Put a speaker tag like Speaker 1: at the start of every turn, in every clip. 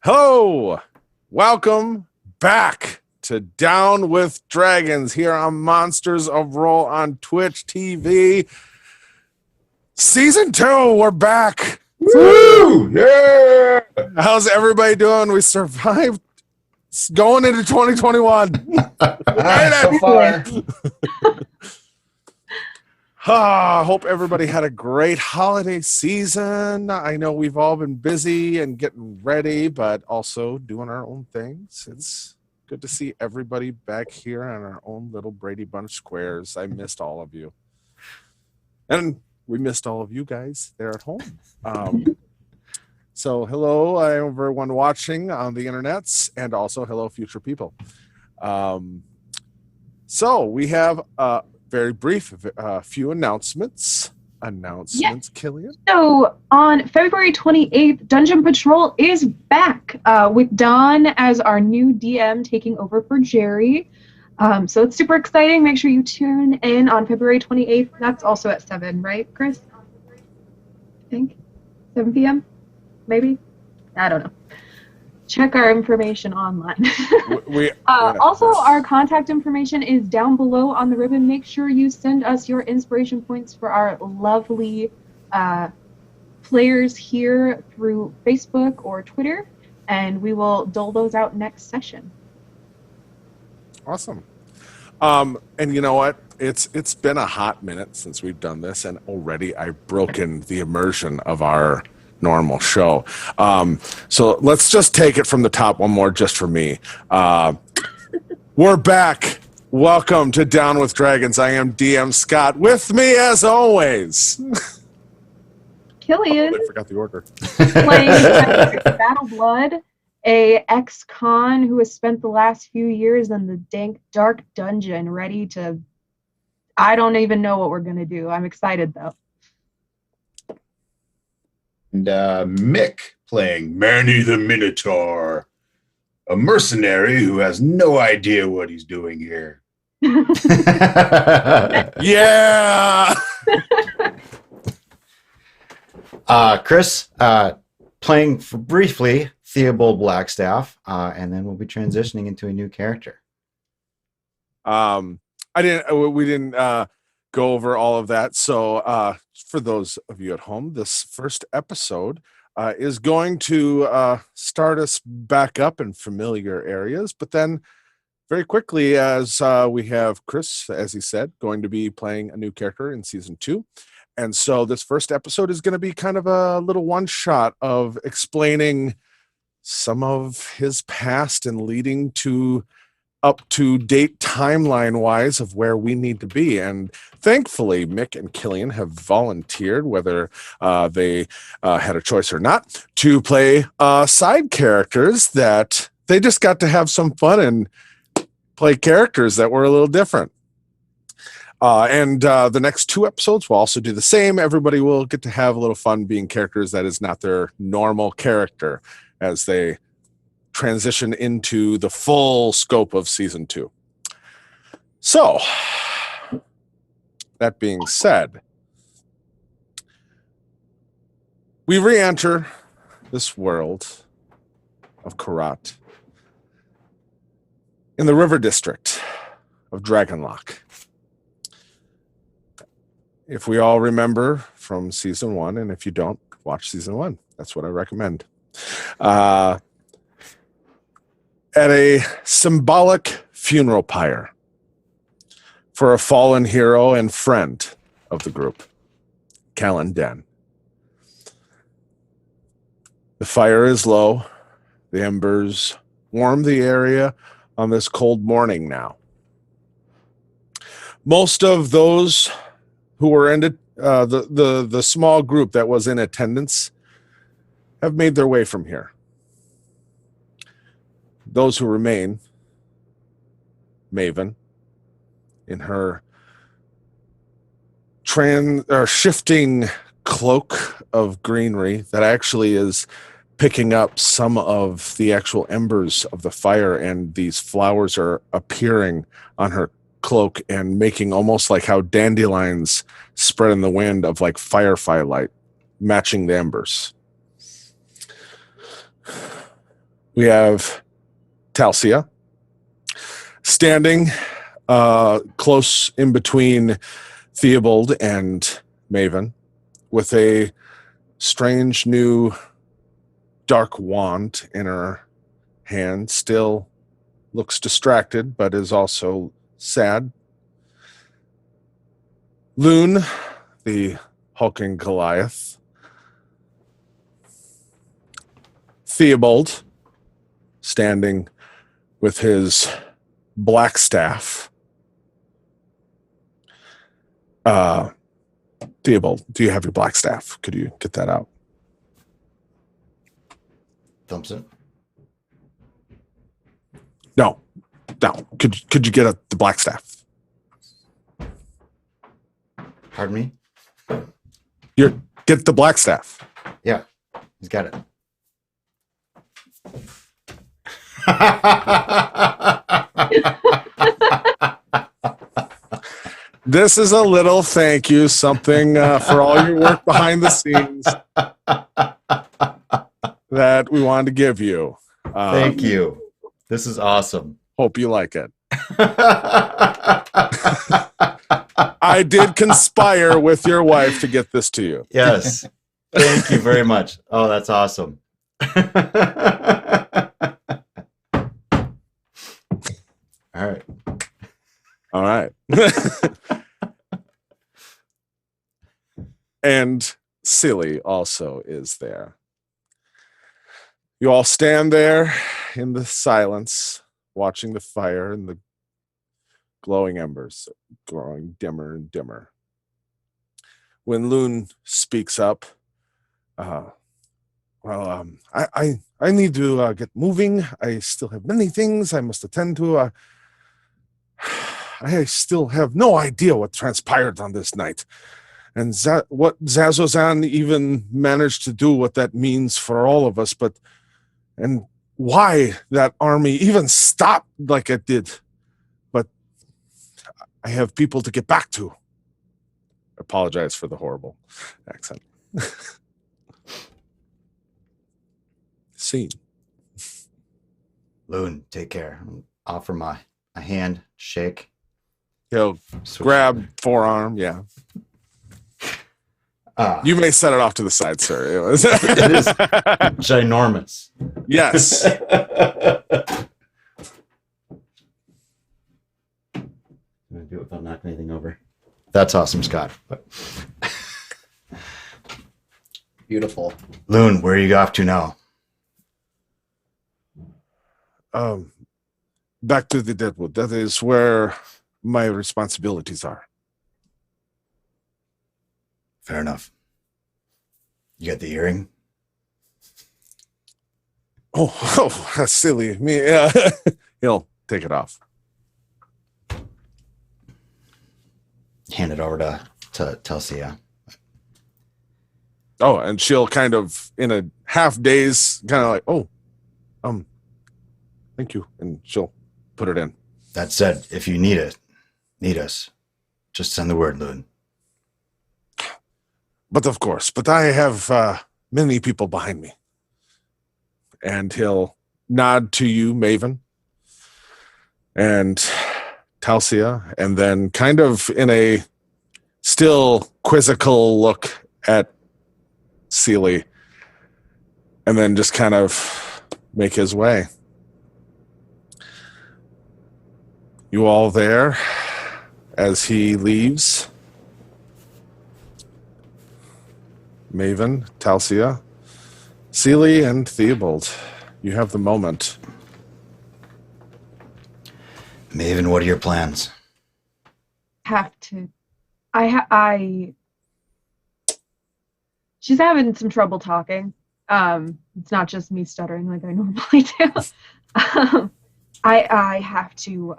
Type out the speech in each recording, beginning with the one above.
Speaker 1: Hello, welcome back to Down with Dragons here on Monsters of Roll on Twitch TV. Season 2, we're back.
Speaker 2: Woo! Yeah!
Speaker 1: How's everybody doing? We survived going into 2021.
Speaker 2: So far.
Speaker 1: Hope everybody had a great holiday season. I know we've all been busy and getting ready, but also doing our own things. It's good to see everybody back here on our own little Brady Bunch squares. I missed all of you. And we missed all of you guys there at home. So hello, everyone watching on the internets, and also hello, future people. So we have very brief few announcements.
Speaker 3: Yes.
Speaker 1: Killian.
Speaker 3: So on February 28th, Dungeon Patrol is back with Don as our new DM taking over for Jerry. So it's super exciting. Make sure you tune in on February 28th. That's also at 7, right, Chris? I think 7 p.m. Maybe? I don't know. Check our information online. Also, our contact information is down below on the ribbon. Make sure you send us your inspiration points for our lovely players here through Facebook or Twitter, and we will dole those out next session.
Speaker 1: Awesome. And you know what? It's been a hot minute since we've done this, and already I've broken the immersion of our normal show. So let's just take it from the top one more just for me. We're back. Welcome to Down with Dragons. I am DM Scott. With me as always,
Speaker 3: Killian.
Speaker 1: I forgot the order.
Speaker 3: Playing Battle Blood, a ex-con who has spent the last few years in the dank, dark dungeon, ready to... I don't even know what we're going to do. I'm excited, though.
Speaker 2: And Mick playing Manny the Minotaur, a mercenary who has no idea what he's doing here.
Speaker 1: Yeah!
Speaker 4: Chris, playing briefly Theobald Blackstaff, and then we'll be transitioning into a new character.
Speaker 1: We didn't go over all of that. So for those of you at home, this first episode is going to start us back up in familiar areas, but then very quickly, as we have Chris, as he said, going to be playing a new character in season 2. And so this first episode is going to be kind of a little one shot of explaining some of his past and leading to up to date timeline wise of where we need to be. And thankfully, Mick and Killian have volunteered, whether they had a choice or not, to play side characters that they just got to have some fun and play characters that were a little different. And the next 2 episodes will also do the same. Everybody will get to have a little fun being characters that is not their normal character as they transition into the full scope of season 2. So, that being said, we re-enter this world of Karat in the river district of Dragonlock. If we all remember from season 1, and if you don't, watch season 1. That's what I recommend. At a symbolic funeral pyre for a fallen hero and friend of the group, Callan Den. The fire is low. The embers warm the area on this cold morning now. Most of those who were in the small group that was in attendance have made their way from here. Those who remain, Maven, in her shifting cloak of greenery that actually is picking up some of the actual embers of the fire, and these flowers are appearing on her cloak and making almost like how dandelions spread in the wind of like firelight, matching the embers. We have Talcia standing close in between Theobald and Maven with a strange new dark wand in her hand. Still looks distracted, but is also sad. Loon, the hulking Goliath. Theobald, standing with his black staff. Theobald, do you have your black staff? Could you get that out?
Speaker 4: Thompson.
Speaker 1: No. Could you get the black staff?
Speaker 4: Pardon me?
Speaker 1: Get the black staff.
Speaker 4: Yeah, he's got it.
Speaker 1: This is a little thank you, something for all your work behind the scenes that we wanted to give you.
Speaker 4: Thank you. This is awesome.
Speaker 1: Hope you like it. I did conspire with your wife to get this to you.
Speaker 4: Yes. Thank you very much. Oh, that's awesome. All right.
Speaker 1: And Silly also is there. You all stand there in the silence, watching the fire and the glowing embers growing dimmer and dimmer. When Loon speaks up, I need to get moving. I still have many things I must attend to. I still have no idea what transpired on this night. And what Zazozan even managed to do, what that means for all of us, and why that army even stopped like it did. But I have people to get back to. I apologize for the horrible accent. Scene.
Speaker 4: Loon, take care. Offer my a hand, shake.
Speaker 1: He'll
Speaker 4: Switch
Speaker 1: grab
Speaker 4: over.
Speaker 1: forearm, yeah. You may set it off to the side, sir. It was
Speaker 4: It is ginormous.
Speaker 1: Yes.
Speaker 4: I'm gonna do it without knocking anything over. That's awesome, Scott. But
Speaker 5: Beautiful.
Speaker 4: Loon, where are you off to now?
Speaker 1: Back to the Deadwood. That is where my responsibilities are.
Speaker 4: Fair enough. You got the earring?
Speaker 1: Oh, that's silly. Me, he'll take it off.
Speaker 4: Hand it over to Telsia.
Speaker 1: Oh, and she'll kind of, in a half daze, kind of like, thank you. And she'll put it in.
Speaker 4: That said, if you need us, just send the word, Loon.
Speaker 1: But of course, I have many people behind me. And he'll nod to you, Maven, and Talcia, and then kind of in a still quizzical look at Seely, and then just kind of make his way. You all there as he leaves? Maven, Talcia, Seely, and Theobald. You have the moment.
Speaker 4: Maven, what are your plans?
Speaker 3: She's having some trouble talking. It's not just me stuttering like I normally do. I have to,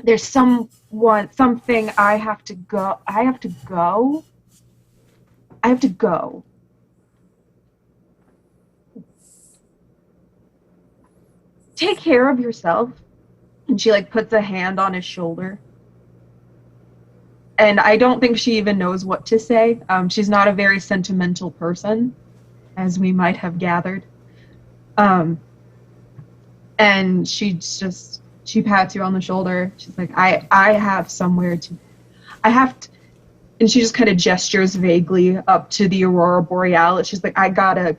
Speaker 3: there's something I have to go. Take care of yourself. And she puts a hand on his shoulder. And I don't think she even knows what to say. She's not a very sentimental person, as we might have gathered. and she pats you on the shoulder. She's like, I have somewhere to, I have to, and she just kind of gestures vaguely up to the Aurora Borealis. She's like, I gotta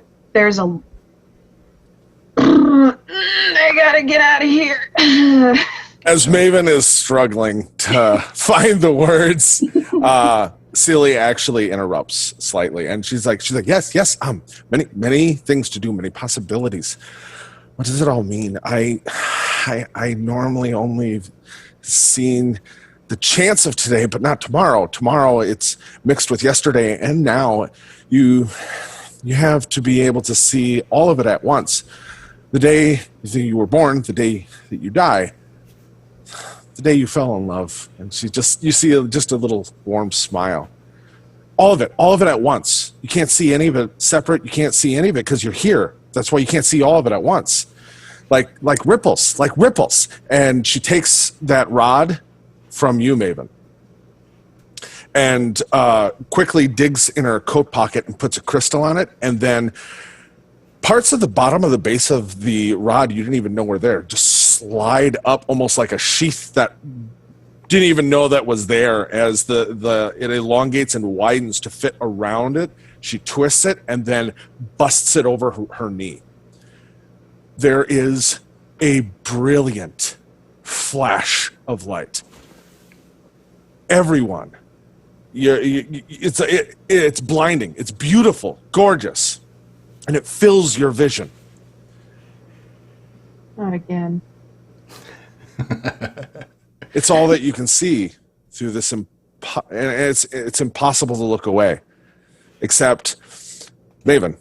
Speaker 3: get out of here.
Speaker 1: As Maven is struggling to find the words, Celia actually interrupts slightly, and she's like, yes, many things to do, many possibilities. What does it all mean? I normally only seen the chance of today, but not tomorrow. Tomorrow it's mixed with yesterday, and now you have to be able to see all of it at once. The day that you were born, the day that you die, the day you fell in love, and you see just a little warm smile. All of it at once. You can't see any of it separate. You can't see any of it because you're here. That's why you can't see all of it at once. Like ripples. And she takes that rod from you, Maven, and quickly digs in her coat pocket and puts a crystal on it, and then parts of the bottom of the base of the rod you didn't even know were there just slide up almost like a sheath that didn't even know that was there. As it elongates and widens to fit around it, she twists it and then busts it over her knee. There is a brilliant flash of light. Everyone, it's blinding. It's beautiful, gorgeous, and it fills your vision.
Speaker 3: Not again.
Speaker 1: It's all that you can see through this, and it's impossible to look away. Except, Maven,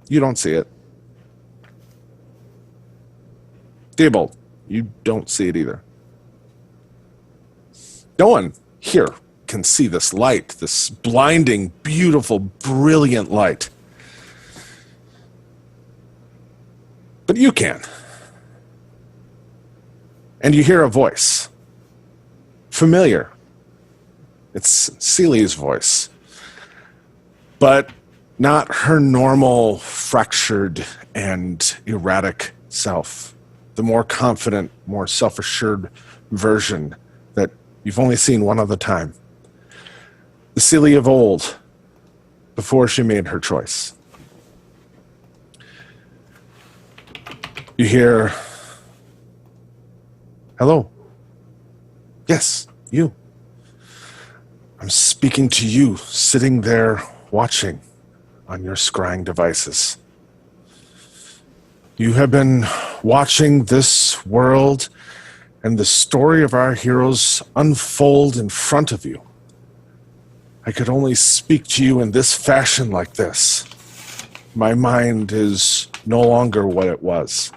Speaker 1: you don't see it. Theobald, you don't see it either. No one here can see this light, this blinding, beautiful, brilliant light. But you can. And you hear a voice. Familiar. It's Celia's voice. But not her normal, fractured, and erratic self. The more confident, more self-assured version that you've only seen one other time. The Celia of old, before she made her choice. You hear, hello. Yes, you. I'm speaking to you, sitting there watching on your scrying devices. You have been watching this world and the story of our heroes unfold in front of you. I could only speak to you in this fashion like this. My mind is no longer what it was.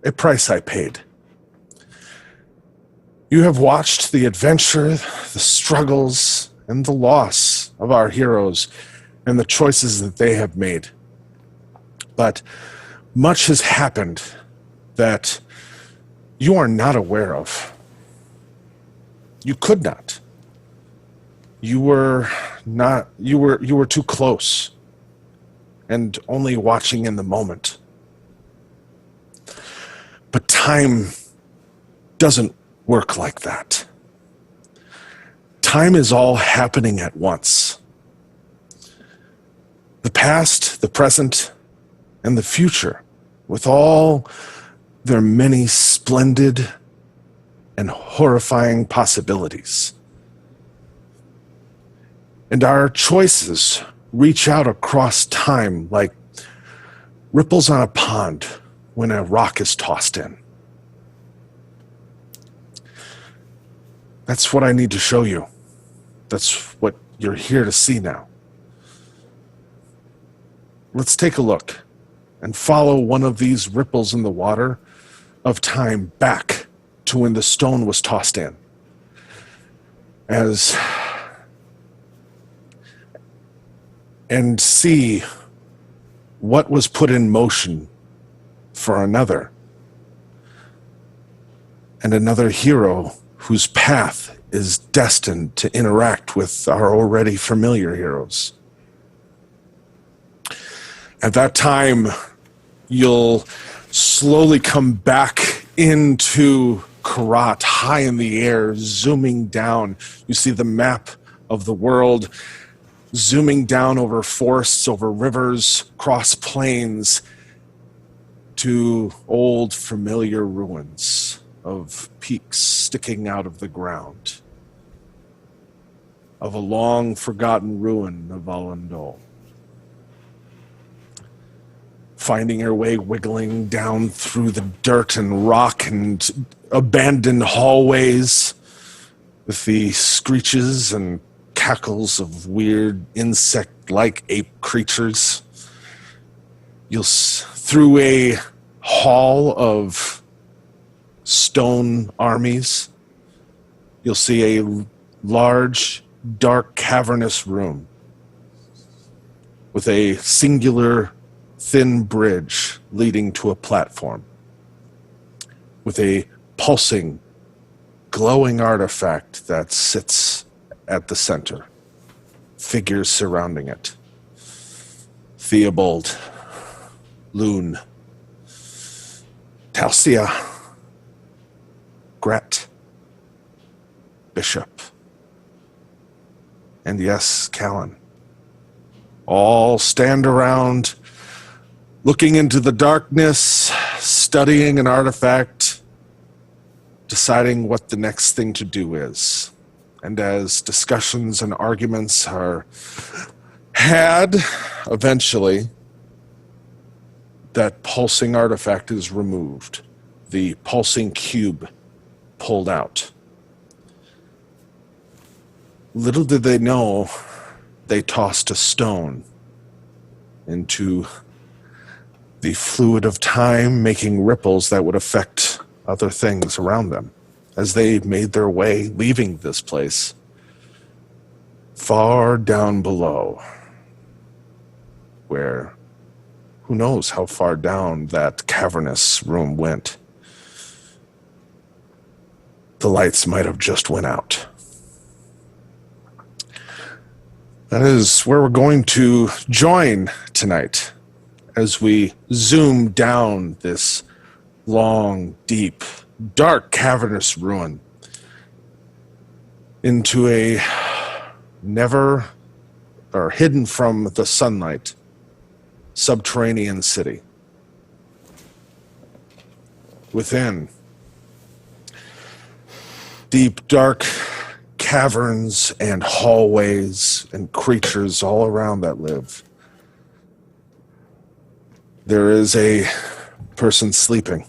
Speaker 1: A price I paid. You have watched the adventure, the struggles, and the loss of our heroes and the choices that they have made. But much has happened that you are not aware of. You could not. You were too close and only watching in the moment. But time doesn't work like that. Time is all happening at once. The past, the present, and the future, with all their many splendid and horrifying possibilities. And our choices reach out across time like ripples on a pond when a rock is tossed in. That's what I need to show you. That's what you're here to see now. Let's take a look and follow one of these ripples in the water of time back to when the stone was tossed in. And see what was put in motion for another. And another hero whose path is destined to interact with our already familiar heroes. At that time, you'll slowly come back into Karat, high in the air, zooming down. You see the map of the world zooming down over forests, over rivers, across plains, to old familiar ruins of peaks sticking out of the ground, of a long forgotten ruin of Alandol. Finding your way wiggling down through the dirt and rock and abandoned hallways with the screeches and cackles of weird insect-like ape creatures. Through a hall of stone armies, you'll see a large, dark, cavernous room with a singular thin bridge leading to a platform with a pulsing, glowing artifact that sits at the center. Figures surrounding it. Theobald, Loon, Talcia, Gret, Bishop, and yes, Callan. All stand around, looking into the darkness, studying an artifact, deciding what the next thing to do is. And as discussions and arguments are had, eventually, that pulsing artifact is removed. The pulsing cube pulled out. Little did they know, they tossed a stone into the fluid of time, making ripples that would affect other things around them as they made their way, leaving this place far down below, where who knows how far down that cavernous room went. The lights might have just went out. That is where we're going to join tonight as we zoom down this long, deep, dark, cavernous ruin into a hidden from the sunlight subterranean city. Within, deep, dark caverns and hallways and creatures all around that live. There is a person sleeping,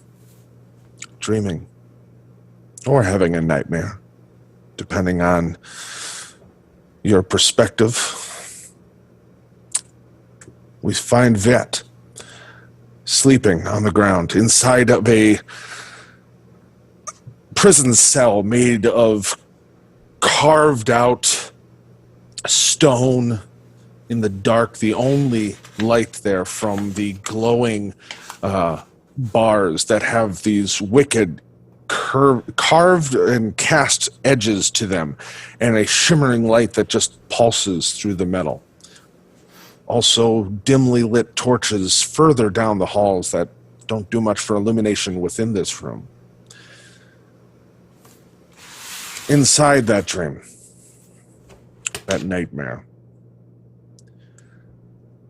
Speaker 1: dreaming, or having a nightmare, depending on your perspective. We find Veit sleeping on the ground inside of a prison cell made of carved out stone in the dark. The only light there from the glowing bars that have these wicked carved and cast edges to them, and a shimmering light that just pulses through the metal. Also dimly lit torches further down the halls that don't do much for illumination within this room. Inside that dream, that nightmare,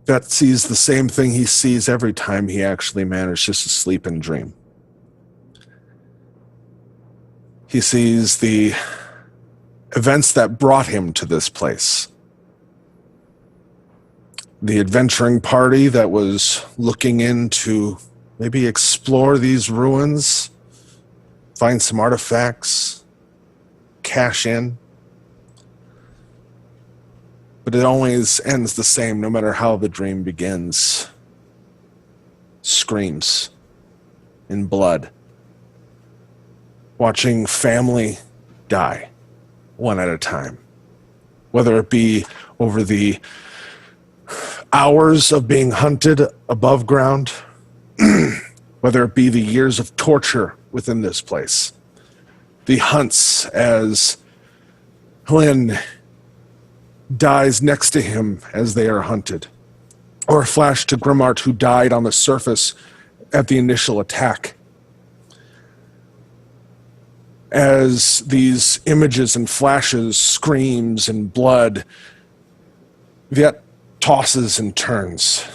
Speaker 1: Veit sees the same thing he sees every time he actually manages to sleep and dream. He sees the events that brought him to this place. The adventuring party that was looking in to maybe explore these ruins, find some artifacts, cash in. But it always ends the same, no matter how the dream begins. Screams in blood. Watching family die, one at a time. Whether it be over the hours of being hunted above ground, whether it be the years of torture within this place. The hunts as Helen dies next to him as they are hunted. Or a flash to Grimmart, who died on the surface at the initial attack. As these images and flashes, screams and blood, Veit tosses and turns.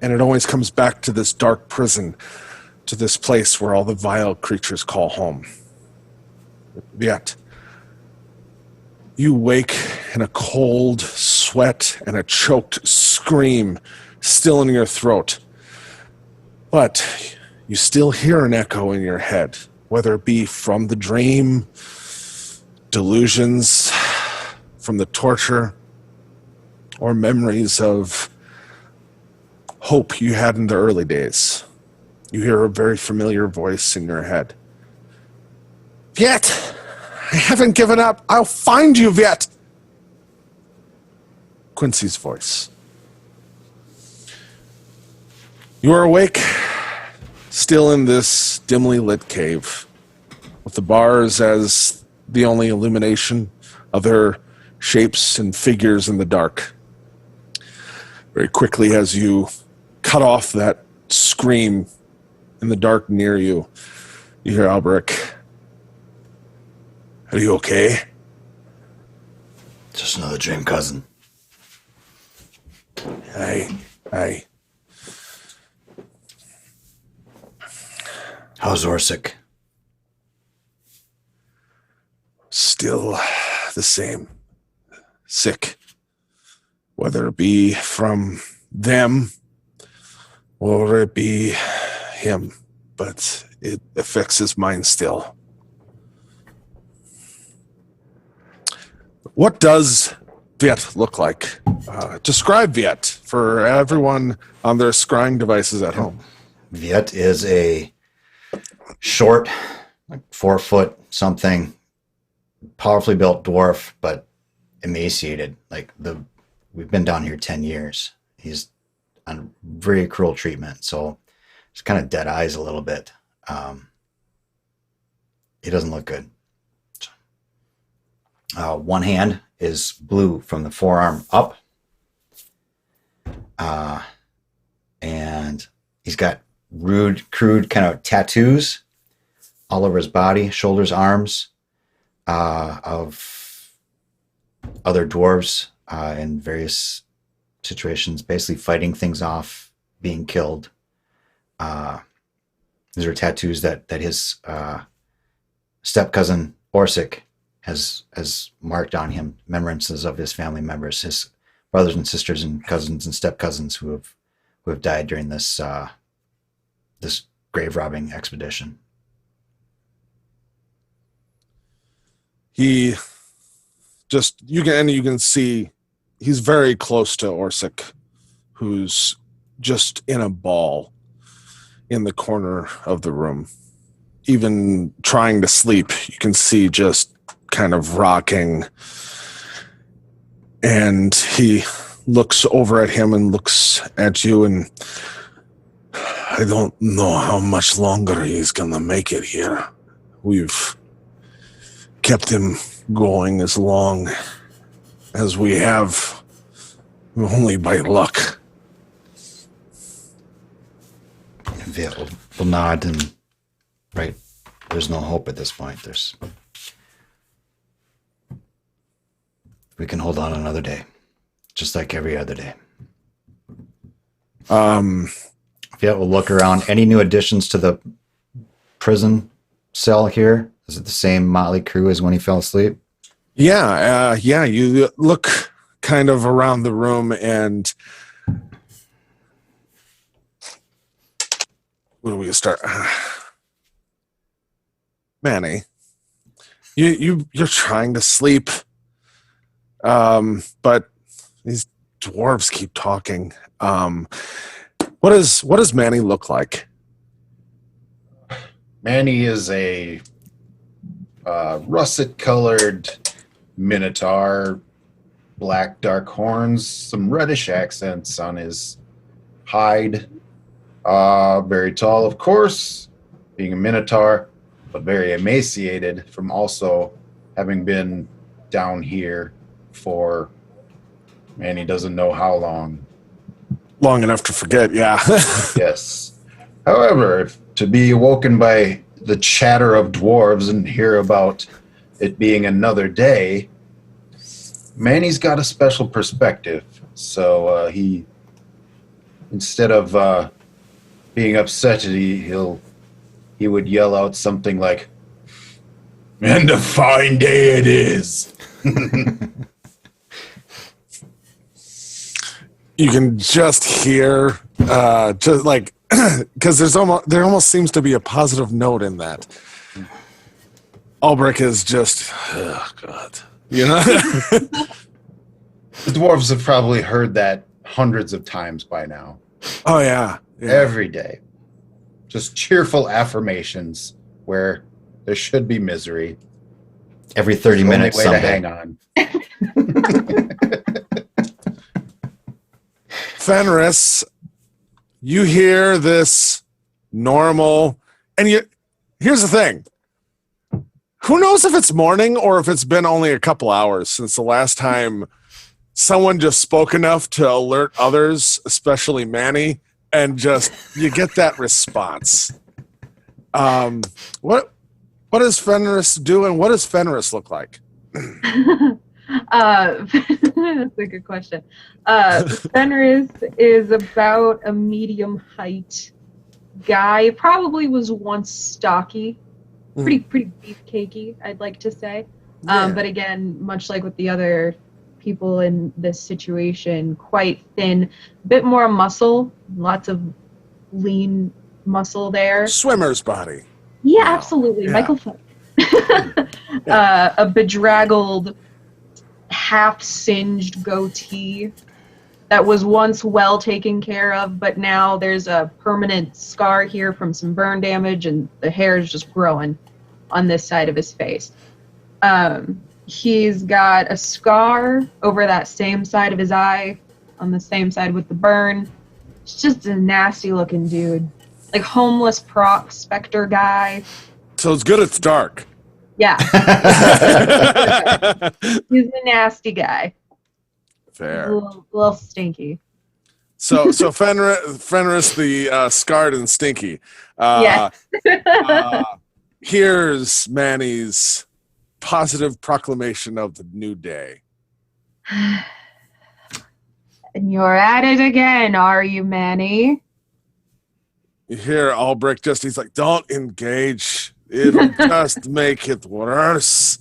Speaker 1: And it always comes back to this dark prison, to this place where all the vile creatures call home. Veit, you wake in a cold sweat and a choked scream still in your throat. But you still hear an echo in your head, whether it be from the dream, delusions, from the torture, or memories of hope you had in the early days. You hear a very familiar voice in your head. Veit, I haven't given up. I'll find you, Veit. Quincy's voice. You are awake, still in this dimly lit cave, with the bars as the only illumination, other shapes and figures in the dark. Very quickly, as you cut off that scream in the dark near you, you hear Alberic. Are you okay?
Speaker 4: Just another dream, cousin.
Speaker 1: Aye.
Speaker 4: How's Orsic?
Speaker 1: Still the same. Sick. Whether it be from them or it be him. But it affects his mind still. What does Veit look like? Describe Veit for everyone on their scrying devices at home.
Speaker 4: Veit is a short, like 4 foot something, powerfully built dwarf, but emaciated. We've been down here 10 years. He's on very cruel treatment, so just kind of dead eyes a little bit. He doesn't look good. One hand is blue from the forearm up. And he's got crude kind of tattoos all over his body, shoulders, arms, of other dwarves in various situations, basically fighting things off, being killed. These are tattoos that his step cousin Orsic has marked on him, remembrances of his family members, his brothers and sisters and cousins and step cousins who have died during this this grave robbing expedition.
Speaker 1: You can see he's very close to Orsic, who's just in a ball in the corner of the room. Even trying to sleep, you can see just kind of rocking. And he looks over at him and looks at you, and I don't know how much longer he's gonna make it here. We've kept him going as long as we have, only by luck.
Speaker 4: Veit will nod and right. There's no hope at this point. We can hold on another day, just like every other day. Veit will look around. Any new additions to the prison cell here? Is it the same motley crew as when he fell asleep?
Speaker 1: Yeah. You look kind of around the room, and where do we start? Manny, you're trying to sleep, but these dwarves keep talking. What does Manny look like?
Speaker 2: Manny is a russet-colored minotaur, black dark horns, some reddish accents on his hide. Very tall, of course, being a minotaur, but very emaciated from also having been down here for, man, he doesn't know how long.
Speaker 1: Long enough to forget, yeah.
Speaker 2: Yes. However, to be awoken by the chatter of dwarves and hear about it being another day, Manny's got a special perspective. So he, instead of being upset, he would yell out something like, "And a fine day it is."
Speaker 1: You can just hear, just like, because there almost seems to be a positive note in that. Ulbrich is just, oh God, you know.
Speaker 2: The dwarves have probably heard that hundreds of times by now.
Speaker 1: Oh yeah.
Speaker 2: Every day. Just cheerful affirmations where there should be misery.
Speaker 4: Every 30 minutes,
Speaker 2: way
Speaker 4: someday.
Speaker 2: to hang on.
Speaker 1: Fenris, you hear this normal, and here's the thing. Who knows if it's morning or if it's been only a couple hours since the last time someone just spoke enough to alert others, especially Manny, and just you get that response. What does Fenris do, and what does Fenris look like?
Speaker 3: That's a good question. Fenris is about a medium height guy. Probably was once stocky, pretty beefcakey, I'd like to say.
Speaker 1: Yeah.
Speaker 3: But again, much like with the other people in this situation, quite thin, a bit more muscle, lots of lean muscle there.
Speaker 1: Swimmer's body.
Speaker 3: Yeah,
Speaker 1: Wow.
Speaker 3: absolutely.
Speaker 1: Yeah.
Speaker 3: Michael Phelps. A bedraggled, half-singed goatee that was once well taken care of, but now there's a permanent scar here from some burn damage, and the hair is just growing on this side of his face. He's got a scar over that same side of his eye, on the same side with the burn. It's just a nasty-looking dude. Like homeless prospector guy.
Speaker 1: So it's good it's dark.
Speaker 3: Yeah. He's a nasty guy.
Speaker 1: Fair.
Speaker 3: A little stinky.
Speaker 1: So Fenris the scarred and stinky.
Speaker 3: Yes.
Speaker 1: Here's Manny's positive proclamation of the new day.
Speaker 3: And you're at it again, are you, Manny?
Speaker 1: You hear Ulbrich he's like, don't engage. It'll just make it worse.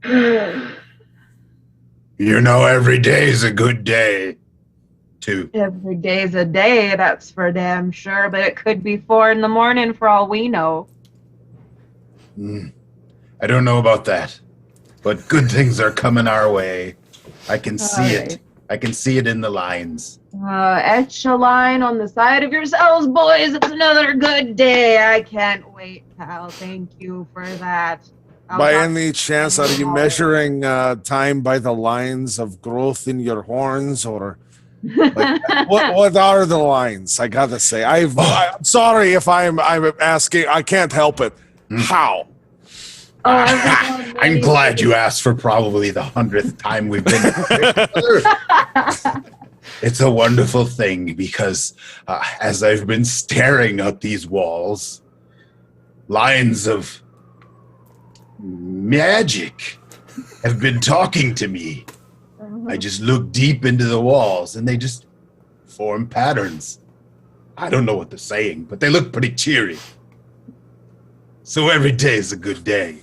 Speaker 2: You know, every day is a good day, too.
Speaker 3: Every day's a day, that's for damn sure, but it could be 4 a.m. for all we know.
Speaker 2: I don't know about that, but good things are coming our way. I can see
Speaker 3: Alright.
Speaker 2: it. I can see it in the lines.
Speaker 3: Etch a line on the side of yourselves, boys. It's another good day. I can't wait, pal. Thank you for that.
Speaker 1: By any chance, are you measuring time by the lines of growth in your horns, or like, what are the lines? I gotta say, I'm sorry if I'm asking. I can't help it. How?
Speaker 2: I'm glad you asked for probably the 100th time we've been together. It's a wonderful thing because as I've been staring at these walls, lines of magic have been talking to me. I just look deep into the walls and they just form patterns. I don't know what they're saying, but they look pretty cheery. So every day is a good day.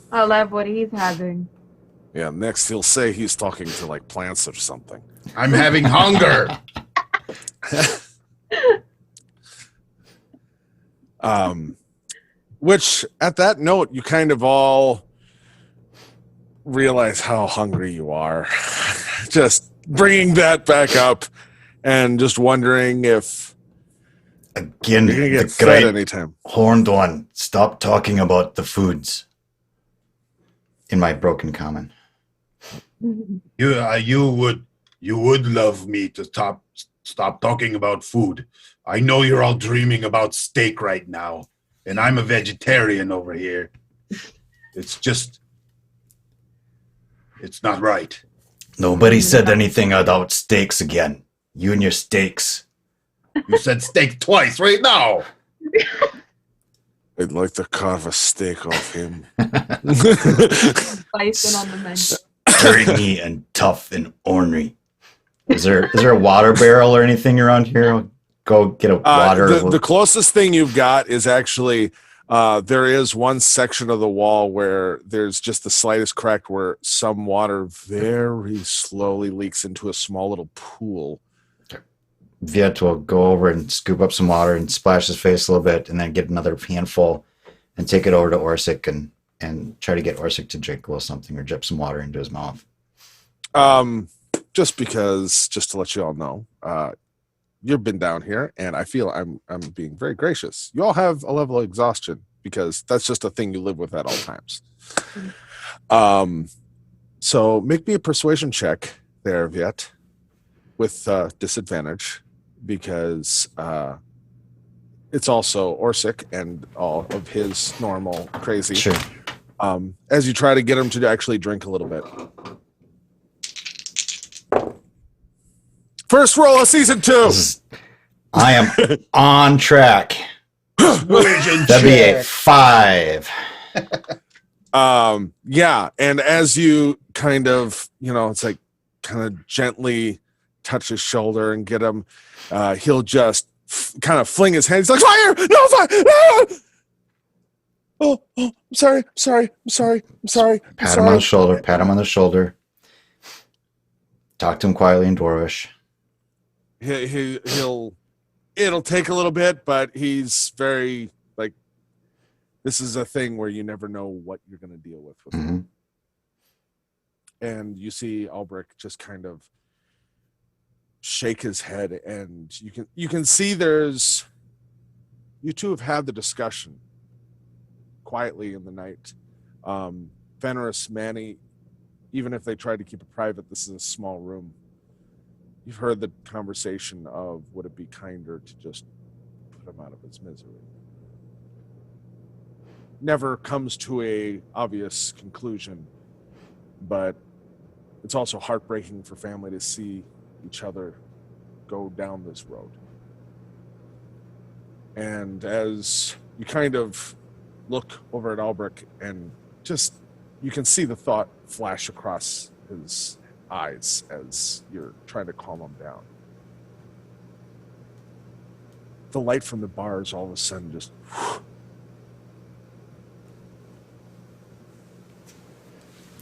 Speaker 3: I love what he's having.
Speaker 1: Yeah, next he'll say he's talking to like plants or something.
Speaker 2: I'm having hunger.
Speaker 1: Which at that note, you kind of all realize how hungry you are. Just bringing that back up and just wondering if
Speaker 4: Again,
Speaker 1: you're going to
Speaker 4: the
Speaker 1: get fed
Speaker 4: great
Speaker 1: anytime.
Speaker 4: horned one. Stop talking about the foods. In my broken common.
Speaker 2: You would love me to stop talking about food. I know you're all dreaming about steak right now, and I'm a vegetarian over here. It's not right.
Speaker 4: Nobody said anything about steaks again. You and your steaks.
Speaker 2: You said steak twice right now.
Speaker 1: I'd like to carve a steak off him.
Speaker 3: Bison on the menu.
Speaker 4: Very neat and tough and ornery. Is there a water barrel or anything around here? Go get a water.
Speaker 1: The closest thing you've got is actually there is one section of the wall where there's just the slightest crack where some water very slowly leaks into a small little pool.
Speaker 4: Veit will go over and scoop up some water and splash his face a little bit, and then get another handful and take it over to Orsic and try to get Orsic to drink a little something or drip some water into his mouth.
Speaker 1: Just to let you all know, you've been down here, and I feel I'm being very gracious. You all have a level of exhaustion because that's just a thing you live with at all times. So make me a persuasion check there, Veit, with disadvantage, because it's also Orsic and all of his normal crazy.
Speaker 4: Sure.
Speaker 1: As you try to get him to actually drink a little bit. First roll of season 2.
Speaker 4: I am on track. That'd be a 5.
Speaker 1: Yeah, and as you kind of, it's like kind of gently touch his shoulder and get him, he'll just kind of fling his hands. He's like, fire! No, fire! No! Oh, I'm sorry.
Speaker 4: Pat him on the shoulder. Talk to him quietly in Dwarvish.
Speaker 1: It'll take a little bit, but he's very, like, this is a thing where you never know what you're going to deal with him. And you see Albrecht just kind of shake his head, and you can see you two have had the discussion quietly in the night. Fenris, Manny, even if they tried to keep it private, this is a small room. You've heard the conversation of, would it be kinder to just put him out of his misery? Never comes to a obvious conclusion, but it's also heartbreaking for family to see each other go down this road. And as you kind of look over at Albrecht, and just, you can see the thought flash across his eyes as you're trying to calm him down. The light from the bars all of a sudden just...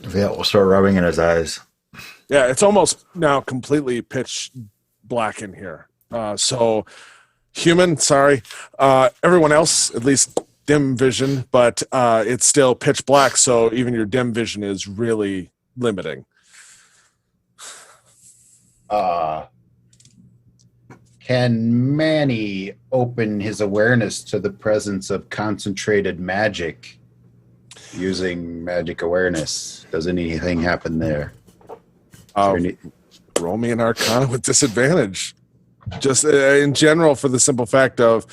Speaker 4: Veit will start rubbing in his eyes.
Speaker 1: Yeah, it's almost now completely pitch black in here. So, human, sorry. Everyone else, at least dim vision, but it's still pitch black, so even your dim vision is really limiting.
Speaker 2: Can Manny open his awareness to the presence of concentrated magic using magic awareness? Does anything happen there?
Speaker 1: Roll me an Arcana with disadvantage. Just in general, for the simple fact of,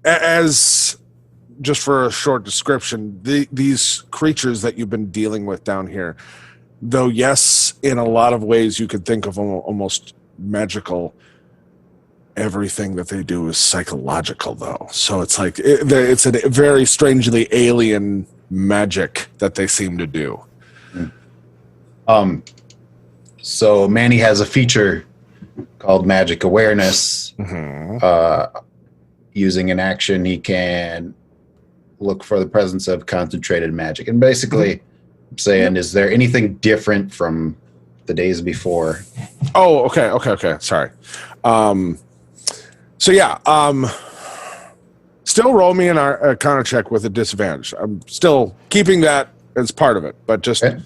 Speaker 1: as just for a short description, these creatures that you've been dealing with down here, though yes, in a lot of ways you could think of them almost magical, everything that they do is psychological, though. So it's like it's a very strangely alien magic that they seem to do.
Speaker 2: So Manny has a feature called Magic Awareness. Using an action, he can look for the presence of concentrated magic. And basically, I'm saying, is there anything different from the days before?
Speaker 1: Oh, okay. Sorry. So yeah, still roll me an Arcana check with a disadvantage. I'm still keeping that as part of it, but just...
Speaker 2: Okay.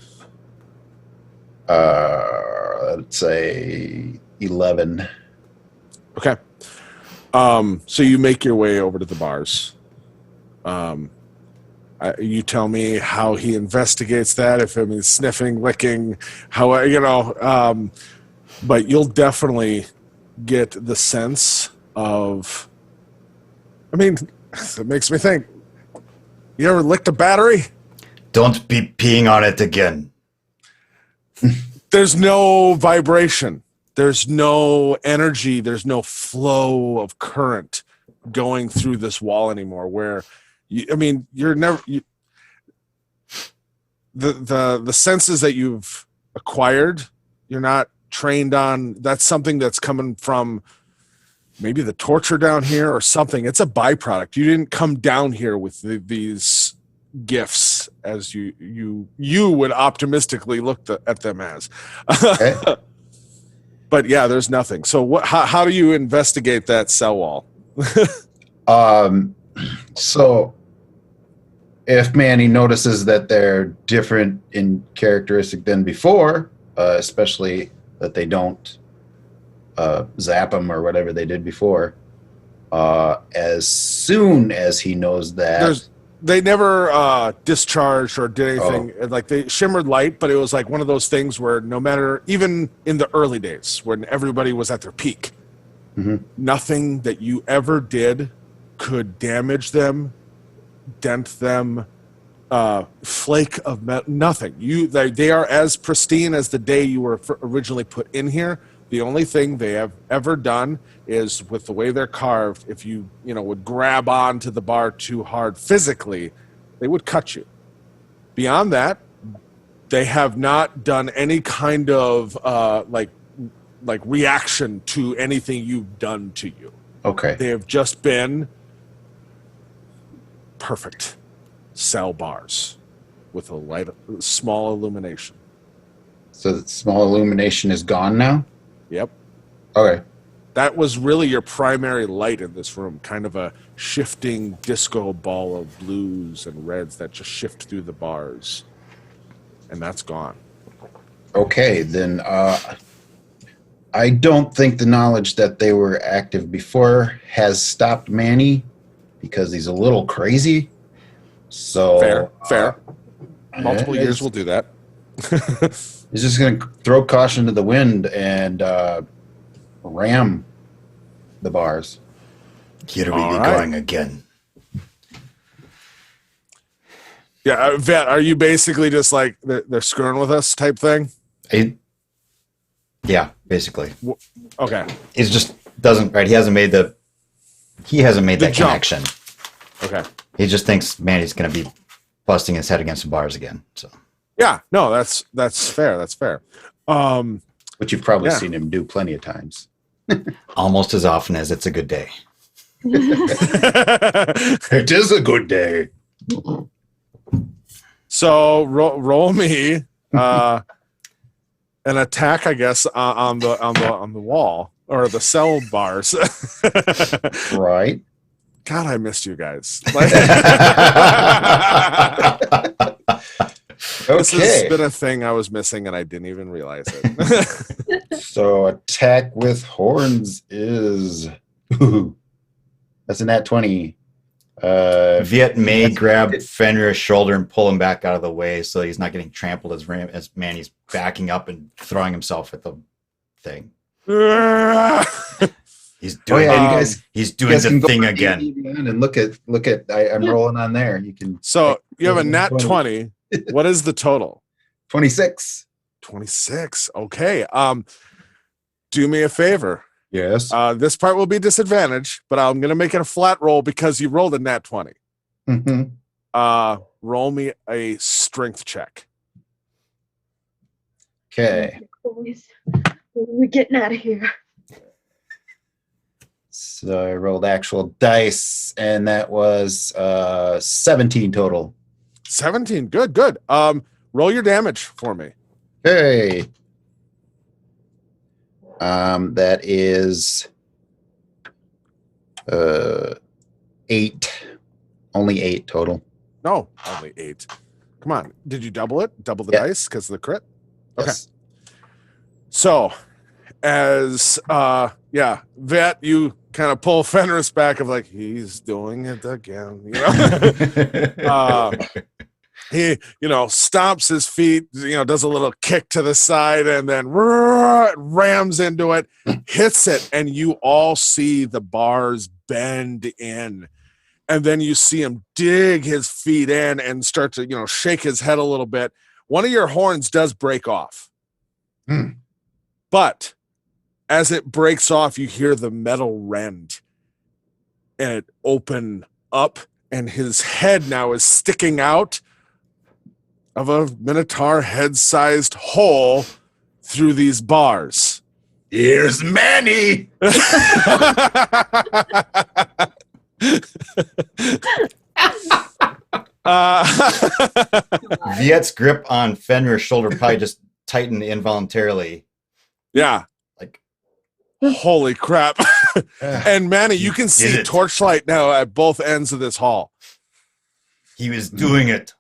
Speaker 2: Let's say 11.
Speaker 1: Okay. So you make your way over to the bars. You tell me how he investigates that, if he's sniffing, licking, how, but you'll definitely get the sense of, it makes me think, you ever licked a battery?
Speaker 4: Don't be peeing on it again.
Speaker 1: There's no vibration. there's no energy, there's no flow of current going through this wall anymore. Where, you're never the senses that you've acquired, you're not trained on. That's something that's coming from maybe the torture down here or something. It's a byproduct. You didn't come down here with these gifts as you would optimistically look at them as.
Speaker 2: Okay.
Speaker 1: But yeah, there's nothing. So how do you investigate that cell wall?
Speaker 2: So if Manny notices that they're different in characteristic than before, especially that they don't zap them or whatever they did before, as soon as he knows that,
Speaker 1: they never discharged or did anything. Like, they shimmered light, but it was like one of those things where no matter, even in the early days when everybody was at their peak, nothing that you ever did could damage them, dent them, flake of metal, nothing. They are as pristine as the day you were originally put in here. The only thing they have ever done is, with the way they're carved, if you would grab onto the bar too hard physically, they would cut you. Beyond that, they have not done any kind of like reaction to anything you've done to you.
Speaker 2: okay,
Speaker 1: They have just been perfect cell bars with a small illumination.
Speaker 2: so the small illumination is gone now.
Speaker 1: Yep.
Speaker 2: Okay,
Speaker 1: That was really your primary light in this room, kind of a shifting disco ball of blues and reds that just shift through the bars. And that's gone.
Speaker 2: okay, then I don't think the knowledge that they were active before has stopped Manny, because he's a little crazy. So
Speaker 1: Fair. Multiple
Speaker 2: he's-
Speaker 1: years will do that.
Speaker 2: He's just going to throw caution to the wind and ram the bars.
Speaker 4: Here we
Speaker 1: All
Speaker 4: be
Speaker 1: right.
Speaker 4: going again.
Speaker 1: Yeah, Vet, are you basically just like they're screwing with us type thing?
Speaker 4: Yeah, basically.
Speaker 1: Okay.
Speaker 4: It just doesn't, right? He hasn't made that
Speaker 1: jump.
Speaker 4: connection.
Speaker 1: Okay.
Speaker 4: He just thinks Manny's going to be busting his head against the bars again. So
Speaker 1: Yeah, no, that's fair. That's fair.
Speaker 2: Which you've probably
Speaker 1: Yeah.
Speaker 2: seen him do plenty of times.
Speaker 4: almost as often as it's a good day.
Speaker 2: It is a good day.
Speaker 1: So roll me an attack, I guess, on the wall or the cell bars.
Speaker 2: Right.
Speaker 1: God, I missed you guys. This has
Speaker 2: Okay.
Speaker 1: been a thing I was missing, and I didn't even realize it.
Speaker 2: So attack with horns is that's a nat 20.
Speaker 4: Viet may
Speaker 2: That's-
Speaker 4: grab Fenrir's shoulder and pull him back out of the way so he's not getting trampled as Manny's backing up and throwing himself at the thing. He's
Speaker 2: Oh
Speaker 4: doing
Speaker 2: yeah, you
Speaker 1: Um,
Speaker 2: guys.
Speaker 4: he's
Speaker 2: You
Speaker 4: doing
Speaker 2: guys
Speaker 4: the
Speaker 2: can go
Speaker 4: thing
Speaker 2: on
Speaker 4: again.
Speaker 2: AD1 and look at. I'm rolling on there. You can.
Speaker 1: So you have a nat 20. What is the total?
Speaker 2: 26.
Speaker 1: 26. Okay. Do me a favor.
Speaker 2: Yes.
Speaker 1: This part will be disadvantaged, but I'm gonna make it a flat roll because you rolled a nat 20.
Speaker 2: Mhm.
Speaker 1: Roll me a strength check.
Speaker 2: Okay.
Speaker 3: Boys, we're getting out of here.
Speaker 2: So I rolled actual dice, and that was 17 total.
Speaker 1: 17. Good. Roll your damage for me.
Speaker 2: Hey. That is 8. Only 8 total.
Speaker 1: No, only 8. Come on. Did you double it? Double the
Speaker 2: Yeah.
Speaker 1: dice because of the crit? Okay.
Speaker 2: Yes.
Speaker 1: So, as Vet, you kind of pull Fenris back of like, he's doing it again. He, stomps his feet, does a little kick to the side and then rams into it, hits it, and you all see the bars bend in. And then you see him dig his feet in and start to, shake his head a little bit. One of your horns does break off.
Speaker 2: Hmm.
Speaker 1: But as it breaks off, you hear the metal rend and it open up, and his head now is sticking out of a minotaur head-sized hole through these bars.
Speaker 2: Here's Manny.
Speaker 4: Viet's grip on Fenrir's shoulder probably just tightened involuntarily.
Speaker 1: Yeah.
Speaker 4: Like,
Speaker 1: holy crap. And Manny, you can see torchlight now at both ends of this hall.
Speaker 4: he was doing it.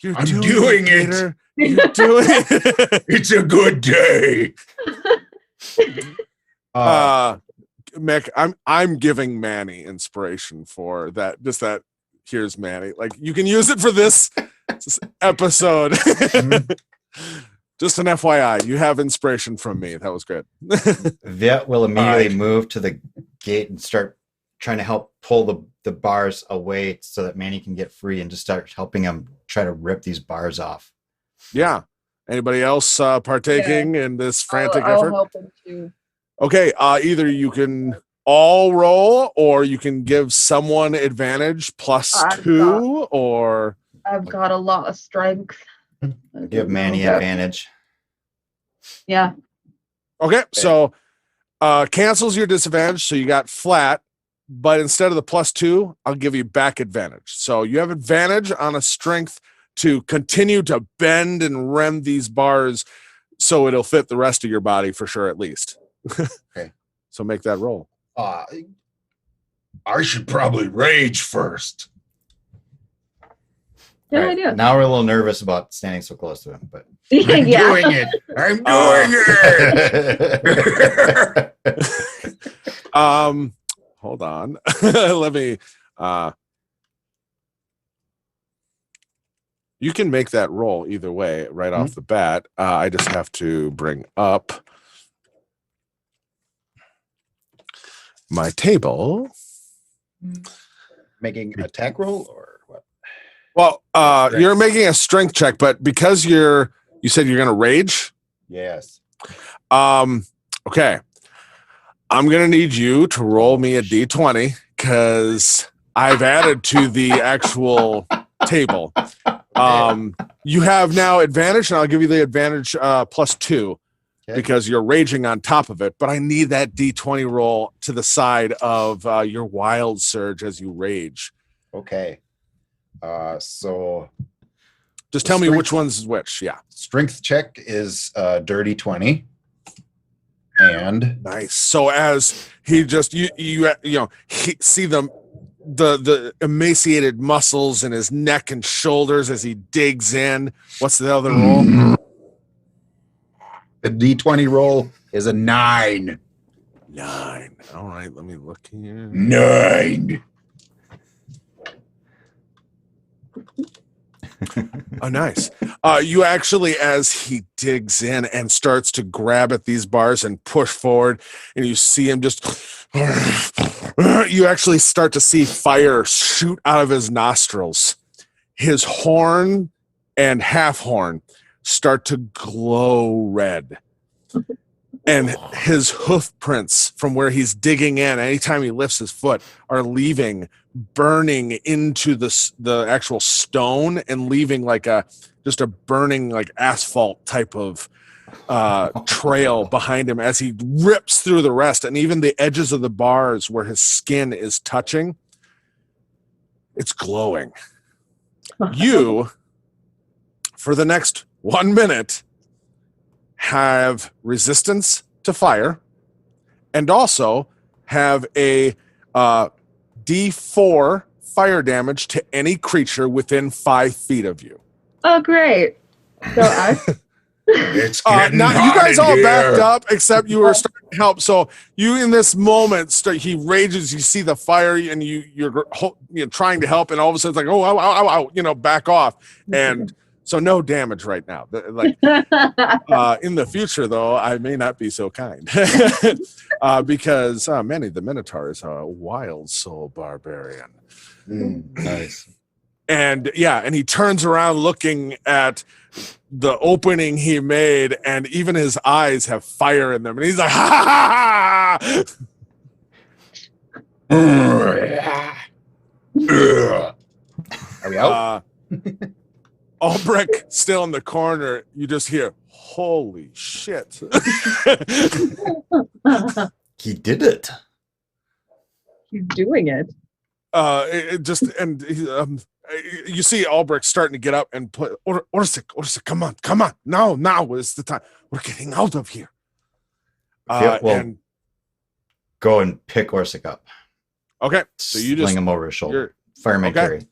Speaker 2: I'm doing it.
Speaker 1: Peter. You're doing it.
Speaker 2: It's a good day.
Speaker 1: Mick, I'm giving Manny inspiration for that. Just that. Here's Manny. Like, you can use it for this episode. Just an FYI, you have inspiration from me. That was good.
Speaker 4: Viet will immediately move to the gate and start trying to help pull the bars away so that Manny can get free, and just start helping him try to rip these bars off.
Speaker 1: Yeah. Anybody else partaking in this frantic effort?
Speaker 3: I'll help him too.
Speaker 1: Okay. Either you can all roll, or you can give someone advantage +2, or
Speaker 3: I've got a lot of strength.
Speaker 4: Give Manny advantage.
Speaker 3: Yeah.
Speaker 1: okay. So cancels your disadvantage, so you got flat, but instead of the +2, I'll give you back advantage. So you have advantage on a strength to continue to bend and rend these bars so it'll fit the rest of your body for sure, at least.
Speaker 2: Okay.
Speaker 1: So make that roll.
Speaker 2: I should probably rage first.
Speaker 3: Good
Speaker 4: All right,
Speaker 3: idea.
Speaker 4: now we're a little nervous about standing so close to him, but
Speaker 2: I'm
Speaker 3: Yeah.
Speaker 2: doing it. I'm doing it.
Speaker 1: Hold on. Let me you can make that roll either way right off the bat. I just have to bring up my table.
Speaker 2: Making an attack roll or what?
Speaker 1: Well,
Speaker 2: Strength.
Speaker 1: you're making a strength check, but because you said you're going to rage.
Speaker 2: Yes.
Speaker 1: Okay. I'm going to need you to roll me a D20 because I've added to the actual table. You have now advantage, and I'll give you the advantage +2 because you're raging on top of it. But I need that D20 roll to the side of your wild surge as you rage.
Speaker 2: Okay. So
Speaker 1: Just tell me which one's which. Yeah.
Speaker 2: strength check is dirty 20. And
Speaker 1: Nice. So as he just he see the emaciated muscles in his neck and shoulders as he digs in. What's the other roll?
Speaker 2: the D20 roll is a 9.
Speaker 1: 9. All right, let me look here.
Speaker 2: 9.
Speaker 1: Oh, nice. You actually, as he digs in and starts to grab at these bars and push forward, and you see him just, you actually start to see fire shoot out of his nostrils. His horn and half horn start to glow red. And his hoof prints from where he's digging in, anytime he lifts his foot, are leaving, burning into the actual stone and leaving like just a burning like asphalt type of trail behind him as he rips through the rest. And even the edges of the bars where his skin is touching, it's glowing. You, for the next 1 minute, have resistance to fire, and also have a D4 fire damage to any creature within 5 feet of you.
Speaker 3: Oh, great. So
Speaker 2: It's getting
Speaker 1: now you
Speaker 2: hot
Speaker 1: guys
Speaker 2: in
Speaker 1: all
Speaker 2: here.
Speaker 1: backed up, except you were starting to help. So you, in this moment, he rages. You see the fire, and you're trying to help, and all of a sudden it's like, oh, ow, ow, ow, ow, back off. And so no damage right now. Like in the future, though, I may not be so kind because Manny the Minotaur is a wild soul barbarian.
Speaker 4: Nice.
Speaker 1: And yeah, and he turns around looking at the opening he made, and even his eyes have fire in them, and he's like, ha ha ha.
Speaker 2: Are we out?
Speaker 1: Albrecht still in the corner. You just hear, holy shit.
Speaker 4: He did it.
Speaker 3: He's doing it.
Speaker 1: You see Albrecht starting to get up and put Orsik, come on. Now is the time. We're getting out of here. And
Speaker 4: go and pick Orsic up.
Speaker 1: okay, so you just
Speaker 4: sling him over his shoulder. Fireman carry.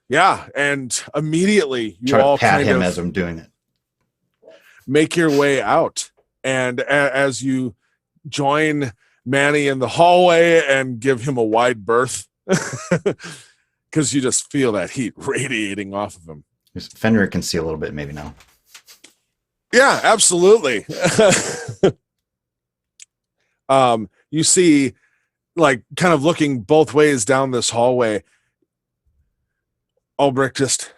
Speaker 1: Yeah, and immediately you
Speaker 4: Try
Speaker 1: all
Speaker 4: to pat
Speaker 1: kind
Speaker 4: him
Speaker 1: of
Speaker 4: as I'm doing it.
Speaker 1: make your way out, and as you join Manny in the hallway and give him a wide berth, because you just feel that heat radiating off of him.
Speaker 4: Fenrir can see a little bit maybe now.
Speaker 1: Yeah, absolutely. You see, like, kind of looking both ways down this hallway, Albrecht just,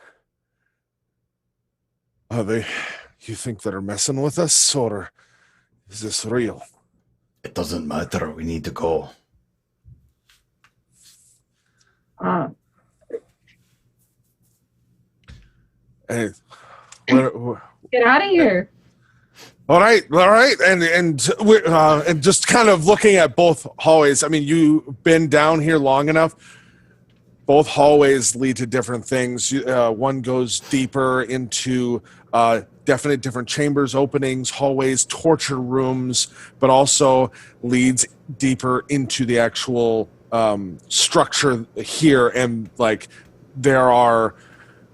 Speaker 1: you think they're messing with us, or is this real?
Speaker 4: It doesn't matter. We need to go.
Speaker 1: Hey,
Speaker 3: Get out of here.
Speaker 1: all right, and just kind of looking at both hallways. I mean, you've been down here long enough. Both hallways lead to different things. One goes deeper into definite different chambers, openings, hallways, torture rooms, but also leads deeper into the actual structure here. And like, there are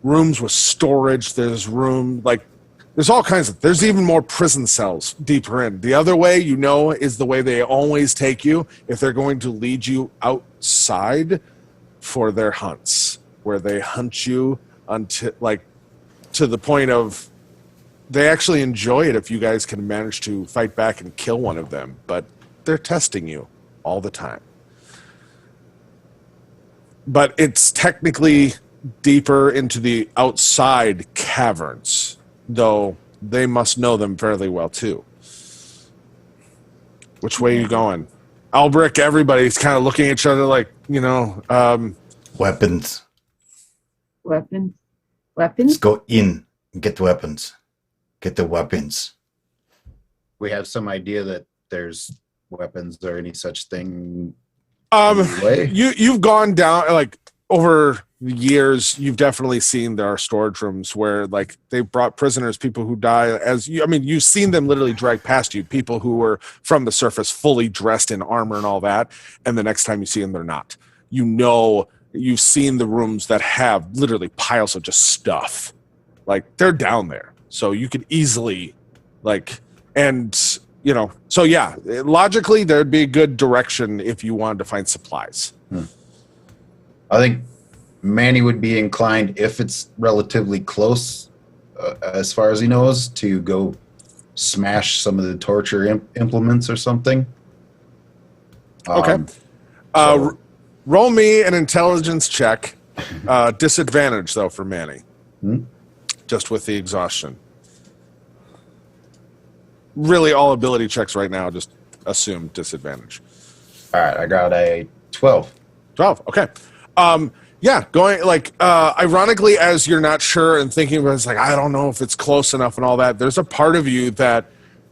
Speaker 1: rooms with storage. There's all kinds of, there's even more prison cells deeper in. The other way, is the way they always take you if they're going to lead you outside for their hunts, where they hunt you until, like, to the point of they actually enjoy it if you guys can manage to fight back and kill one of them, but they're testing you all the time. But it's technically deeper into the outside caverns, though they must know them fairly well too. Which way are you going? Albrecht, everybody's kind of looking at each other like,
Speaker 4: Weapons.
Speaker 3: Weapons.
Speaker 4: Let's go in and get weapons. Get the weapons.
Speaker 2: We have some idea that there's weapons or any such thing.
Speaker 1: You've gone down, like, over the years, you've definitely seen there are storage rooms where, like, they brought prisoners, people who die you've seen them literally drag past you, people who were from the surface fully dressed in armor and all that, and the next time you see them, they're not. You've seen the rooms that have literally piles of just stuff. Like, they're down there. So you could easily, so yeah, logically, there'd be a good direction if you wanted to find supplies.
Speaker 2: I think Manny would be inclined, if it's relatively close, as far as he knows, to go smash some of the torture implements or something.
Speaker 1: Okay. Roll me an intelligence check. Disadvantage, though, for Manny. Just with the exhaustion. Really, all ability checks right now just assume disadvantage.
Speaker 2: All right, I got a 12.
Speaker 1: 12, okay. Yeah, going, ironically, as you're not sure and thinking about it, it's like, I don't know if it's close enough and all that, there's a part of you that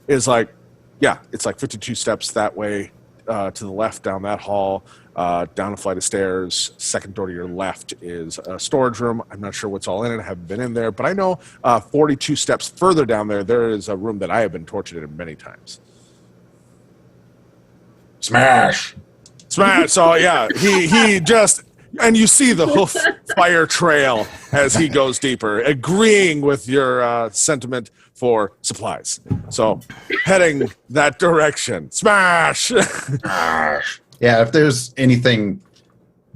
Speaker 1: is like, yeah, it's like 52 steps that way to the left down that hall, down a flight of stairs. Second door to your left is a storage room. I'm not sure what's all in it. I haven't been in there, but I know 42 steps further down there is a room that I have been tortured in many times.
Speaker 2: Smash!
Speaker 1: So yeah, he just, and you see the hoof fire trail as he goes deeper, agreeing with your sentiment for supplies. So heading that direction. Smash!
Speaker 2: Yeah, if there's anything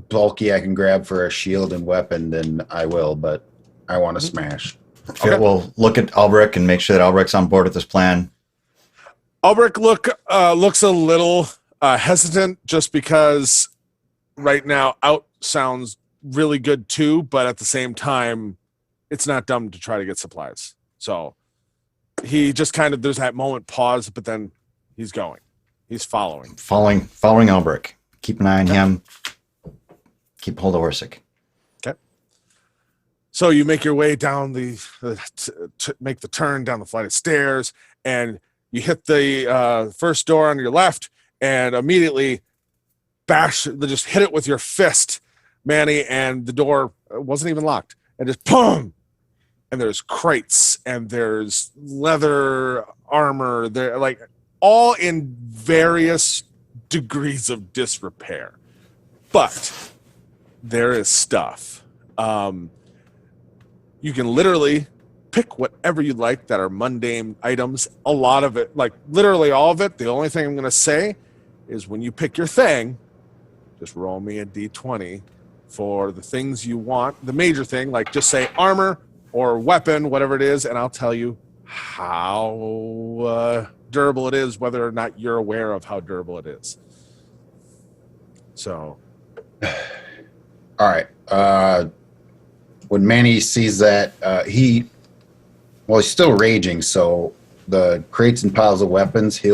Speaker 2: bulky I can grab for a shield and weapon, then I will, but I want to smash.
Speaker 4: Okay. We'll look at Albrecht and make sure that Albrecht's on board with this plan.
Speaker 1: Albrecht looks a little hesitant, just because right now out sounds really good too, but at the same time, it's not dumb to try to get supplies. So he just kind of, there's that moment pause, but then he's going. He's following
Speaker 4: Albrecht. Keep an eye on him. Keep hold of Orsic.
Speaker 1: Okay. So you make your way down make the turn down the flight of stairs, and you hit the first door on your left, and immediately just hit it with your fist, Manny, and the door wasn't even locked, and just boom. And there's crates, and there's leather armor, there, like all in various degrees of disrepair, but there is stuff. You can literally pick whatever you like that are mundane items. A lot of it, like literally all of it. The only thing I'm going to say is when you pick your thing, just roll me a d20 for the things you want. The major thing, like just say armor or weapon, whatever it is, and I'll tell you how durable it is, whether or not you're aware of how durable it is. So,
Speaker 2: all right. When Manny sees that, he's still raging. So the crates and piles of weapons, he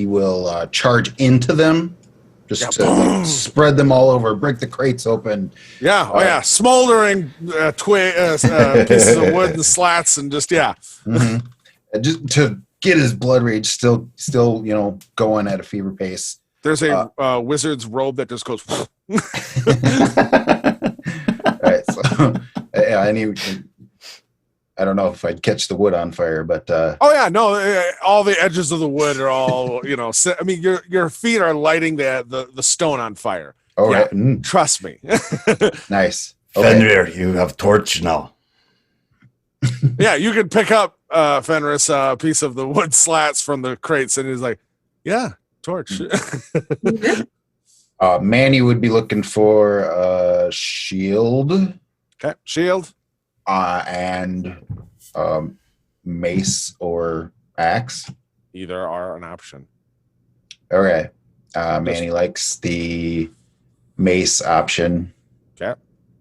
Speaker 2: will charge into them, just to like, spread them all over, break the crates open.
Speaker 1: Yeah, smoldering pieces of wood and slats, and just
Speaker 2: and just to get his blood rage still going at a fever pace.
Speaker 1: There's a wizard's robe that just goes.
Speaker 2: All right, so I don't know if I'd catch the wood on fire, but
Speaker 1: all the edges of the wood are all I mean, your feet are lighting the stone on fire.
Speaker 2: All right,
Speaker 1: trust me.
Speaker 2: Nice.
Speaker 4: Okay. Fenrir, you have torch now.
Speaker 1: Yeah, you can pick up Fenris a piece of the wood slats from the crates, and he's like, "Yeah, torch."
Speaker 2: Manny would be looking for a shield.
Speaker 1: Okay, shield.
Speaker 2: And mace or axe.
Speaker 1: Either are an option.
Speaker 2: Okay. Manny likes the mace option.
Speaker 1: Okay.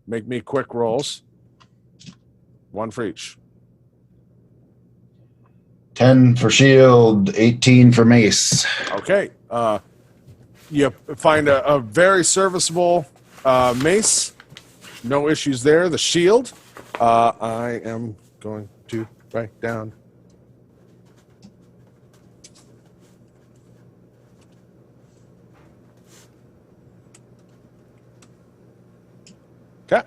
Speaker 1: Make me quick rolls. One for each.
Speaker 2: 10 for shield, 18 for mace.
Speaker 1: Okay. You find a very serviceable mace. No issues there. The shield. I am going to write down. Okay.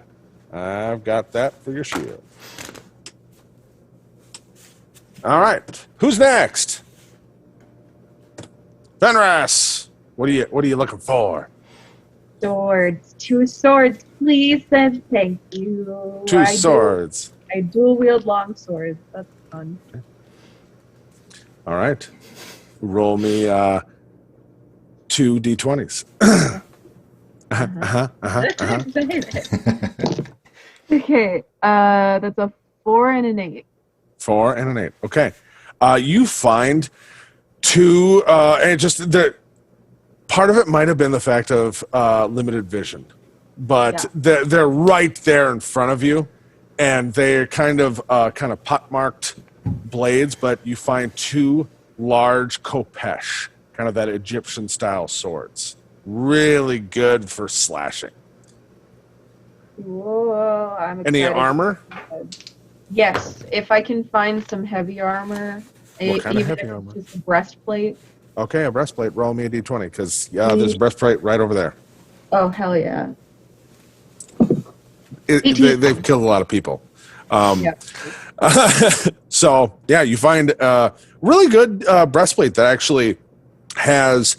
Speaker 1: I've got that for your shield. All right. Who's next? Fenris. What are you looking for?
Speaker 3: Swords. 2 swords, please, and thank you.
Speaker 1: 2 swords.
Speaker 3: I dual wield long swords. That's fun.
Speaker 1: All right. Roll me 2 d20s.
Speaker 3: Okay. That's a 4 and an 8.
Speaker 1: 4 and an 8. Okay. You find 2, and just the part of it might have been the fact of limited vision, but they're right there in front of you, and they're kind of pot-marked blades, but you find 2 large khopesh, kind of that Egyptian-style swords. Really good for slashing.
Speaker 3: Whoa, I'm excited.
Speaker 1: Any armor?
Speaker 3: Yes, if I can find some heavy armor.
Speaker 1: What kind of
Speaker 3: even
Speaker 1: heavy
Speaker 3: if
Speaker 1: armor?
Speaker 3: it's just a breastplate.
Speaker 1: Okay, a breastplate. Roll me a d20, because, there's a breastplate right over there.
Speaker 3: Oh, hell yeah.
Speaker 1: They've killed a lot of people. So, you find a really good breastplate that actually has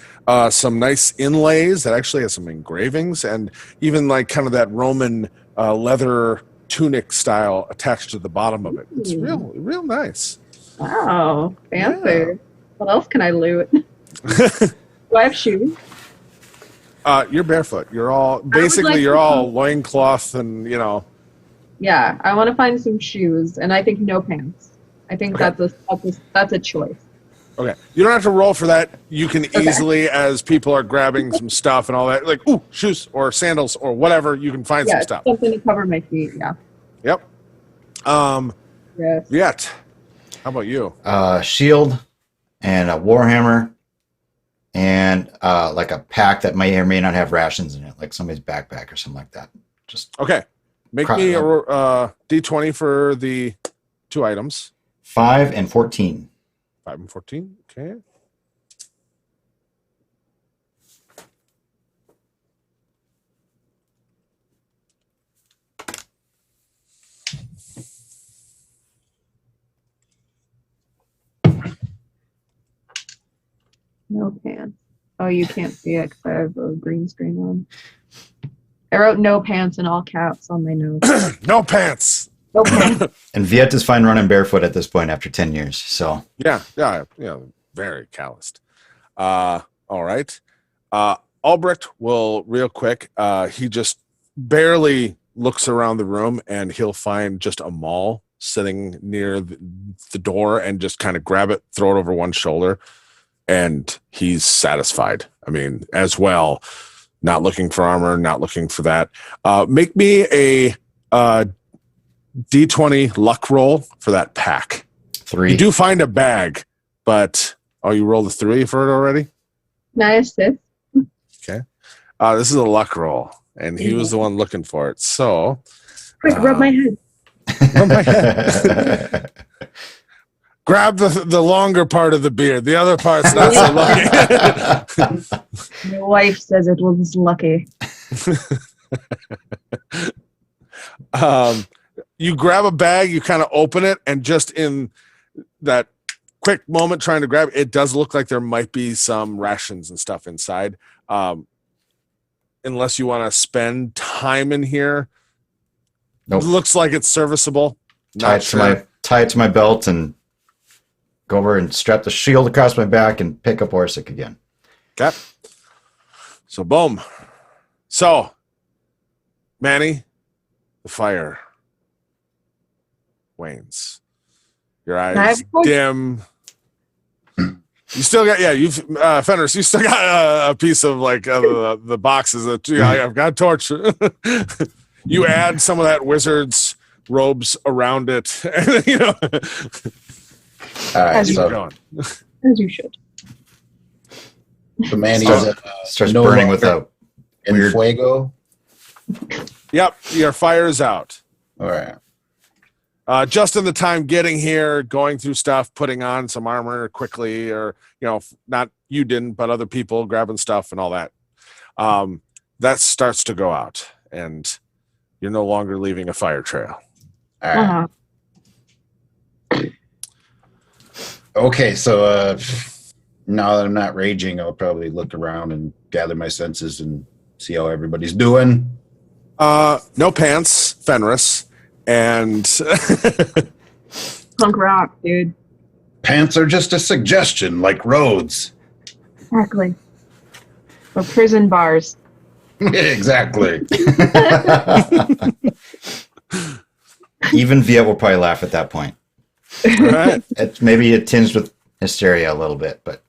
Speaker 1: some nice inlays, that actually has some engravings, and even like kind of that Roman leather tunic style attached to the bottom of it. It's real nice.
Speaker 3: Wow, fancy. Yeah. What else can I loot? Do I have shoes?
Speaker 1: You're barefoot. You're all you're all loincloth and
Speaker 3: Yeah, I want to find some shoes, and I think no pants. I think that's a choice.
Speaker 1: Okay. You don't have to roll for that. You can easily, as people are grabbing some stuff and all that, like, ooh, shoes or sandals or whatever, you can find some stuff.
Speaker 3: Something to cover my feet, yeah.
Speaker 1: Yep.
Speaker 3: Yes.
Speaker 1: Yet. How about you?
Speaker 4: Shield and a warhammer and like a pack that may or may not have rations in it, like somebody's backpack or something like that. Just
Speaker 1: Okay. Make me a D20 for the 2 items.
Speaker 4: 5 and 14.
Speaker 1: 5 and 14. Okay.
Speaker 3: No pants. Oh, you can't see it because I have a green screen on. I wrote no pants in all caps on my notes.
Speaker 1: No pants.
Speaker 3: No pants.
Speaker 4: And Veit is fine running barefoot at this point after 10 years. So
Speaker 1: Yeah. Very calloused. All right. Albrecht will real quick. He just barely looks around the room and he'll find just a maul sitting near the door and just kind of grab it, throw it over one shoulder, and he's satisfied. I mean, as well, not looking for armor, not looking for that. Make me a D20 luck roll for that pack.
Speaker 4: 3.
Speaker 1: You do find a bag, but you rolled a 3 for it already?
Speaker 3: Nice.
Speaker 1: Okay. This is a luck roll, and he was the one looking for it. So,
Speaker 3: Quick, rub my head.
Speaker 1: rub my head. Grab the longer part of the beard. The other part's not so lucky.
Speaker 3: My wife says it was lucky.
Speaker 1: You grab a bag, you kind of open it, and just in that quick moment trying to grab it, does look like there might be some rations and stuff inside. Unless you want to spend time in here.
Speaker 4: Nope.
Speaker 1: It looks like it's serviceable.
Speaker 4: Tie it to my belt and go over and strap the shield across my back and pick up Orsic again.
Speaker 1: Okay. So, boom. So, Manny, the fire wanes. Your eyes dim. You still got, Fenris, you still got a piece of like the boxes that I've got a torch. You add some of that wizard's robes around it. And,
Speaker 2: All right,
Speaker 3: As
Speaker 1: keep going.
Speaker 3: As you should.
Speaker 2: the man
Speaker 4: Starts burning with a
Speaker 2: in
Speaker 4: weird
Speaker 2: fuego.
Speaker 1: Yep, your fire's out.
Speaker 2: All right.
Speaker 1: Just in the time getting here, going through stuff, putting on some armor quickly, or not you didn't, but other people grabbing stuff and all that. That starts to go out, and you're no longer leaving a fire trail.
Speaker 2: All right. Okay, so now that I'm not raging, I'll probably look around and gather my senses and see how everybody's doing.
Speaker 1: No pants, Fenris, and
Speaker 3: Punk rock, dude.
Speaker 2: Pants are just a suggestion, like roads.
Speaker 3: Exactly. Or prison bars.
Speaker 2: Exactly.
Speaker 4: Even Veit will probably laugh at that point.
Speaker 1: all right.
Speaker 4: Maybe it tinged with hysteria a little bit, but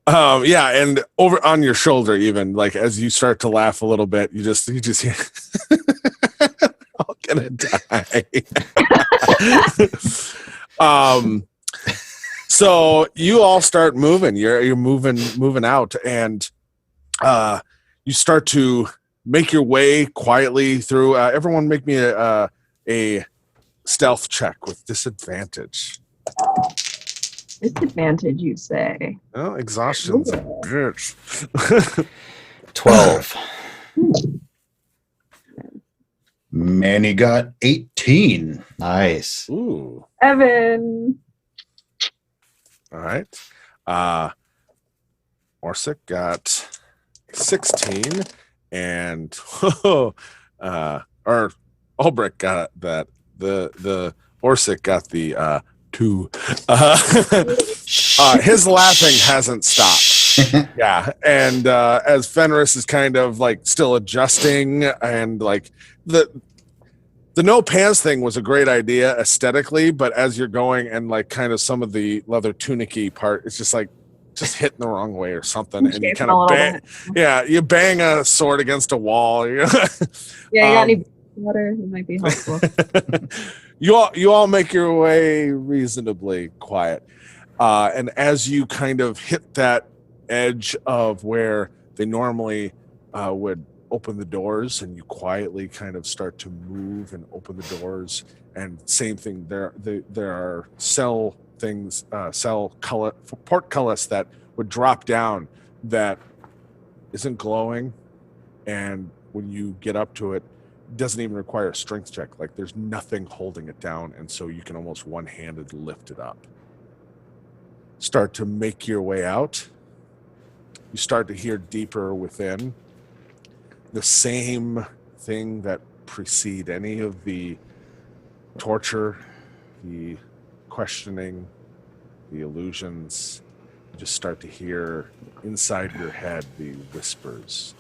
Speaker 1: And over on your shoulder, even like as you start to laugh a little bit, you just hear, I'm gonna die. So you all start moving. You're moving out, and you start to make your way quietly through. Everyone, make me a stealth check with disadvantage.
Speaker 3: Disadvantage, you say?
Speaker 1: Oh, exhaustion's a bitch.
Speaker 4: 12.
Speaker 2: Manny got 18.
Speaker 4: Nice.
Speaker 1: Ooh.
Speaker 3: Evan.
Speaker 1: All right. Orsic got 16, and or Ulbrich got that. The Orsic got the 2. His laughing hasn't stopped. Yeah, and as Fenris is kind of like still adjusting, and like the The no pants thing was a great idea aesthetically, but as you're going and like kind of some of the leather tunicky part, it's just like just hitting the wrong way or something, and you
Speaker 3: Shaping
Speaker 1: kind
Speaker 3: a
Speaker 1: of
Speaker 3: little
Speaker 1: bang.
Speaker 3: bit.
Speaker 1: Yeah, you bang a sword against a wall. You know?
Speaker 3: Yeah, you got any water? It might be helpful.
Speaker 1: you all make your way reasonably quiet, and as you kind of hit that edge of where they normally would open the doors, and you quietly kind of start to move and open the doors, and same thing, there are cell things, cell color portcullis that would drop down that isn't glowing, and when you get up to it, doesn't even require a strength check. Like there's nothing holding it down, and so you can almost one-handed lift it up. Start to make your way out. You start to hear deeper within the same thing that precede any of the torture, the questioning, the illusions. You just start to hear inside your head the whispers.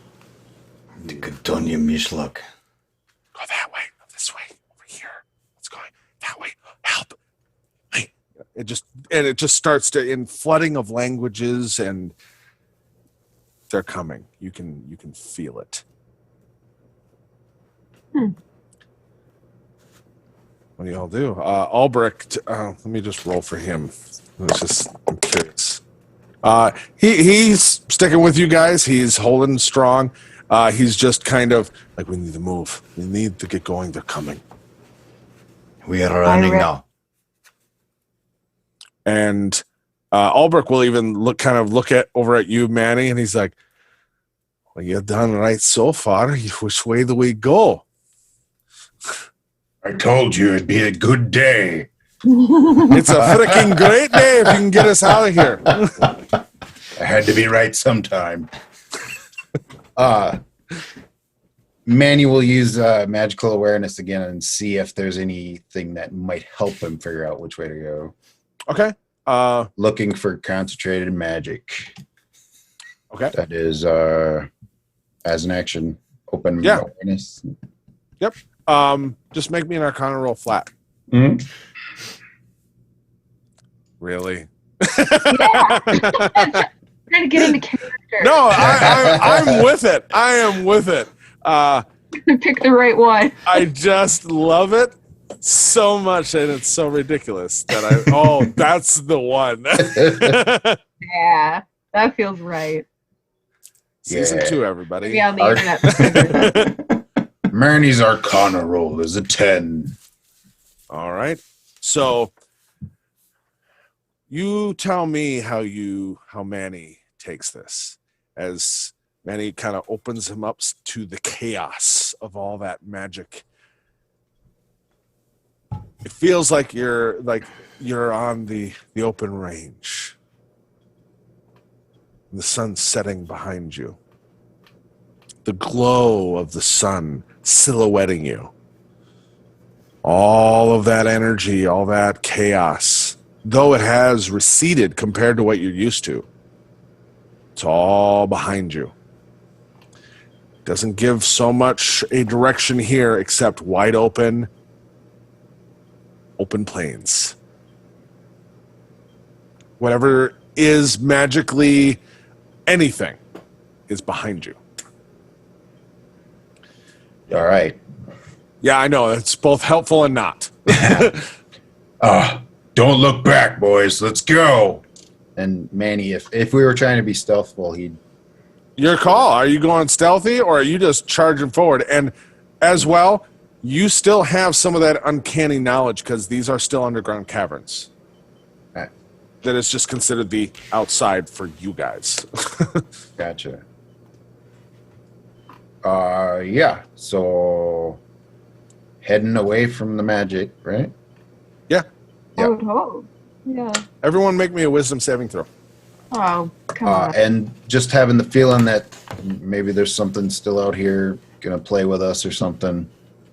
Speaker 4: Gdonia Mishluk.
Speaker 1: Go that way, go this way, over here. What's going that way? Help! Hey. It just starts to, in flooding of languages, and they're coming. You can feel it. What do y'all do? Albrecht, let me just roll for him. I'm curious. He's sticking with you guys. He's holding strong. He's just kind of like, we need to move. We need to get going. They're coming.
Speaker 4: We are running now.
Speaker 1: And Albrecht will even look over at you, Manny, and he's like, well, you've done right so far. Which way do we go?
Speaker 2: I told you it'd be a good day.
Speaker 1: It's a freaking great day if you can get us out of here.
Speaker 2: I had to be right sometime. Manny will use magical awareness again and see if there's anything that might help him figure out which way to go.
Speaker 1: Okay.
Speaker 2: Looking for concentrated magic.
Speaker 1: Okay.
Speaker 2: That is as an action. Open awareness.
Speaker 1: Yep. Just make me an Arcana roll flat.
Speaker 2: Mm-hmm.
Speaker 1: Really?
Speaker 3: Yeah. Trying to get into character.
Speaker 1: No, I'm with it. I am with it.
Speaker 3: Pick the right one.
Speaker 1: I just love it so much, and it's so ridiculous that that's the one.
Speaker 3: Yeah, that feels right.
Speaker 1: Season 2, everybody.
Speaker 3: Maybe on the internet.
Speaker 2: Manny's Arcana roll is a 10.
Speaker 1: All right. So you tell me how Manny takes this, as Manny kind of opens him up to the chaos of all that magic. It feels like you're on the open range. The sun's setting behind you. The glow of the sun silhouetting you. All of that energy, all that chaos, though it has receded compared to what you're used to, it's all behind you. Doesn't give so much a direction here except wide open plains. Whatever is magically anything is behind you.
Speaker 2: All right.
Speaker 1: Yeah, I know. It's both helpful and not.
Speaker 2: Don't look back, boys. Let's go. And Manny, if we were trying to be stealthful, he'd...
Speaker 1: Your call. Are you going stealthy, or are you just charging forward? And as well, you still have some of that uncanny knowledge, because these are still underground caverns.
Speaker 2: Right.
Speaker 1: That is just considered the outside for you guys.
Speaker 2: Gotcha. Yeah. So heading away from the magic, right?
Speaker 1: Yeah.
Speaker 3: I would hope. Yeah.
Speaker 1: Everyone make me a wisdom saving throw.
Speaker 3: Oh, come on.
Speaker 2: And just having the feeling that maybe there's something still out here gonna play with us or something.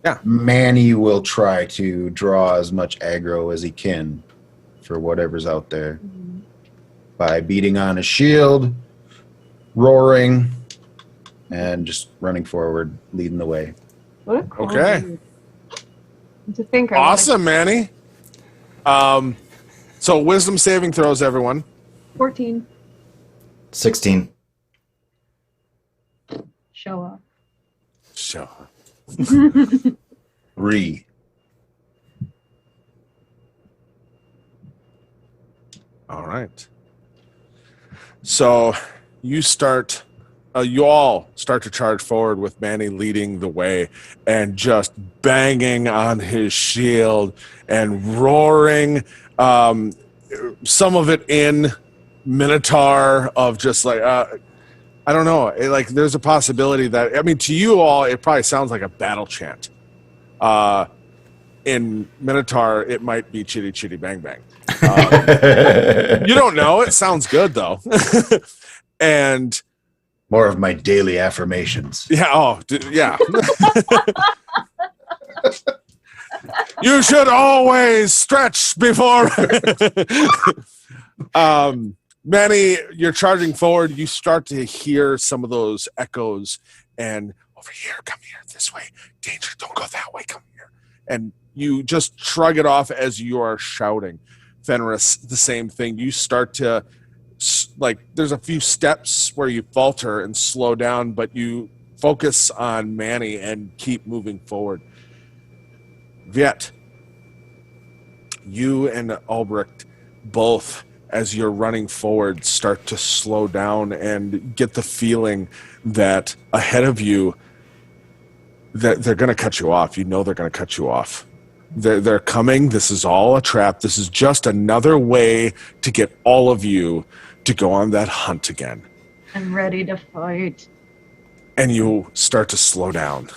Speaker 1: Yeah.
Speaker 2: Manny will try to draw as much aggro as he can for whatever's out there by beating on his shield, roaring, and just running forward, leading the way.
Speaker 3: What a cool
Speaker 1: Okay.
Speaker 3: dude. To think I
Speaker 1: Awesome, Manny. So wisdom saving throws, everyone.
Speaker 3: 14.
Speaker 4: 16.
Speaker 3: Show up.
Speaker 1: Sure.
Speaker 2: 3.
Speaker 1: All right. So you all start to charge forward with Manny leading the way and just banging on his shield and roaring, some of it in Minotaur of just like, I don't know. There's a possibility that, I mean, to you all, it probably sounds like a battle chant. In Minotaur, it might be chitty chitty bang bang. You don't know. It sounds good though. And
Speaker 2: More of my daily affirmations.
Speaker 1: yeah, yeah. You should always stretch before. Manny, you're charging forward. You start to hear some of those echoes, and over here, come here, this way. Danger, don't go that way. Come here, and you just shrug it off as you are shouting. Fenris, the same thing. You start to, there's a few steps where you falter and slow down, but you focus on Manny and keep moving forward. Veit, you and Albrecht both, as you're running forward, start to slow down and get the feeling that ahead of you, that they're going to cut you off. You know they're going to cut you off. They're coming. This is all a trap. This is just another way to get all of you to go on that hunt again.
Speaker 3: I'm ready to fight.
Speaker 1: And you start to slow down.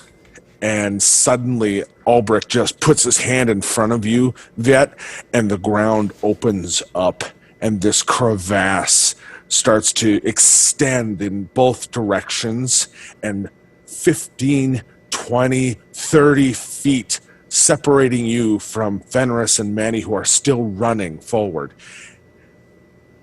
Speaker 1: And suddenly, Albrecht just puts his hand in front of you, Veit, and the ground opens up. And this crevasse starts to extend in both directions. And 15, 20, 30 feet separating you from Fenris and Manny, who are still running forward.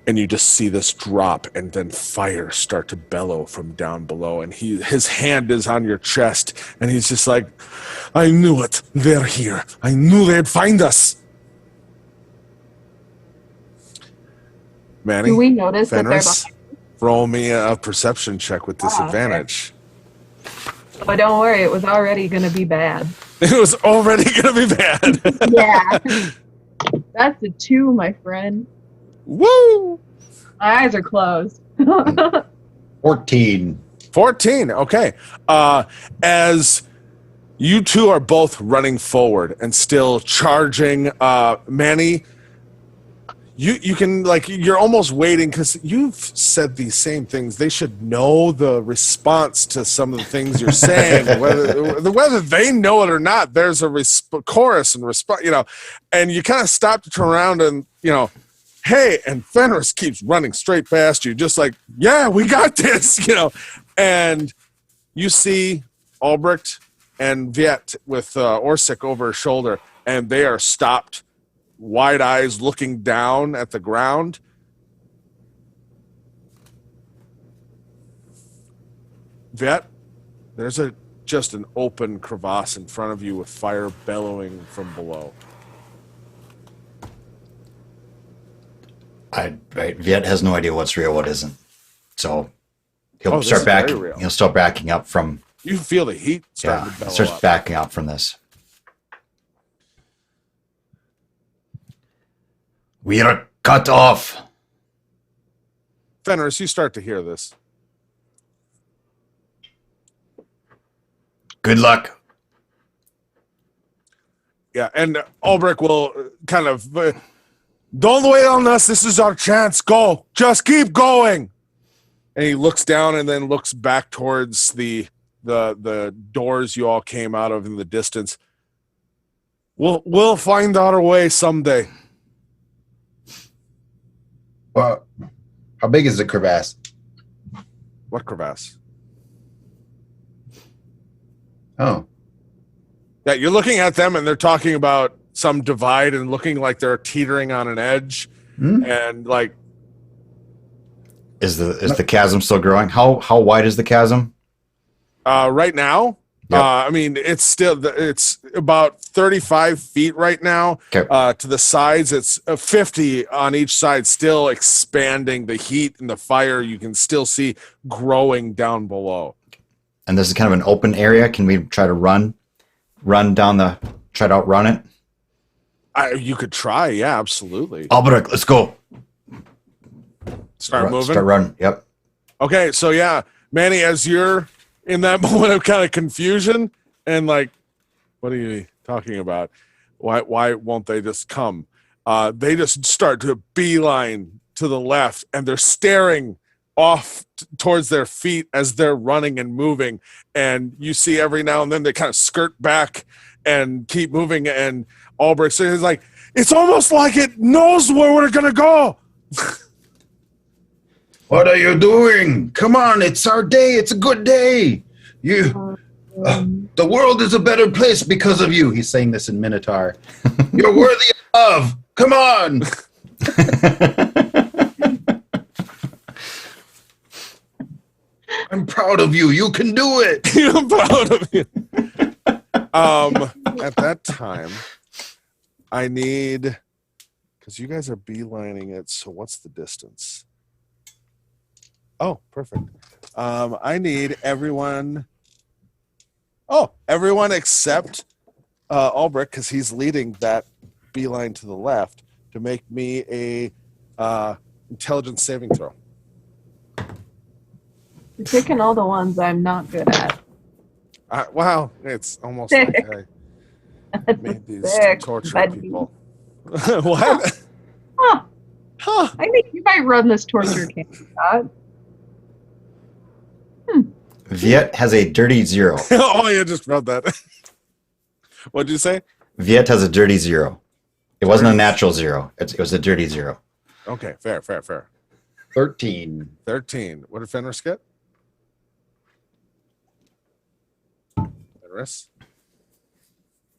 Speaker 1: And you just see this drop, and then fire start to bellow from down below. And his hand is on your chest, and he's just like, I knew it. They're here. I knew they'd find us. Manny,
Speaker 3: Do we notice
Speaker 1: Fenris,
Speaker 3: that they're behind?
Speaker 1: roll me a perception check with disadvantage.
Speaker 3: But don't worry, it was already going to be bad.
Speaker 1: It was already going to be bad.
Speaker 3: Yeah. That's a 2, my friend.
Speaker 1: Woo!
Speaker 3: My eyes are closed.
Speaker 2: 14.
Speaker 1: 14. Okay. As you two are both running forward and still charging, Manny, you can, you're almost waiting because you've said these same things. They should know the response to some of the things you're saying, whether they know it or not. There's a chorus and response, and you kind of stop to turn around and, hey, and Fenris keeps running straight past you, just like, yeah, we got this, and you see Albrecht and Veit with Orsic over his shoulder, and they are stopped, wide eyes looking down at the ground. Veit, there's just an open crevasse in front of you with fire bellowing from below.
Speaker 4: Veit has no idea what's real, what isn't. So he'll
Speaker 1: This is
Speaker 4: start
Speaker 1: very
Speaker 4: backing.
Speaker 1: real.
Speaker 4: He'll start backing up from.
Speaker 1: You feel the heat starting
Speaker 4: Yeah,
Speaker 1: to bellow
Speaker 4: starts
Speaker 1: up.
Speaker 4: backing up from this. We are cut off.
Speaker 1: Fenris, you start to hear this.
Speaker 4: Good luck.
Speaker 1: Yeah, and Albrecht will kind of, don't wait on us. This is our chance. Go. Just keep going. And he looks down and then looks back towards the doors you all came out of in the distance. We'll find our way someday.
Speaker 2: Well, how big is the crevasse?
Speaker 1: What crevasse?
Speaker 2: Oh,
Speaker 1: Yeah, you're looking at them and they're talking about some divide and looking like they're teetering on an edge. And
Speaker 4: Is the chasm still growing? How wide is the chasm?
Speaker 1: right now,
Speaker 4: Yep.
Speaker 1: I mean, it's about 35 feet right now.
Speaker 4: Okay.
Speaker 1: To the sides, it's 50 on each side, still expanding. The heat and the fire you can still see growing down below.
Speaker 4: And this is kind of an open area. Can we try to try to outrun it?
Speaker 1: You could try, yeah, absolutely.
Speaker 4: Albrecht, let's go.
Speaker 1: Start moving.
Speaker 4: Start running. Yep.
Speaker 1: Okay, so yeah, Manny, as you're in that moment of kind of confusion and like, what are you talking about? Why won't they just come? They just start to beeline to the left, and they're staring off towards their feet as they're running and moving. And you see every now and then they kind of skirt back and keep moving. And Albrecht is like, it's almost like it knows where we're gonna go.
Speaker 2: What are you doing? Come on, it's our day. It's a good day. The world is a better place because of you. He's saying this in Minotaur. You're worthy of love. Come on. I'm proud of you. You can do it.
Speaker 1: I'm proud of you. At that time, I need, because you guys are beelining it. So what's the distance? Oh, perfect. I need everyone. Oh, everyone except Albrecht, because he's leading that beeline to the left, to make me a intelligence saving throw.
Speaker 3: You're picking all the ones I'm not good at.
Speaker 1: Wow, it's almost like I made these to torture people. What?
Speaker 3: Huh.
Speaker 1: Huh.
Speaker 3: I think you might run this torture camp, Scott.
Speaker 4: Veit has a dirty 0.
Speaker 1: Oh, you just wrote that. What'd you say?
Speaker 4: Veit has a dirty 0. It wasn't a natural 0. It was a dirty 0.
Speaker 1: Okay, fair.
Speaker 2: 13.
Speaker 1: 13. What did Fenris get?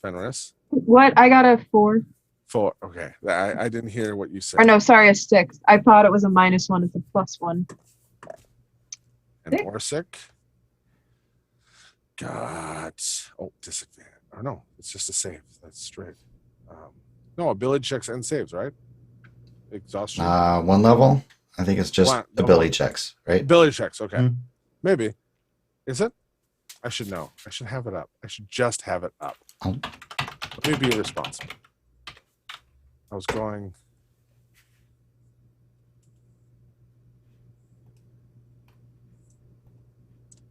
Speaker 1: Fenris?
Speaker 3: What? I got a 4.
Speaker 1: 4. Okay. I didn't hear what you said.
Speaker 3: Or no, sorry, a 6. I thought it was a -1. It's a +1.
Speaker 1: And Orsic got disadvantage. Or no, it's just a save. That's straight. No, ability checks and saves, right? Exhaustion.
Speaker 4: 1 level. I think it's just ability checks, right?
Speaker 1: Ability checks. Okay,
Speaker 2: Mm.
Speaker 1: maybe. Is it? I should know. I should have it up. I should just have it up.
Speaker 4: Oh.
Speaker 1: Let me be irresponsible. I was going.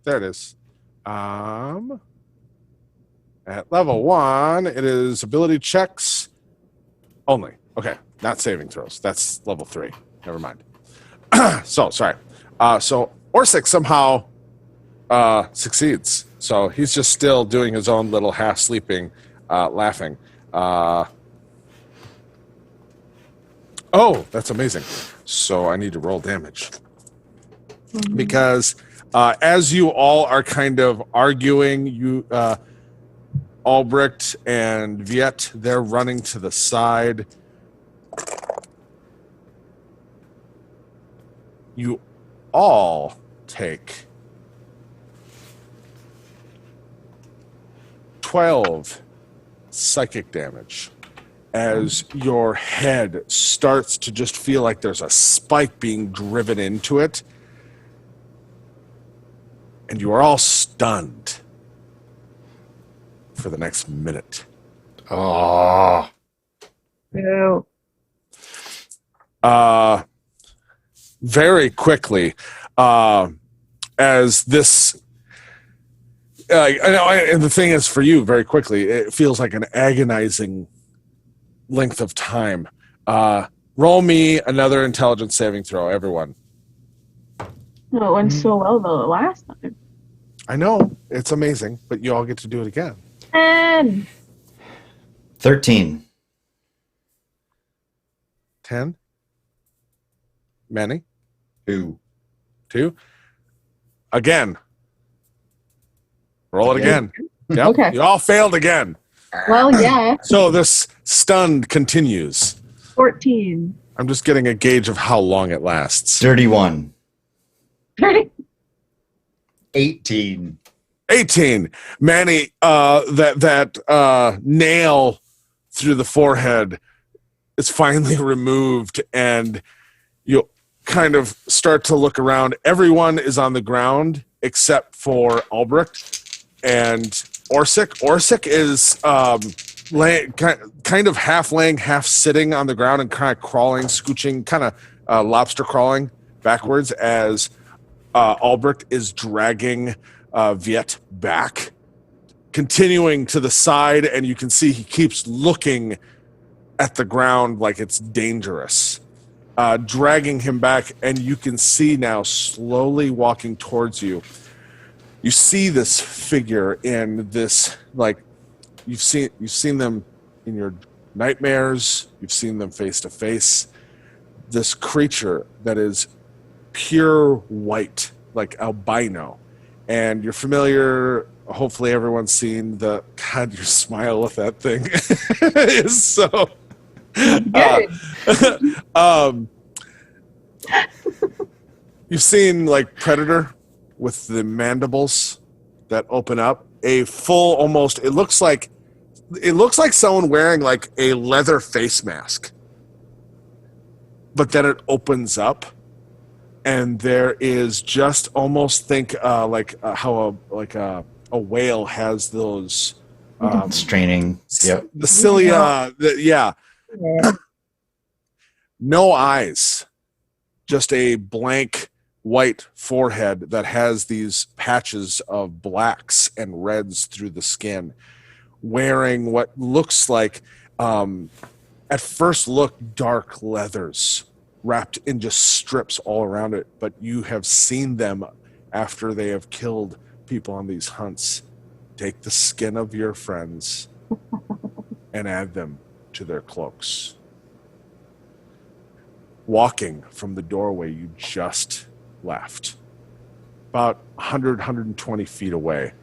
Speaker 1: There it is. At level 1, it is ability checks only. Okay, not saving throws. That's level 3. Never mind. So sorry. So Orsic somehow succeeds. So he's just still doing his own little half sleeping, laughing. Oh, that's amazing. So I need to roll damage because as you all are kind of arguing, you Albrecht and Veit, they're running to the side. You all take 12 psychic damage as your head starts to just feel like there's a spike being driven into it. And you are all stunned for the next minute.
Speaker 4: Oh.
Speaker 3: Ew.
Speaker 1: Very quickly, as this, and the thing is, for you, very quickly, it feels like an agonizing length of time. Roll me another intelligence saving throw, everyone.
Speaker 3: No, it went so well the last time.
Speaker 1: I know, it's amazing, but you all get to do it again.
Speaker 3: 10.
Speaker 4: 13.
Speaker 1: 10. Manny?
Speaker 2: 2.
Speaker 1: 2. Again. Roll it again. Yep.
Speaker 3: Okay.
Speaker 1: You all failed again.
Speaker 3: Well, yeah.
Speaker 1: So this stunned continues.
Speaker 3: 14.
Speaker 1: I'm just getting a gauge of how long it lasts.
Speaker 4: 31.
Speaker 3: 30.
Speaker 2: 18.
Speaker 1: 18. Manny, that nail through the forehead is finally removed, and you kind of start to look around. Everyone is on the ground except for Albrecht and Orsic. Orsic is kind of half laying, half sitting on the ground and kind of crawling, scooching, kind of lobster crawling backwards as Albrecht is dragging Veit back, continuing to the side, and you can see he keeps looking at the ground like it's dangerous. Dragging him back, and you can see now slowly walking towards you. You see this figure in this, like, you've seen them in your nightmares, you've seen them face to face. This creature that is pure white, like albino, and you're familiar. Hopefully, everyone's seen the. God, your smile with that thing is so. You've seen like Predator with the mandibles that open up. A full, almost. It looks like someone wearing like a leather face mask, but then it opens up. And there is just almost think how a whale has those
Speaker 4: straining. Yep.
Speaker 1: The cilia. Yeah. No eyes, just a blank white forehead that has these patches of blacks and reds through the skin, wearing what looks like, at first look, dark leathers wrapped in just strips all around it. But you have seen them after they have killed people on these hunts take the skin of your friends and add them to their cloaks. Walking from the doorway you just left, about 100, 120 feet away.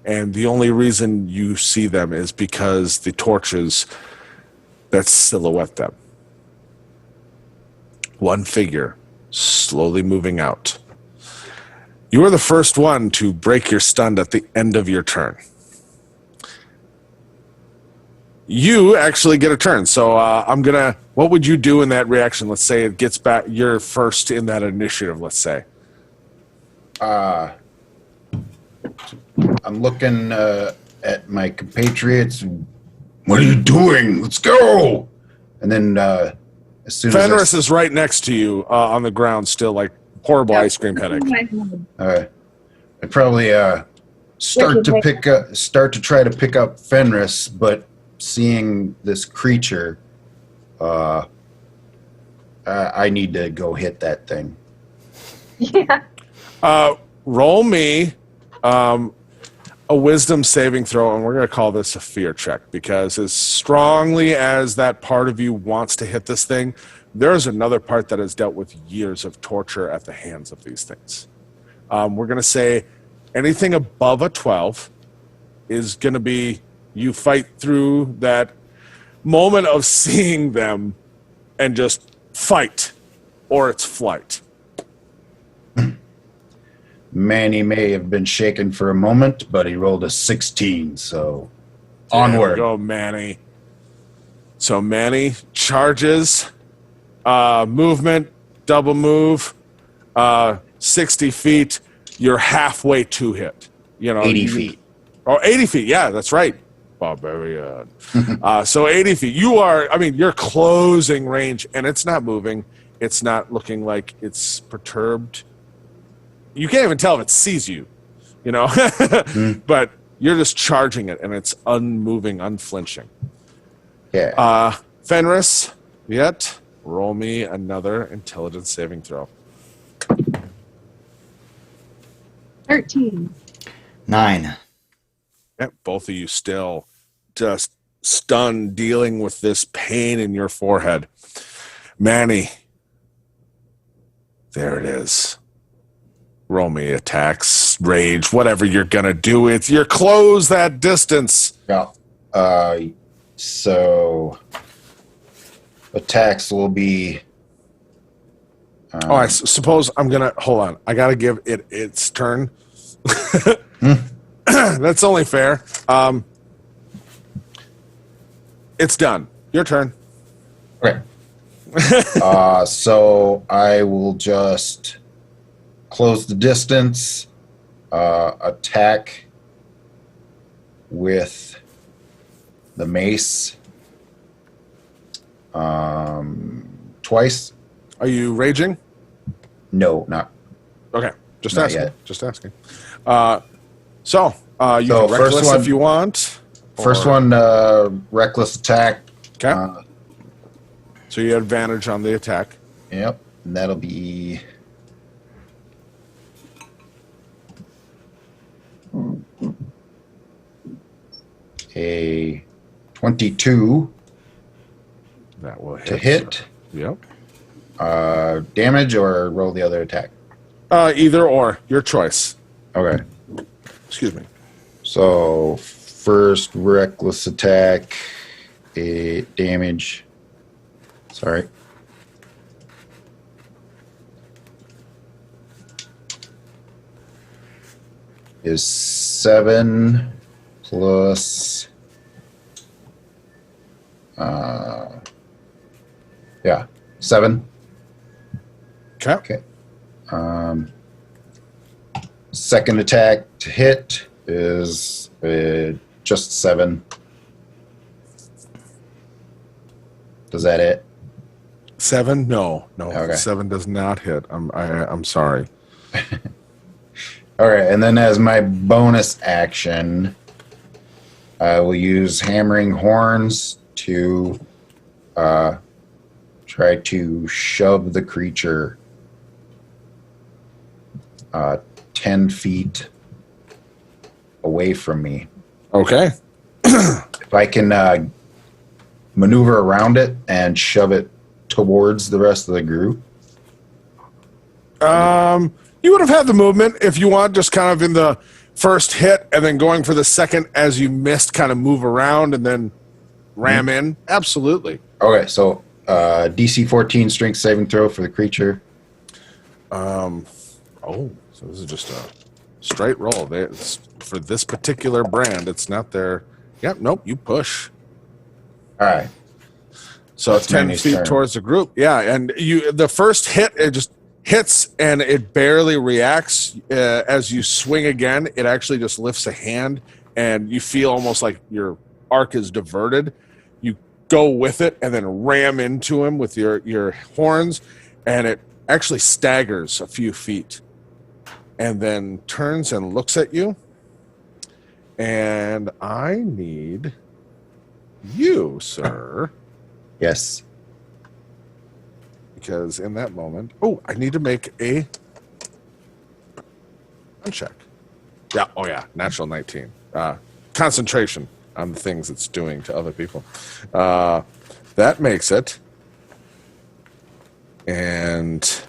Speaker 1: And the only reason you see them is because the torches that silhouette them. One figure slowly moving out. You are the first one to break your stun at the end of your turn. You actually get a turn. So what would you do in that reaction? Let's say it gets back, you're first in that initiative, let's say.
Speaker 2: I'm looking at my compatriots. What are you doing? Let's go! And then as soon
Speaker 1: Fenris is right next to you on the ground still, like horrible ice cream headache.
Speaker 2: I'd probably start to try to pick up Fenris, but seeing this creature, I need to go hit that thing.
Speaker 3: Yeah.
Speaker 1: Roll me a wisdom saving throw, and we're going to call this a fear check, because as strongly as that part of you wants to hit this thing, there's another part that has dealt with years of torture at the hands of these things. We're going to say anything above a 12 is going to be you fight through that moment of seeing them and just fight, or it's flight.
Speaker 2: Manny may have been shaken for a moment, but he rolled a 16, so onward.
Speaker 1: There we go, Manny. So Manny charges, movement, double move, 60 feet. You're halfway to hit.
Speaker 2: 80 feet.
Speaker 1: Oh, 80 feet. Yeah, that's right. Barbarian. So 80 feet. You're closing range, and it's not moving. It's not looking like it's perturbed. You can't even tell if it sees you, but you're just charging it, and it's unmoving, unflinching.
Speaker 2: Yeah.
Speaker 1: Fenris, Veit, roll me another intelligence saving throw.
Speaker 3: 13.
Speaker 4: 9.
Speaker 1: Yeah, both of you still just stunned, dealing with this pain in your forehead. Manny, there it is. Roll me attacks, rage, whatever you're going to do. It's your close that distance.
Speaker 2: Yeah. So attacks will be...
Speaker 1: I suppose I'm going to... Hold on. I got to give it its turn. That's only fair. It's done. Your turn.
Speaker 2: Okay. So I will just close the distance, attack with the mace twice.
Speaker 1: Are you raging?
Speaker 2: No, not.
Speaker 1: Okay, just
Speaker 2: Not
Speaker 1: asking.
Speaker 2: yet.
Speaker 1: Just asking. So you can
Speaker 2: first
Speaker 1: reckless
Speaker 2: one-
Speaker 1: if you want.
Speaker 2: First
Speaker 1: or-
Speaker 2: one, reckless attack.
Speaker 1: Okay. So you have advantage on the attack.
Speaker 2: Yep, and that'll be a 22
Speaker 1: That will hit.
Speaker 2: to hit.
Speaker 1: Yep.
Speaker 2: Damage or roll the other attack.
Speaker 1: Either or, your choice.
Speaker 2: Okay.
Speaker 1: Excuse me.
Speaker 2: So first reckless attack, a damage. Sorry. Is 7 plus. Yeah, 7.
Speaker 1: Okay.
Speaker 2: Okay. Second attack to hit is just 7. Does that hit?
Speaker 1: 7? No.
Speaker 2: Okay.
Speaker 1: 7 does not hit. I'm sorry.
Speaker 2: All right, and then as my bonus action, I will use hammering horns to try to shove the creature 10 feet away from me.
Speaker 1: Okay.
Speaker 2: If I can maneuver around it and shove it towards the rest of the group.
Speaker 1: You would have had the movement if you want, just kind of in the first hit and then going for the second as you missed, kind of move around and then ram in. Absolutely.
Speaker 2: Okay, so DC 14 strength saving throw for the creature.
Speaker 1: So this is just a straight roll. It's, for this particular brand, it's not their. Yep. Nope. You push.
Speaker 2: All right.
Speaker 1: So
Speaker 2: That's
Speaker 1: 10
Speaker 2: Manny's
Speaker 1: feet
Speaker 2: turn.
Speaker 1: towards the group. Yeah, and the first hit, it just hits and it barely reacts. As you swing again, it actually just lifts a hand and you feel almost like your arc is diverted. You go with it and then ram into him with your horns, and it actually staggers a few feet and then turns and looks at you. And I need you, sir.
Speaker 2: Yes.
Speaker 1: Because in that moment, I need to make a uncheck. Yeah, natural 19. Concentration on the things it's doing to other people. That makes it. And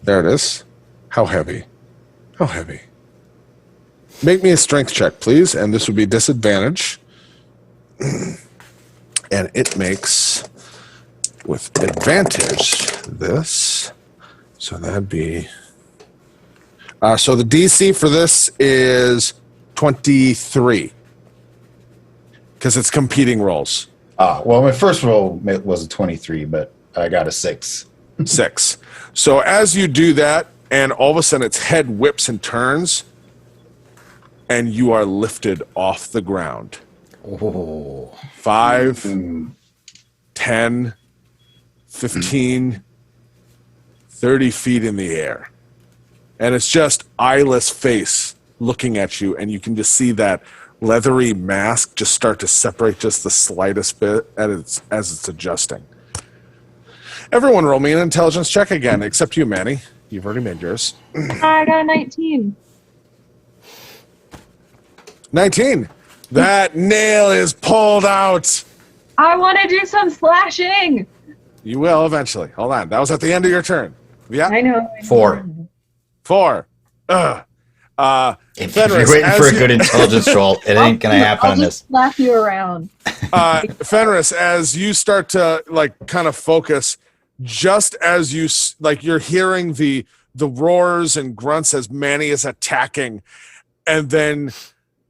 Speaker 1: there it is. How heavy? How heavy? Make me a strength check, please, and this would be disadvantage. And it makes, with advantage, this. So that'd be... so the DC for this is 23. Because it's competing rolls.
Speaker 2: Well, my first roll was a 23, but I got a 6.
Speaker 1: 6. So as you do that, and all of a sudden its head whips and turns, and you are lifted off the ground.
Speaker 4: Oh.
Speaker 1: 5, 10, 15, 30 feet in the air. And it's just eyeless face looking at you, and you can just see that leathery mask just start to separate just the slightest bit as it's adjusting. Everyone roll me an intelligence check again, except you, Manny. You've already made yours.
Speaker 3: I got a 19.
Speaker 1: 19. That nail is pulled out.
Speaker 3: I want to do some slashing.
Speaker 1: You will eventually. Hold on. That was at the end of your turn. Yeah.
Speaker 3: I know.
Speaker 4: 4.
Speaker 1: 4. Ugh.
Speaker 4: If
Speaker 1: Fenris,
Speaker 4: you're waiting
Speaker 1: as
Speaker 4: for a
Speaker 1: you-
Speaker 4: good intelligence roll, it ain't gonna happen
Speaker 3: I'll
Speaker 4: on this.
Speaker 3: just slap you around.
Speaker 1: Fenris, as you start to kind of focus, just as you're hearing the the roars and grunts as Manny is attacking. And then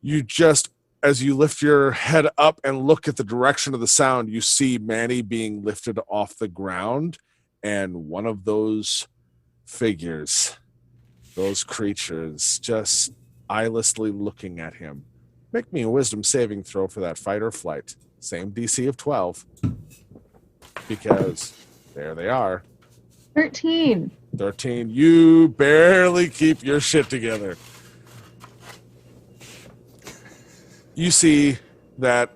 Speaker 1: you just, as you lift your head up and look at the direction of the sound, you see Manny being lifted off the ground, and one of those figures, those creatures, just eyelessly looking at him. Make me a wisdom saving throw for that fight or flight. Same DC of 12. Because there they are.
Speaker 3: 13.
Speaker 1: 13. You barely keep your shit together. You see that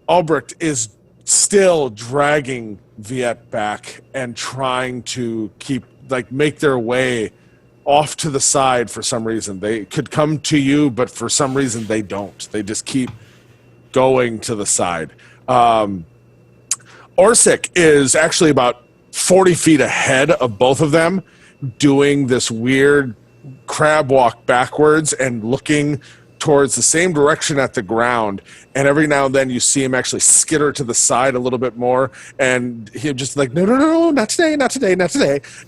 Speaker 1: Albrecht is still dragging Veit back and trying to make their way off to the side for some reason. They could come to you, but for some reason they don't. They just keep going to the side. Orsic is actually about 40 feet ahead of both of them, doing this weird crab walk backwards and looking towards the same direction at the ground, and every now and then you see him actually skitter to the side a little bit more, and him just like, no, not today,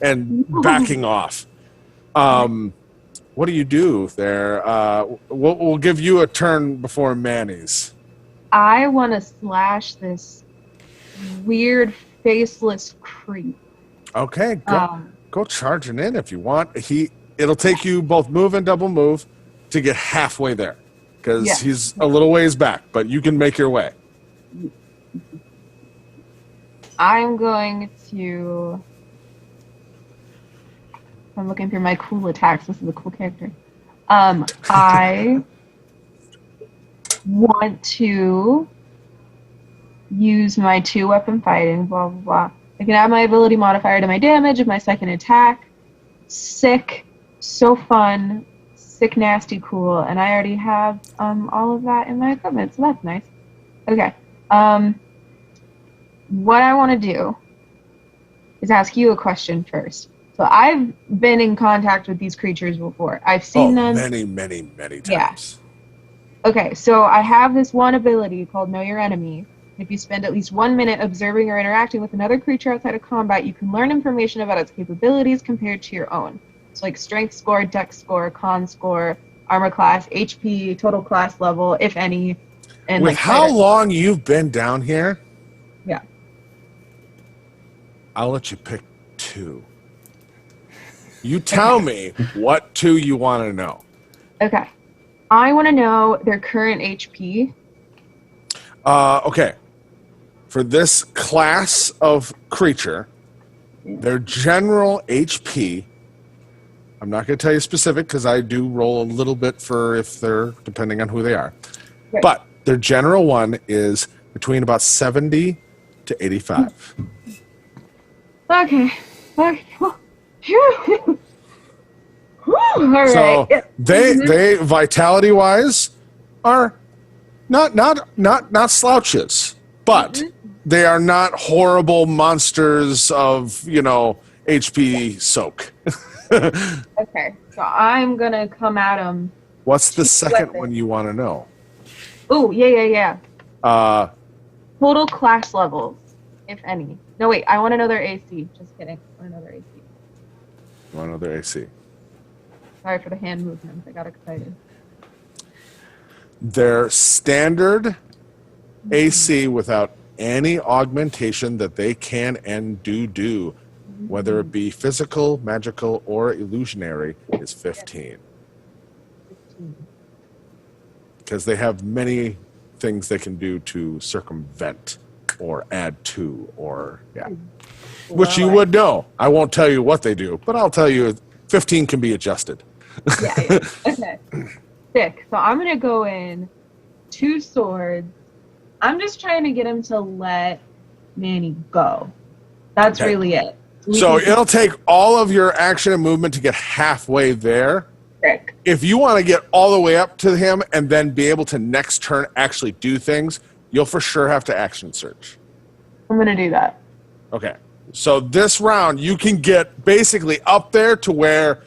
Speaker 1: and backing off. What do you do there? We'll give you a turn before Manny's.
Speaker 3: I want to slash this weird faceless creep.
Speaker 1: Okay, go charging in if you want. It'll take you both move and double move to get halfway there, because he's a little ways back, but you can make your way.
Speaker 3: I'm going to... I'm looking through my cool attacks. This is a cool character. I want to use my 2-weapon fighting, blah, blah, blah. I can add my ability modifier to my damage of my second attack. Sick. So fun. Sick, nasty, cool. And I already have all of that in my equipment, so that's nice. Okay. What I want to do is ask you a question first. So I've been in contact with these creatures before. I've seen them
Speaker 1: many times.
Speaker 3: Yeah. Okay, so I have this one ability called Know Your Enemy. If you spend at least 1 minute observing or interacting with another creature outside of combat, you can learn information about its capabilities compared to your own. So like strength score, dex score, con score, armor class, HP, total class level, if any. And
Speaker 1: with how long you've been down here?
Speaker 3: Yeah.
Speaker 1: I'll let you pick 2. You tell me what 2 you want to know.
Speaker 3: Okay. I want to know their current HP.
Speaker 1: Okay. For this class of creature, their general HP, I'm not going to tell you specific because I do roll a little bit for if they're, depending on who they are.
Speaker 3: Right.
Speaker 1: But their general one is between about 70 to 85.
Speaker 3: Okay. All right.
Speaker 1: So they vitality wise are not slouches, but they are not horrible monsters of, HP soak.
Speaker 3: Okay. So I'm going to come at them.
Speaker 1: What's the second one you want to know?
Speaker 3: Oh, yeah. Total class levels, if any. No, wait. I want to know their AC. Just kidding. I want to know their AC.
Speaker 1: You want to know their AC?
Speaker 3: Sorry for the hand movements. I got excited.
Speaker 1: Their standard AC without any augmentation that they can and do, whether it be physical, magical, or illusionary, is 15. Because they have many things they can do to circumvent or add to, or, which you would know. I won't tell you what they do, but I'll tell you 15 can be adjusted.
Speaker 3: Yeah. Okay. Sick. So I'm going to go in 2 swords. I'm just trying to get him to let Manny go. That's really it.
Speaker 1: So it'll take all of your action and movement to get halfway there.
Speaker 3: Sick.
Speaker 1: If you want to get all the way up to him and then be able to next turn actually do things, you'll for sure have to action search.
Speaker 3: I'm going to do that.
Speaker 1: Okay. So this round, you can get basically up there to where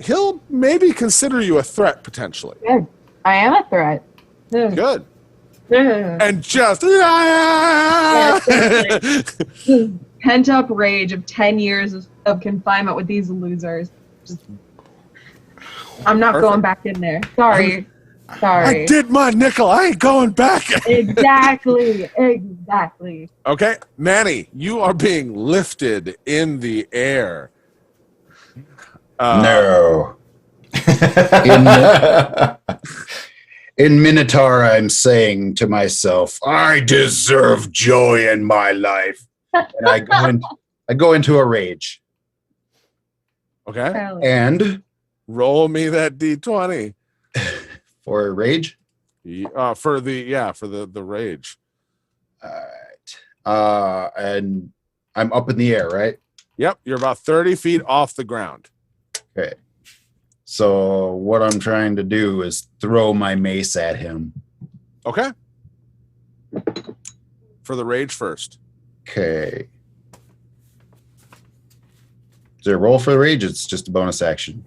Speaker 1: he'll maybe consider you a threat potentially.
Speaker 3: Good. I am a threat.
Speaker 1: Good.
Speaker 3: Yeah.
Speaker 1: And just...
Speaker 3: pent up rage of 10 years of confinement with these losers. I'm not going back in there. Sorry.
Speaker 1: I did my nickel. I ain't going back.
Speaker 3: Exactly.
Speaker 1: Okay, Manny, you are being lifted in the air.
Speaker 2: No. In Minotaur, I'm saying to myself, I deserve joy in my life. And I go into a rage.
Speaker 1: Okay,
Speaker 2: And
Speaker 1: roll me that d20
Speaker 2: for rage.
Speaker 1: for the rage.
Speaker 2: All right. And I'm up in the air, right?
Speaker 1: Yep, you're about 30 feet off the ground.
Speaker 2: Okay. So what I'm trying to do is throw my mace at him.
Speaker 1: Okay. For the rage first.
Speaker 2: Okay. Is there a roll for the rage? It's just a bonus action.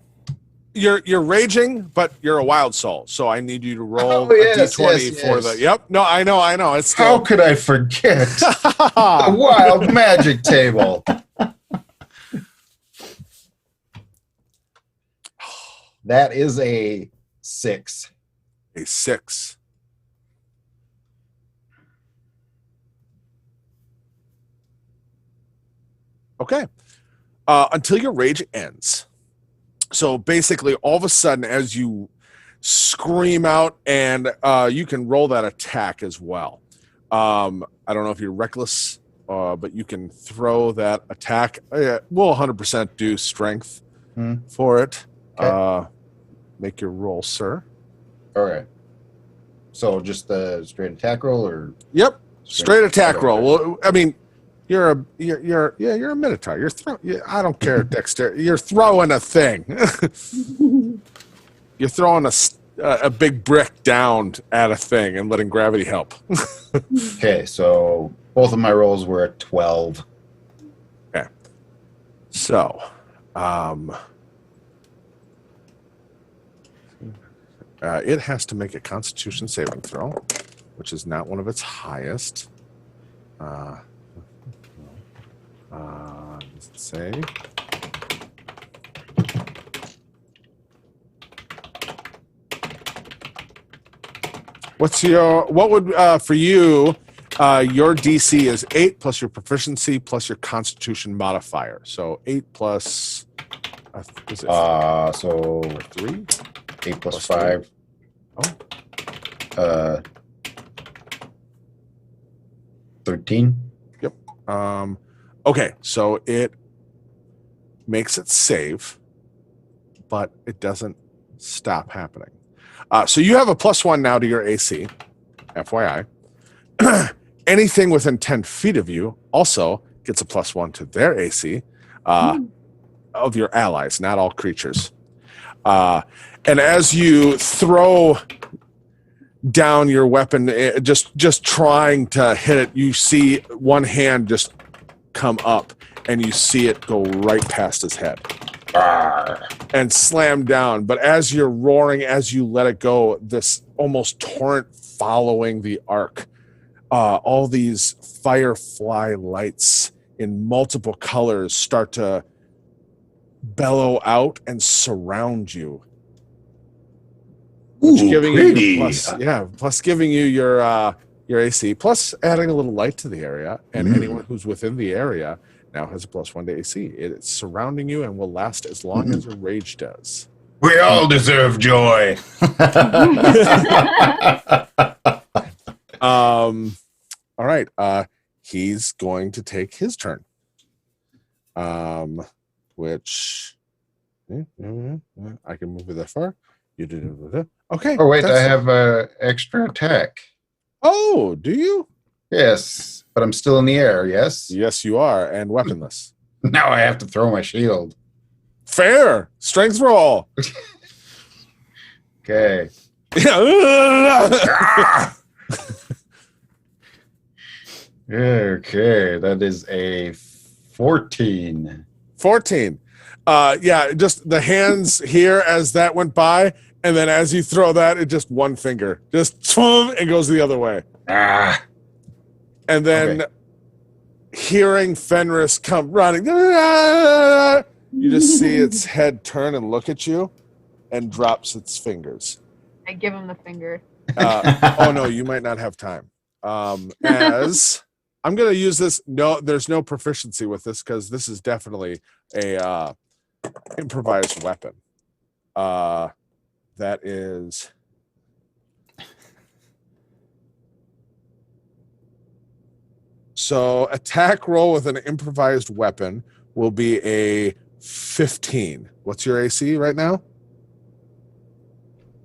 Speaker 1: You're raging, but you're a wild soul, so I need you to roll
Speaker 2: Oh,
Speaker 1: a
Speaker 2: yes,
Speaker 1: d20
Speaker 2: yes,
Speaker 1: for
Speaker 2: yes.
Speaker 1: the. Yep. No, I know. It's
Speaker 2: How
Speaker 1: still.
Speaker 2: could I forget the wild magic table? That is a 6.
Speaker 1: A 6. Okay. Until your rage ends. So basically, all of a sudden, as you scream out, and you can roll that attack as well. I don't know if you're reckless, but you can throw that attack. We'll 100% do strength for it.
Speaker 2: Okay.
Speaker 1: Make your roll, sir.
Speaker 2: All right. So just a straight attack roll, or
Speaker 1: Yep, straight attack
Speaker 2: Okay.
Speaker 1: roll. Well, I mean, you're a minotaur. I don't care, Dexter. You're throwing a thing. You're throwing a big brick down at a thing and letting gravity help.
Speaker 2: okay. So both of my rolls were at 12.
Speaker 1: Okay. So, it has to make a Constitution saving throw, which is not one of its highest. Does it say? What would for you? Your DC is 8 plus your proficiency plus your Constitution modifier. So 8 plus. Is it
Speaker 2: So
Speaker 1: 3?
Speaker 2: 8 plus
Speaker 1: Plus
Speaker 2: 5.
Speaker 1: Oh.
Speaker 2: 13.
Speaker 1: Yep. Okay, so it makes it save, but it doesn't stop happening. So you have a +1 now to your AC, FYI. Anything within 10 feet of you also gets a +1 to their AC of your allies, not all creatures. And as you throw down your weapon, just trying to hit it, you see one hand just come up, and you see it go right past his head and slam down. But as you're roaring, as you let it go, this almost torrent following the arc, all these firefly lights in multiple colors start to bellow out and surround you.
Speaker 2: Ooh,
Speaker 1: Giving
Speaker 2: pretty.
Speaker 1: you plus giving you your AC, plus adding a little light to the area, and anyone who's within the area now has a +1 to AC. It's surrounding you and will last as long as your rage does.
Speaker 2: We all deserve joy.
Speaker 1: All right. He's going to take his turn. Which I can move it that far. You did it. Okay.
Speaker 2: Oh, wait, I have an extra attack.
Speaker 1: Oh, do you?
Speaker 2: Yes, but I'm still in the air, yes?
Speaker 1: Yes, you are, and weaponless.
Speaker 2: Now I have to throw my shield.
Speaker 1: Fair. Strength roll.
Speaker 2: Okay. Okay, that is a 14.
Speaker 1: 14. Just the hands here as that went by, and then as you throw that, it just one finger. Just and goes the other way.
Speaker 2: Ah.
Speaker 1: And then hearing Fenris come running, you just see its head turn and look at you and drops its fingers.
Speaker 3: I give him the finger.
Speaker 1: Oh no, you might not have time. As I'm going to use this. No, there's no proficiency with this because this is definitely a improvised weapon. That is. So attack roll with an improvised weapon will be a 15. What's your AC right now?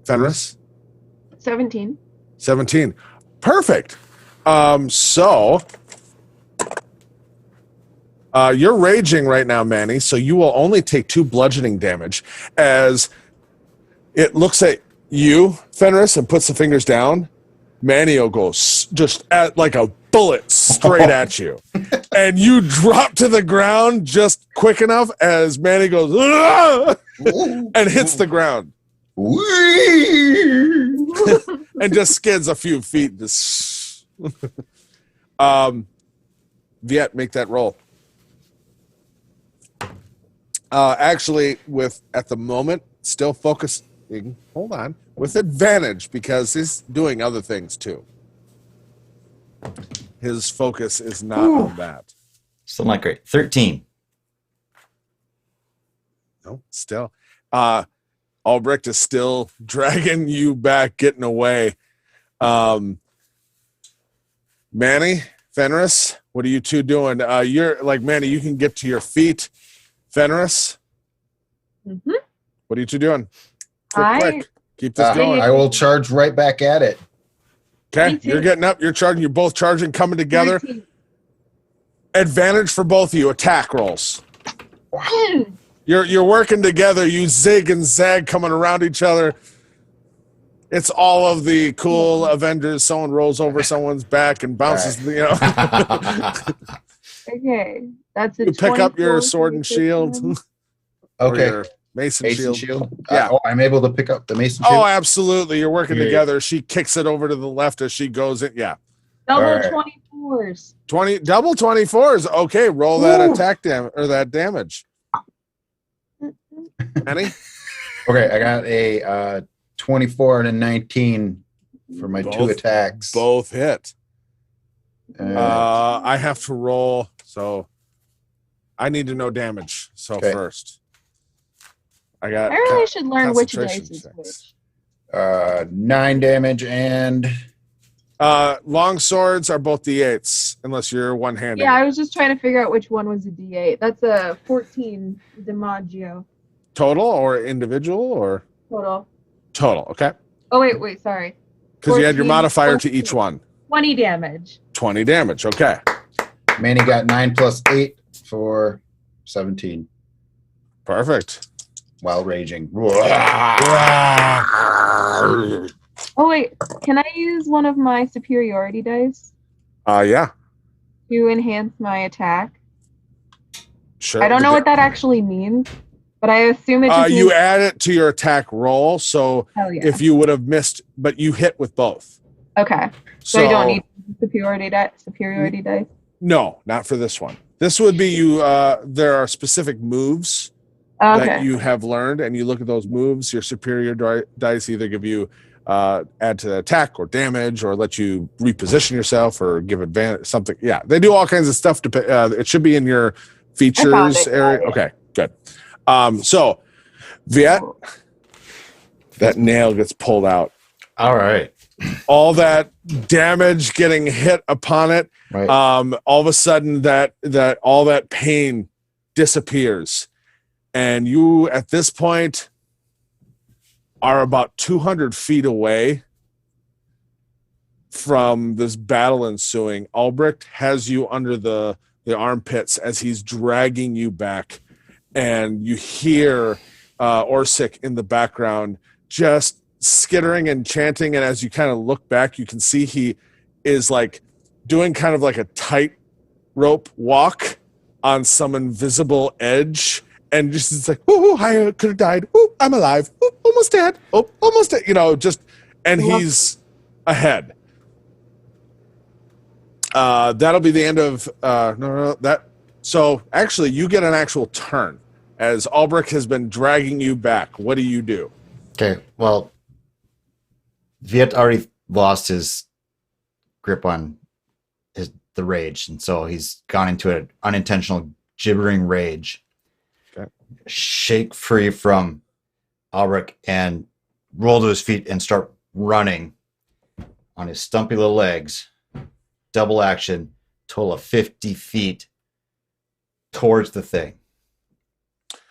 Speaker 1: Fenris?
Speaker 3: 17.
Speaker 1: 17. Perfect. So you're raging right now, Manny, so you will only take 2 bludgeoning damage as it looks at you, Fenris, and puts the fingers down. Manny will go just at like a bullet straight at you. And you drop to the ground just quick enough as Manny goes and hits the ground. And just skids a few feet. Just Veit, make that roll. Actually, with at the moment, still focusing. Hold on, with advantage because he's doing other things too. His focus is not on that.
Speaker 4: Still not great. 13.
Speaker 1: No, still. Albrecht is still dragging you back, getting away. Manny, Fenris, what are you two doing? You're like, Manny, you can get to your feet. Fenris, what are you two doing? Quick. Keep this going.
Speaker 2: I will charge right back at it.
Speaker 1: Okay, you're getting up, you're charging, you're both charging, coming together.
Speaker 3: 13.
Speaker 1: Advantage for both of you, attack rolls. You're working together, you zig and zag coming around each other. It's all of the cool Avengers, someone rolls over someone's back and bounces, you know.
Speaker 3: Okay, that's a
Speaker 1: You pick up your
Speaker 3: 24
Speaker 1: sword and shield.
Speaker 2: Okay.
Speaker 1: Or your mason
Speaker 2: Mason
Speaker 1: shield.
Speaker 2: shield.
Speaker 1: Yeah.
Speaker 2: I'm able to pick up the mason shield.
Speaker 1: Oh, absolutely. You're working
Speaker 2: Yeah.
Speaker 1: together. She kicks it over to the left as she goes in. Yeah.
Speaker 3: Double
Speaker 2: All right.
Speaker 3: 24s.
Speaker 1: 20 double 24s. Okay, roll that
Speaker 2: Woo.
Speaker 1: attack or that damage. Annie?
Speaker 2: Okay, I got a 24 and a 19 for my 2
Speaker 1: Both-
Speaker 2: attacks.
Speaker 1: Both hit.
Speaker 2: Uh,
Speaker 1: I have to roll, so I need to know damage. So
Speaker 2: Okay.
Speaker 1: first. I got
Speaker 3: I really should learn which
Speaker 1: concentration
Speaker 3: dice is
Speaker 1: checks.
Speaker 3: which.
Speaker 2: 9 damage and
Speaker 1: Long swords are both D8s, unless you're one-handed.
Speaker 3: Yeah, I was just trying to figure out which one was a D8. That's a 14 DiMaggio
Speaker 1: Total or individual or
Speaker 3: total.
Speaker 1: total? Okay.
Speaker 3: Oh, wait, sorry.
Speaker 1: Because you had your
Speaker 3: 14
Speaker 1: modifier to
Speaker 3: plus
Speaker 1: each
Speaker 3: 2.
Speaker 1: one.
Speaker 3: 20 damage.
Speaker 1: 20 damage. Okay.
Speaker 2: Manny got 9 plus 8 for 17
Speaker 1: Perfect.
Speaker 2: while raging.
Speaker 3: Oh, wait. Can I use one of my superiority dice
Speaker 1: Yeah.
Speaker 3: to enhance my attack?
Speaker 1: Sure.
Speaker 3: I don't know what that actually means, but I assume it just
Speaker 1: You
Speaker 3: means...
Speaker 1: add it to your attack roll, so
Speaker 3: Hell yeah.
Speaker 1: if you would have missed, but you hit with both.
Speaker 3: Okay. So I don't need superiority dice?
Speaker 1: No, not for this one. This would be you. There are specific moves that
Speaker 3: Okay.
Speaker 1: you have learned, and you look at those moves. Your superior dice either give you add to the attack or damage, or let you reposition yourself, or give advantage something. Yeah, they do all kinds of stuff. It should be in your features
Speaker 3: it,
Speaker 1: area.
Speaker 3: got it.
Speaker 1: Okay, good. So Veit, that nail gets pulled out.
Speaker 4: All right.
Speaker 1: All that damage getting hit upon it.
Speaker 4: Right.
Speaker 1: All of a sudden that all that pain disappears, and you at this point are about 200 feet away from this battle ensuing. Albrecht has you under the armpits as he's dragging you back, and you hear Orsic in the background just skittering and chanting, and as you kind of look back, you can see he is like doing kind of like a tight rope walk on some invisible edge, and just it's like, oh, I could have died. Oh, I'm alive. Oh, almost dead. Oh, almost dead. You know, just, and he's ahead. That'll be the end of that. So actually, you get an actual turn as Albrecht has been dragging you back. What do you do?
Speaker 4: Okay, well, Veit already lost his grip on the rage, and so he's gone into an unintentional gibbering rage.
Speaker 1: Okay.
Speaker 4: Shake free from Albrecht and roll to his feet and start running on his stumpy little legs. Double action, total of 50 feet towards the thing.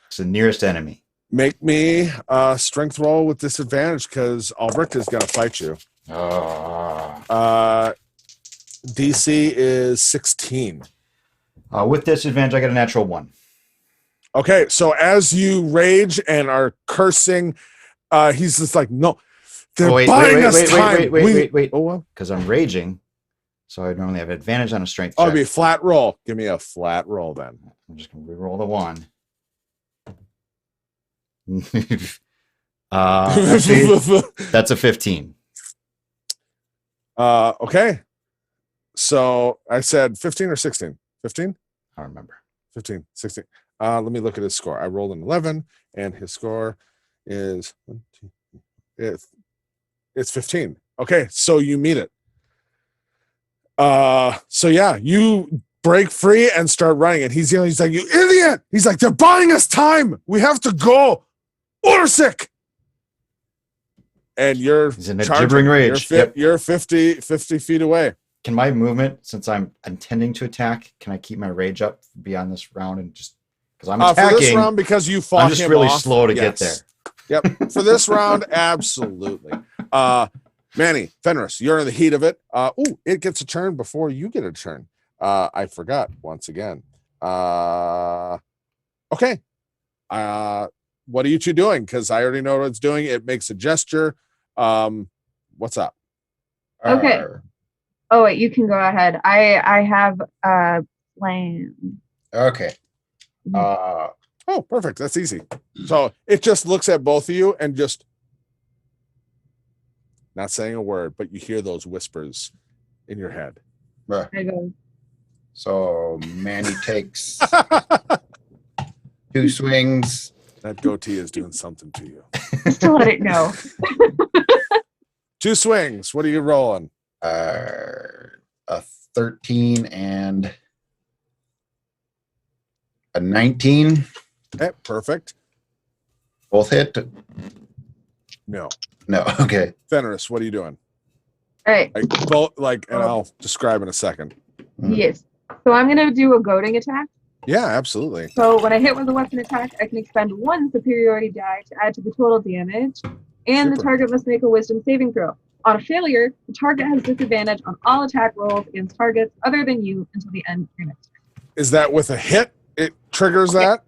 Speaker 4: It's the nearest enemy.
Speaker 1: Make me a strength roll with disadvantage because Albrecht is going to fight you. DC is 16.
Speaker 4: With disadvantage, I get a natural 1.
Speaker 1: Okay, so as you rage and are cursing, he's just like, no, they're buying us time.
Speaker 4: Wait.
Speaker 1: Oh, well.
Speaker 4: Because I'm raging, so I normally have advantage on a strength
Speaker 1: Oh,
Speaker 4: check.
Speaker 1: it'd be a flat roll. Give me a flat roll then.
Speaker 4: I'm just going to reroll the 1. Actually, that's a 15.
Speaker 1: Okay. So I said 15 or 16? 15?
Speaker 4: I don't remember.
Speaker 1: 15, 16. Let me look at his score. I rolled an 11, and his score is it's 15. Okay, so you meet it. So yeah, you break free and start running, and he's yelling. He's like, "You idiot!" He's like, "They're buying us time. We have to go." Orsic. And
Speaker 4: He's in a gibbering rage.
Speaker 1: You're 50 feet away.
Speaker 4: Can my movement, since I'm intending to attack, can I keep my rage up beyond this round and just because I'm attacking?
Speaker 1: For this round, because you fought him
Speaker 4: I'm just really
Speaker 1: off,
Speaker 4: slow to
Speaker 1: yes.
Speaker 4: get there.
Speaker 1: Yep. For this round, absolutely. Manny, Fenris, you're in the heat of it. It gets a turn before you get a turn. I forgot once again. Okay. What are you two doing? Because I already know what it's doing. It makes a gesture. What's up?
Speaker 3: Okay. Oh wait, you can go ahead. I have a plan.
Speaker 2: Okay.
Speaker 1: Oh, perfect. That's easy. So it just looks at both of you and just not saying a word, but you hear those whispers in your head.
Speaker 2: Bruh.
Speaker 3: I go.
Speaker 2: So Manny takes 2 swings.
Speaker 1: That goatee is doing something to you.
Speaker 3: Just to let it know.
Speaker 1: 2 swings. What are you rolling?
Speaker 2: A 13 and a 19.
Speaker 1: Okay, perfect.
Speaker 2: Both hit?
Speaker 1: No.
Speaker 2: No. Okay.
Speaker 1: Fenris, what are you doing?
Speaker 3: All right.
Speaker 1: And I'll describe in a second.
Speaker 3: Yes. So I'm gonna do a goading attack.
Speaker 1: Yeah, absolutely.
Speaker 3: So when I hit with a weapon attack, I can expend 1 superiority die to add to the total damage, and the
Speaker 1: Super.
Speaker 3: target must make a wisdom saving throw. On a failure, the target has disadvantage on all attack rolls against targets other than you until the end of your next turn.
Speaker 1: Is that with a hit? It triggers that?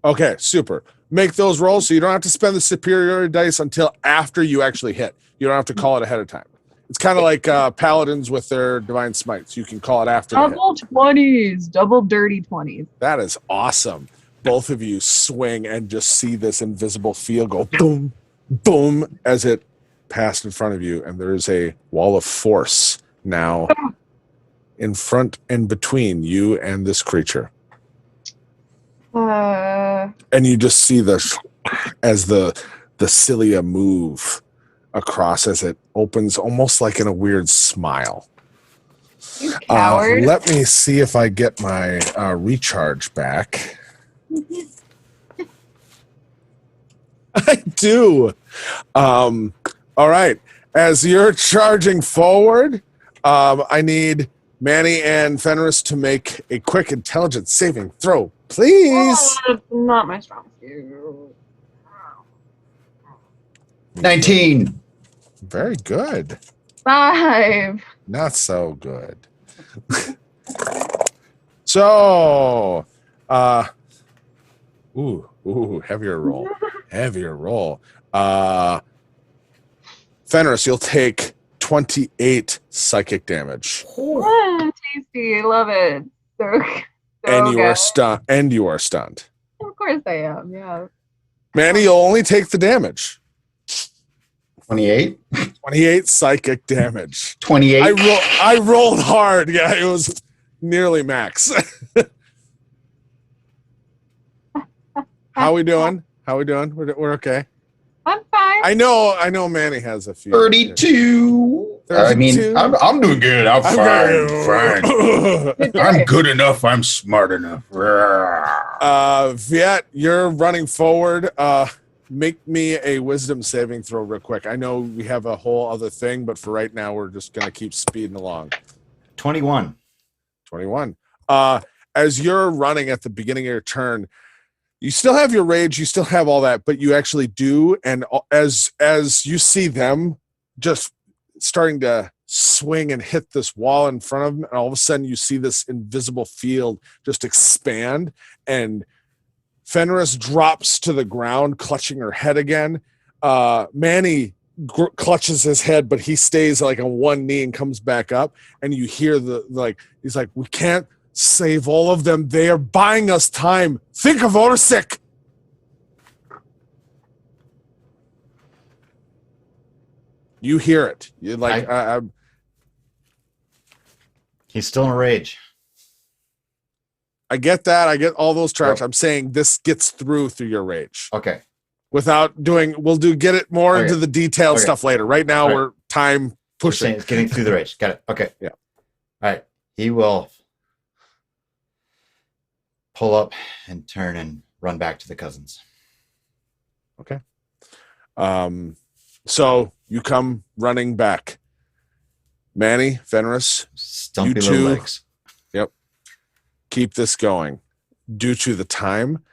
Speaker 1: Okay, super. Make those rolls so you don't have to spend the superiority dice until after you actually hit. You don't have to call it ahead of time. It's kind of like paladins with their divine smites. You can call it after the hit.
Speaker 3: Double 20s, double dirty 20s.
Speaker 1: That is awesome. Both of you swing and just see this invisible field go boom, boom, as it passed in front of you. And there's a wall of force now in front and between you and this creature. And you just see this as the cilia move across as it opens almost like in a weird smile.
Speaker 3: You coward.
Speaker 1: Let me see if I get my recharge back. I do. All right. As you're charging forward, I need Manny and Fenris to make a quick intelligence saving throw, please.
Speaker 3: Oh, that's not my strong suit.
Speaker 2: 19.
Speaker 1: Very good.
Speaker 3: 5.
Speaker 1: Not so good. So, heavier roll. Heavier roll. Fenris, you'll take 28 psychic damage.
Speaker 3: Tasty. Love it. So
Speaker 1: And you are
Speaker 3: good.
Speaker 1: stunned. And you are stunned.
Speaker 3: Of course I am, yeah.
Speaker 1: Manny, you'll only take the damage.
Speaker 2: 28.
Speaker 1: 28 psychic damage.
Speaker 2: 28.
Speaker 1: I rolled hard. Yeah, it was nearly max. How we doing? We're okay.
Speaker 3: I'm fine.
Speaker 1: I know Manny has a few.
Speaker 2: 32. I mean,
Speaker 1: 32.
Speaker 2: I'm doing good. I'm fine.
Speaker 3: Good
Speaker 2: I'm
Speaker 3: day.
Speaker 2: good enough. I'm smart enough.
Speaker 1: Veit, you're running forward. Make me a wisdom saving throw real quick. I know we have a whole other thing, but for right now, we're just gonna keep speeding along.
Speaker 4: 21.
Speaker 1: 21. As you're running at the beginning of your turn, you still have your rage, you still have all that, but you actually do. And as you see them just starting to swing and hit this wall in front of them, and all of a sudden you see this invisible field just expand, and Fenris drops to the ground, clutching her head again. Manny clutches his head, but he stays like on one knee and comes back up. And you hear he's like, we can't save all of them. They are buying us time. Think of Orsic. You hear it. You're like,
Speaker 4: He's still in a rage.
Speaker 1: I get that. I get all those tracks.
Speaker 4: Yep.
Speaker 1: I'm saying this gets through your rage
Speaker 4: Okay.
Speaker 1: without doing. Get it more
Speaker 4: Okay.
Speaker 1: into the detailed
Speaker 4: Okay.
Speaker 1: stuff later. Right now,
Speaker 4: All right.
Speaker 1: we're time
Speaker 4: We're saying
Speaker 1: pushing.
Speaker 4: it's getting through the rage. Got it. Okay.
Speaker 1: Yeah.
Speaker 4: All right. He will pull up and turn and run back to the cousins.
Speaker 1: So you come running back. Manny, Fenris,
Speaker 4: Stumpy
Speaker 1: You
Speaker 4: little
Speaker 1: two-
Speaker 4: legs.
Speaker 1: keep this going. Due to the time,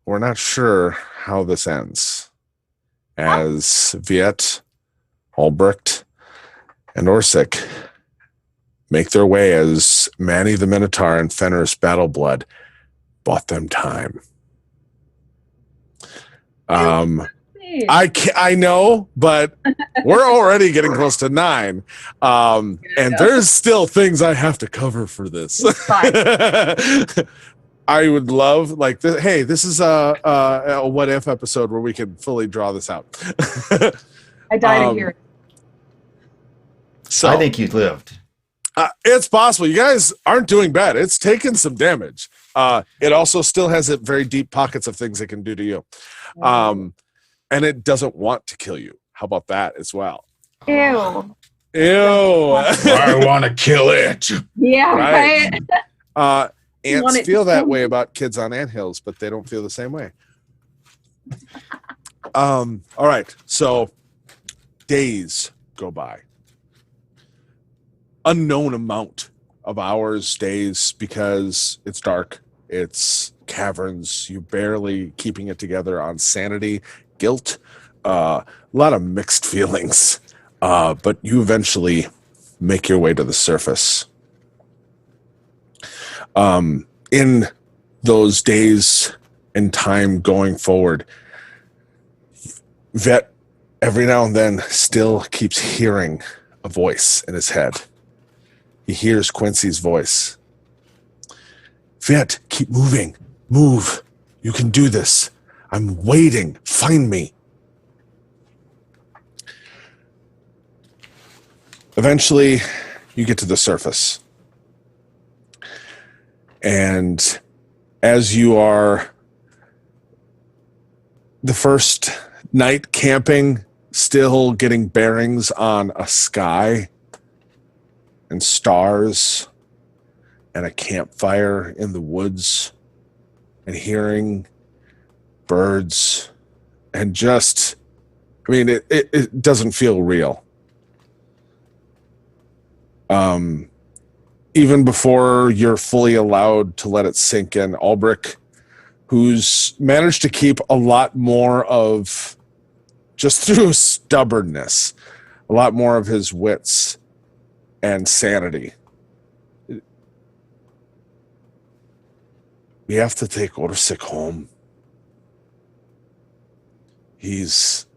Speaker 1: we're not sure how this ends. As Veit, Albrecht, and Orsic make their way as Manny the Minotaur and Fenris Battleblood bought them time. I know, but we're already getting close to 9. And there's still things I have to cover for this.
Speaker 3: Fine.
Speaker 1: I would love hey, this is a what if episode where we can fully draw this out.
Speaker 3: I died here.
Speaker 1: So
Speaker 4: I think you lived.
Speaker 1: it's possible. You guys aren't doing bad. It's taken some damage. It also still has very deep pockets of things it can do to you. And it doesn't want to kill you. How about that as well?
Speaker 3: Ew.
Speaker 1: Ew.
Speaker 2: I want to kill it.
Speaker 3: Yeah,
Speaker 1: Right.
Speaker 3: right. You want
Speaker 1: Ants
Speaker 3: it to
Speaker 1: feel that
Speaker 3: kill
Speaker 1: way
Speaker 3: you.
Speaker 1: about kids on anthills, but they don't feel the same way. All right. So days go by. Unknown amount of hours, days, because it's dark. It's caverns. You're barely keeping it together on sanity, guilt, a lot of mixed feelings. But you eventually make your way to the surface. In those days and time going forward, Veit every now and then still keeps hearing a voice in his head. He hears Quincy's voice. Veit, keep moving. Move. You can do this. I'm waiting. Find me. Eventually, you get to the surface. And as you are the first night camping, still getting bearings on a sky and stars and a campfire in the woods and hearing birds and just, it doesn't feel real. Even before you're fully allowed to let it sink in, Albrecht, who's managed to keep a lot more of, just through stubbornness, a lot more of his wits and sanity. We have to take Orsic home. He's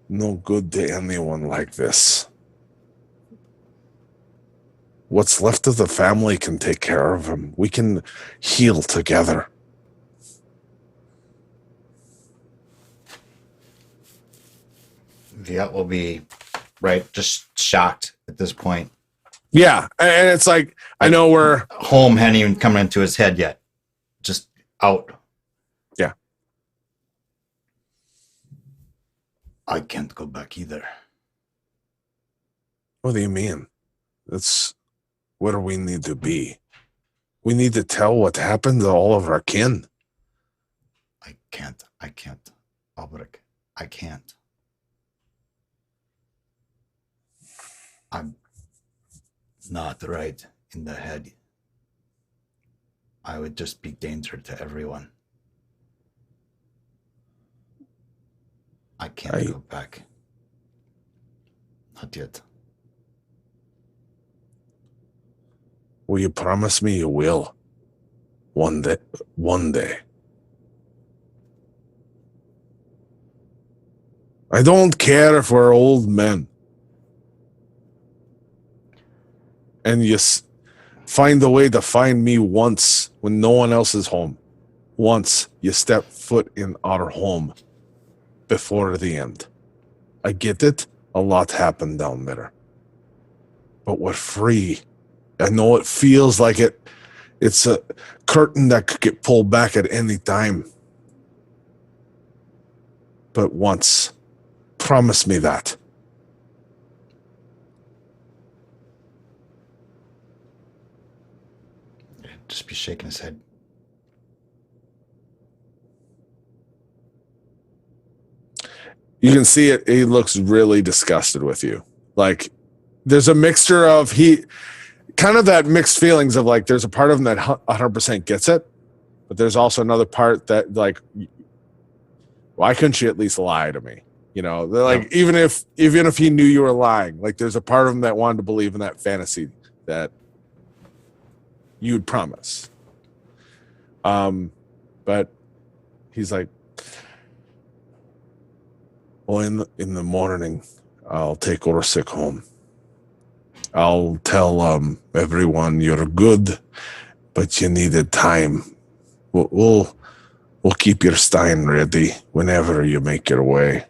Speaker 1: no good to anyone like this. What's left of the family can take care of him. We can heal together.
Speaker 4: Viet will be just shocked at this point.
Speaker 1: Yeah, and it's like I know we're
Speaker 4: home hadn't even come into his head yet. Just out.
Speaker 1: Yeah.
Speaker 4: I can't go back either.
Speaker 1: What do you mean? That's where we need to be. We need to tell what happened to all of our kin.
Speaker 4: I can't. Albrecht, I can't. I'm not right in the head. I would just be danger to everyone. I can't go back. Not yet.
Speaker 1: Will you promise me you will? One day. I don't care if we're old men. And you find a way to find me once when no one else is home. Once you step foot in our home before the end. I get it. A lot happened down there. But we're free. I know it feels like it's a curtain that could get pulled back at any time. But once, promise me that.
Speaker 4: Just be shaking his head.
Speaker 1: You can see it. He looks really disgusted with you. Like there's a mixture of kind of that mixed feelings of like, there's a part of him that 100% gets it, but there's also another part that like, why couldn't you at least lie to me? You know, they're like, even if he knew you were lying, like there's a part of him that wanted to believe in that fantasy that you'd promise. But he's like, well, in the morning, I'll take Orsic home. I'll tell everyone you're good, but you needed time. We'll keep your stein ready whenever you make your way.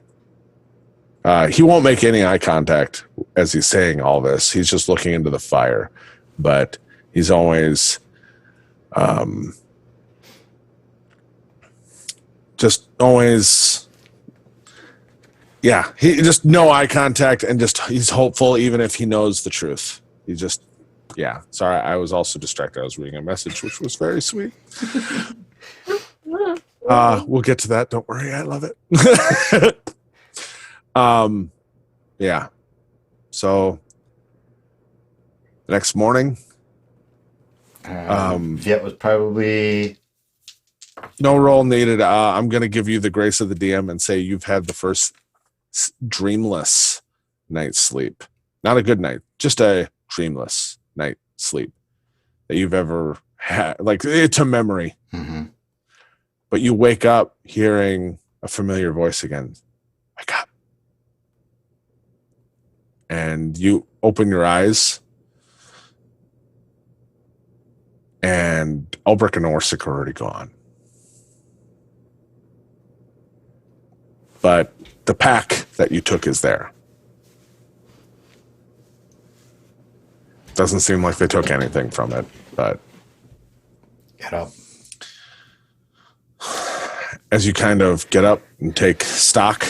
Speaker 1: He won't make any eye contact as he's saying all this. He's just looking into the fire, but he's always he just no eye contact and just he's hopeful even if he knows the truth. He just sorry, I was also distracted. I was reading a message which was very sweet. We'll get to that. Don't worry, I love it. So next morning,
Speaker 4: Viet was probably
Speaker 1: no roll needed. I'm going to give you the grace of the DM and say you've had the first dreamless night's sleep. Not a good night, just a dreamless night sleep that you've ever had. Like it's a memory.
Speaker 4: Mm-hmm.
Speaker 1: But you wake up hearing a familiar voice again. Wake up. And you open your eyes. And Albrecht and Orsic are already gone. But the pack that you took is there. Doesn't seem like they took anything from it, but
Speaker 4: get up.
Speaker 1: As you kind of get up and take stock,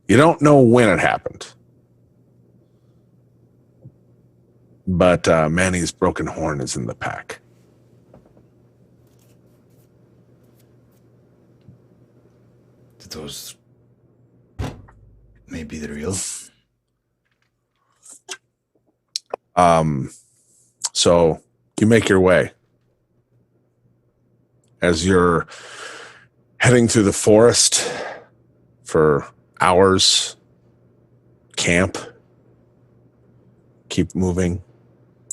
Speaker 1: you don't know when it happened. But Manny's broken horn is in the pack.
Speaker 4: Did those maybe the real?
Speaker 1: So you make your way. As you're heading through the forest for hours, camp, keep moving.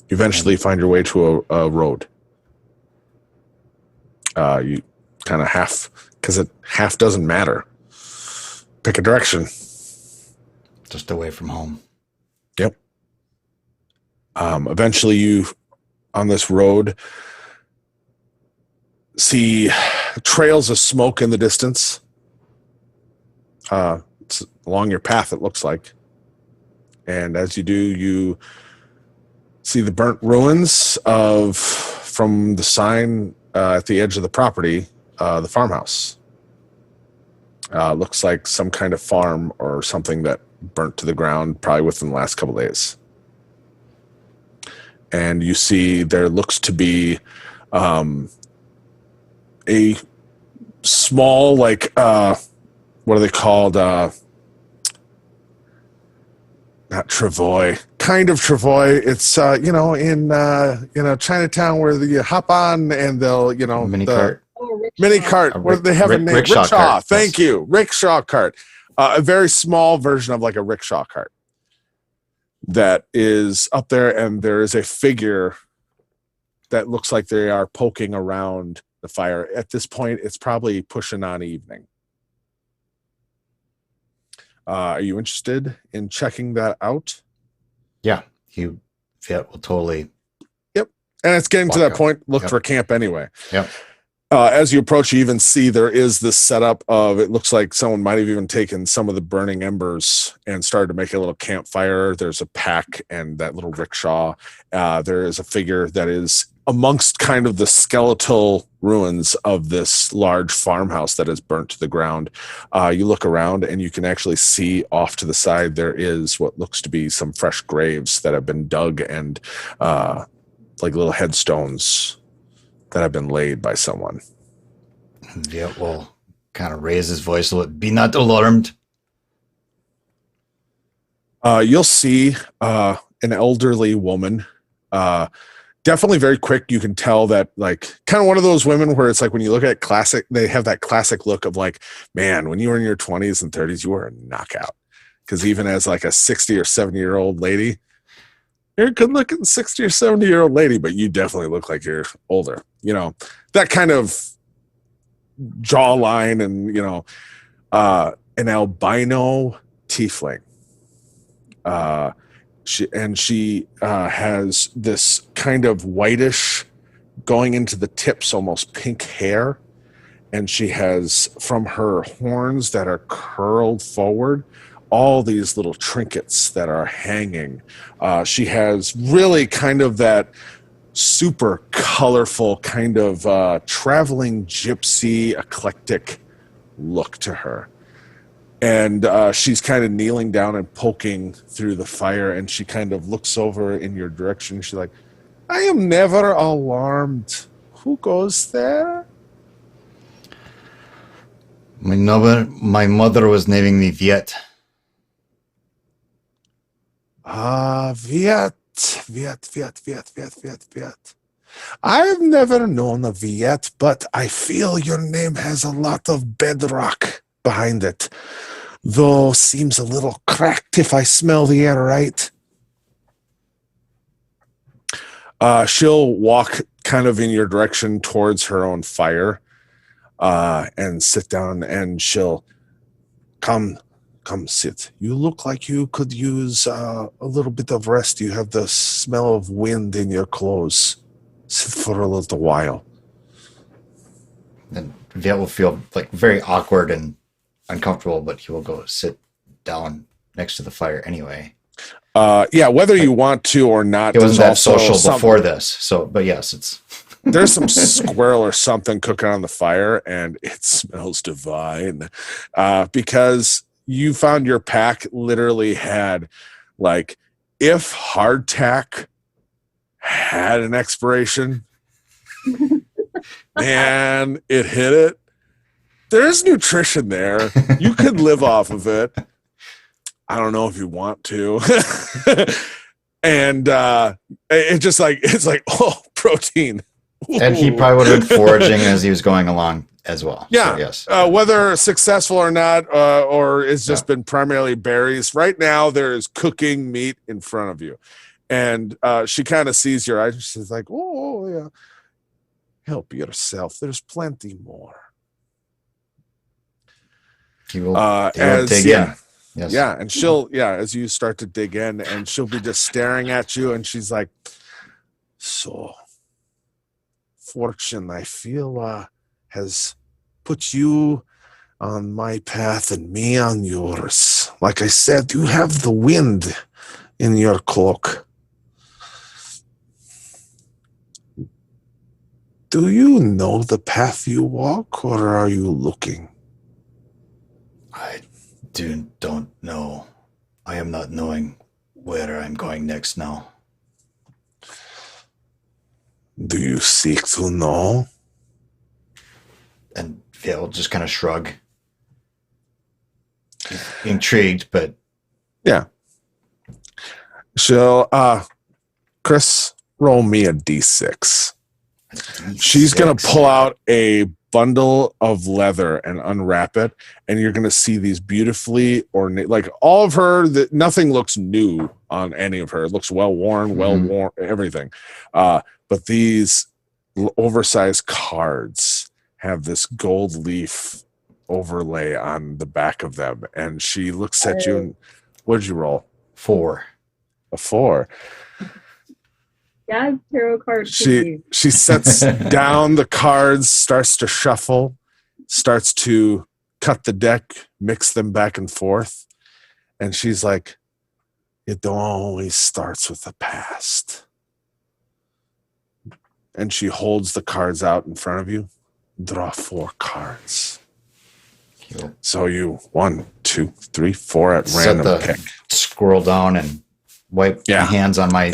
Speaker 1: You eventually find your way to a road. You kind of because it half doesn't matter. Pick a direction.
Speaker 4: Just away from home.
Speaker 1: Yep. Eventually you, on this road, see trails of smoke in the distance. it's along your path, it looks like. And as you do, you see the burnt ruins from the sign at the edge of the property, the farmhouse. Looks like some kind of farm or something that burnt to the ground probably within the last couple days. And you see there looks to be a small, like, what are they called? Not travois, kind of travois. It's in Chinatown where you hop on and they'll
Speaker 4: Mini cart.
Speaker 1: mini cart where they have a name.
Speaker 4: Rickshaw cart.
Speaker 1: Thank you, rickshaw cart. A very small version of like a rickshaw cart that is up there, and there is a figure that looks like they are poking around the fire. At this point, it's probably pushing on evening. Are you interested in checking that out?
Speaker 4: Yeah, Veit will totally.
Speaker 1: Yep. And it's getting to that point. Look for camp anyway.
Speaker 4: Yep.
Speaker 1: As you approach, you even see there is this setup of, it looks like someone might have even taken some of the burning embers and started to make a little campfire. There's a pack and that little rickshaw. There is a figure that is amongst kind of the skeletal ruins of this large farmhouse that is burnt to the ground. You look around and you can actually see off to the side there is what looks to be some fresh graves that have been dug, and like little headstones that have been laid by someone.
Speaker 4: Veit will kind of raise his voice a little. Be not alarmed.
Speaker 1: You'll see an elderly woman. Definitely very quick. You can tell that, like, kind of one of those women where it's like when you look at classic, they have that classic look of like, man, when you were in your 20s and 30s, you were a knockout. Because even as like a 60 or 70-year-old lady, you're a good-looking 60 or 70-year-old lady, but you definitely look like you're older. That kind of jawline, and an albino tiefling. She has this kind of whitish, going into the tips, almost pink hair, and she has, from her horns that are curled forward, all these little trinkets that are hanging. She has really kind of that super colorful kind of traveling gypsy eclectic look to her. And she's kind of kneeling down and poking through the fire, and she kind of looks over in your direction. She's like, I am never alarmed. Who goes there?
Speaker 4: My mother was naming me Veit.
Speaker 1: Veit. I've never known a Veit, but I feel your name has a lot of bedrock behind it. Though seems a little cracked if I smell the air right. She'll walk kind of in your direction towards her own fire and sit down, and she'll come sit. You look like you could use a little bit of rest. You have the smell of wind in your clothes. Sit for a little while.
Speaker 4: And Veit will feel like very awkward and uncomfortable, but he will go sit down next to the fire anyway.
Speaker 1: Whether you want to or not.
Speaker 4: It wasn't that social before this, so, but yes, it's
Speaker 1: there's some squirrel or something cooking on the fire, and it smells divine. Because you found your pack literally had, like, if hardtack had an expiration, man, it hit it. There's nutrition there. You could live off of it. I don't know if you want to. And it's like, oh, protein.
Speaker 4: And he probably would have been foraging as he was going along as well.
Speaker 1: Yeah.
Speaker 4: So, yes.
Speaker 1: Whether successful or not, or it's just been primarily berries. Right now, there is cooking meat in front of you. And she kind of sees your eyes. She's like, oh, yeah. Help yourself. There's plenty more.
Speaker 4: He will
Speaker 1: dig in.
Speaker 4: Yes.
Speaker 1: Yeah, and she'll, as you start to dig in, and she'll be just staring at you, and she's like, so, fortune, I feel, has put you on my path and me on yours. Like I said, you have the wind in your cloak. Do you know the path you walk, or are you looking?
Speaker 4: I don't know. I am not knowing where I'm going next now.
Speaker 1: Do you seek to know?
Speaker 4: And Veit will just kind of shrug. Intrigued, but
Speaker 1: Yeah. So, Chris, roll me a d6. She's going to pull out a bundle of leather and unwrap it, and you're going to see these beautifully ornate, like all of her, nothing looks new on any of her. It looks well worn, everything. But these oversized cards have this gold leaf overlay on the back of them, and she looks at you and, what did you roll?
Speaker 4: 4.
Speaker 1: A 4.
Speaker 3: Yeah, tarot cards.
Speaker 1: She sets down the cards, starts to shuffle, starts to cut the deck, mix them back and forth, and she's like, it always starts with the past. And she holds the cards out in front of you. Draw 4 cards.
Speaker 4: Cool.
Speaker 1: So you 1, 2, 3, 4 at random pick.
Speaker 4: Scroll down and wipe
Speaker 1: Yeah.
Speaker 4: my hands on my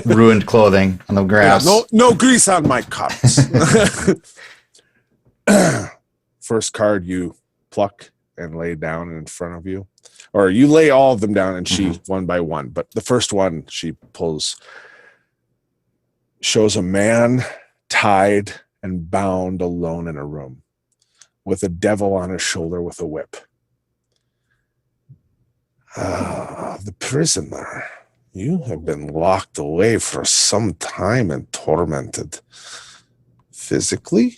Speaker 4: ruined clothing on the grass.
Speaker 1: Yeah, no grease on my cards. First card you pluck and lay down in front of you. Or you lay all of them down and she one by one. But the first one she pulls shows a man tied and bound alone in a room with a devil on his shoulder with a whip. The prisoner. You have been locked away for some time and tormented. Physically?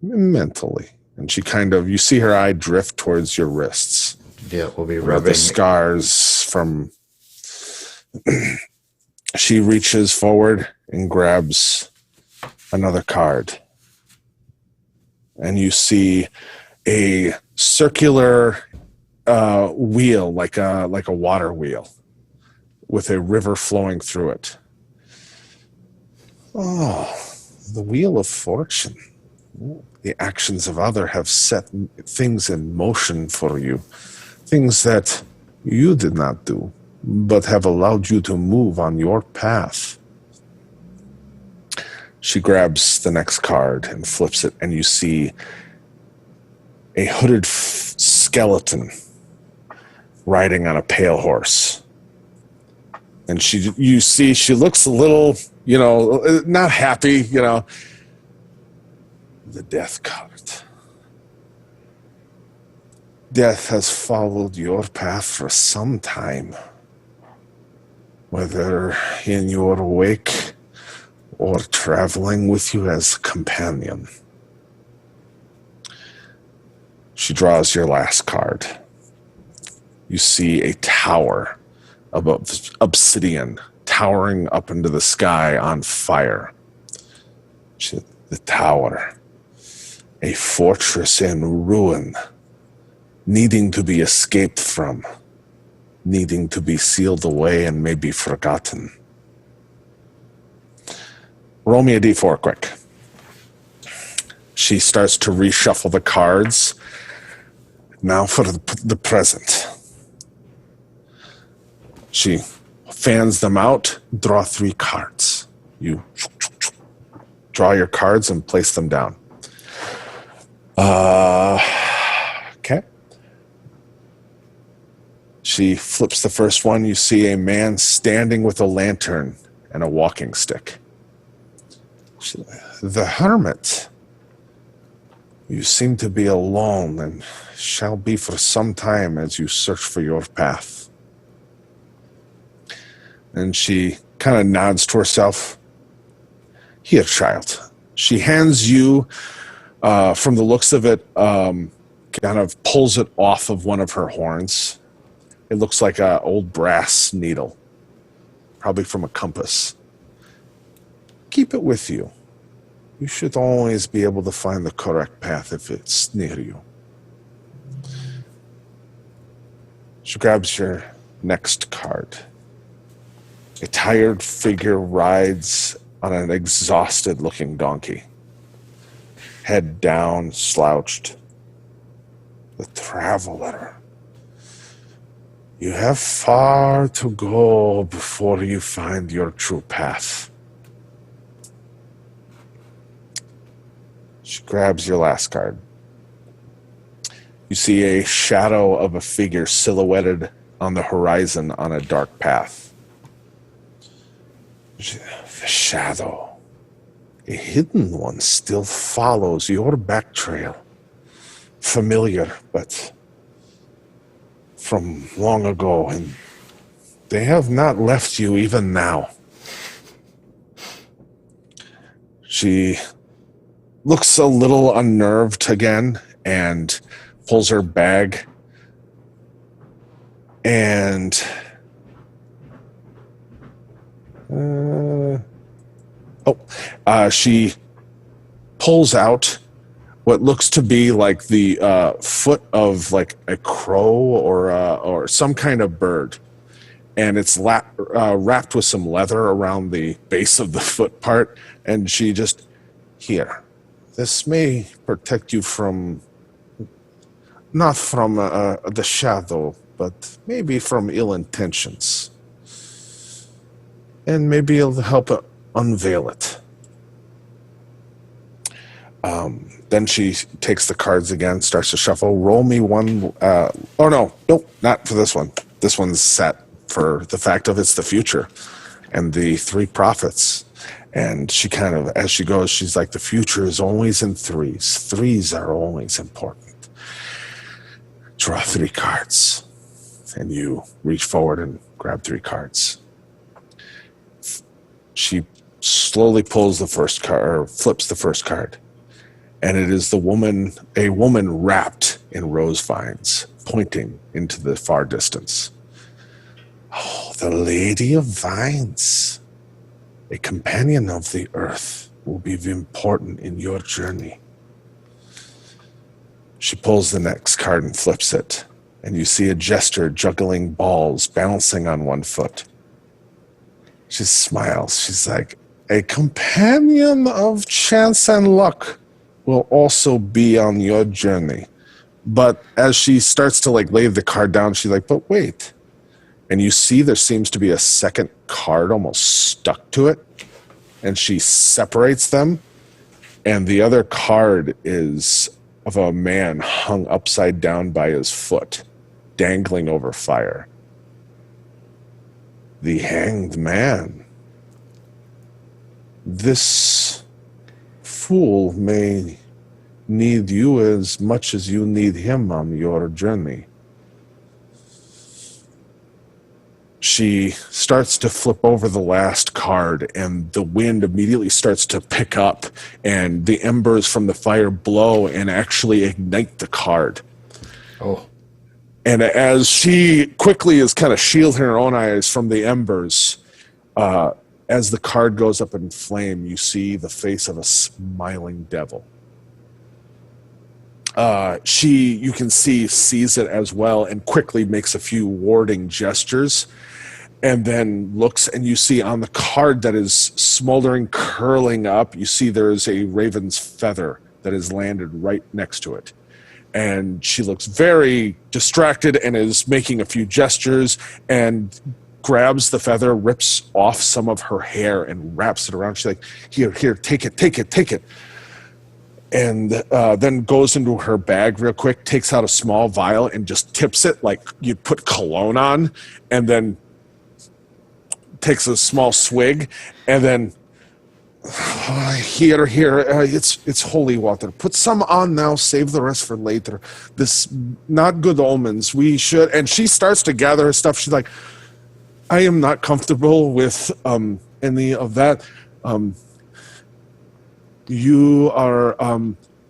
Speaker 1: Mentally. And she kind of, you see her eye drift towards your wrists.
Speaker 4: Yeah, we'll be
Speaker 1: Where
Speaker 4: rubbing
Speaker 1: the scars from... She reaches forward and grabs another card. And you see a circular wheel, like a water wheel, with a river flowing through it. Oh, the wheel of fortune. The actions of others have set things in motion for you. Things that you did not do, but have allowed you to move on your path. She grabs the next card and flips it, and you see a hooded skeleton riding on a pale horse. And you see she looks a little, not happy, The death card. Death has followed your path for some time. Whether in your wake or traveling with you as a companion. She draws your last card. You see a tower of obsidian towering up into the sky on fire. The tower, a fortress in ruin, needing to be escaped from, needing to be sealed away and maybe forgotten. Roll me a d4 quick. She starts to reshuffle the cards. Now for the present. She fans them out. Draw 3 cards. You draw your cards and place them down. Okay. She flips the first one. You see a man standing with a lantern and a walking stick. The hermit. You seem to be alone and shall be for some time as you search for your path. And she kind of nods to herself. Here, child. She hands you, from the looks of it, kind of pulls it off of one of her horns. It looks like an old brass needle, probably from a compass. Keep it with you. You should always be able to find the correct path if it's near you. She grabs your next card. A tired figure rides on an exhausted-looking donkey. Head down, slouched. The traveler. You have far to go before you find your true path. She grabs your last card. You see a shadow of a figure silhouetted on the horizon on a dark path. The shadow, a hidden one, still follows your back trail. Familiar, but from long ago, and they have not left you even now. She looks a little unnerved again and pulls her bag and she pulls out what looks to be like the foot of like a crow or some kind of bird, and it's wrapped with some leather around the base of the foot part, and she just, here, this may protect you from, not from the shadow, but maybe from ill intentions. And maybe it'll help unveil it. Then she takes the cards again, starts to shuffle. Roll me one. Nope, not for this one. This one's set for the fact of it's the future and the three prophets. And she kind of, as she goes, she's like, the future is always in threes. Threes are always important. Draw 3 cards. And you reach forward and grab 3 cards. She slowly pulls the first card, or flips the first card. And it is a woman wrapped in rose vines, pointing into the far distance. Oh, the Lady of Vines. A companion of the earth will be important in your journey. She pulls the next card and flips it, and you see a jester juggling balls, balancing on one foot. She smiles. She's like, a companion of chance and luck will also be on your journey. But as she starts to like lay the card down, she's like, but wait. And you see there seems to be a second card almost stuck to it. And she separates them. And the other card is of a man hung upside down by his foot, dangling over fire. The Hanged Man. This fool may need you as much as you need him on your journey. She starts to flip over the last card, and the wind immediately starts to pick up, and the embers from the fire blow and actually ignite the card.
Speaker 2: Oh.
Speaker 1: And as she quickly is kind of shielding her own eyes from the embers, as the card goes up in flame, you see the face of a smiling devil. You can sees it as well and quickly makes a few warding gestures, and then looks, and you see on the card that is smoldering, curling up, you see there is a raven's feather that has landed right next to it. And she looks very distracted and is making a few gestures and grabs the feather, rips off some of her hair and wraps it around. She's like, here, take it. And then goes into her bag real quick, takes out a small vial and just tips it like you put cologne on, and then takes a small swig, and then here, it's holy water. Put some on now, save the rest for later. This, not good omens. We should, and she starts to gather her stuff. She's like, I am not comfortable with any of that. You are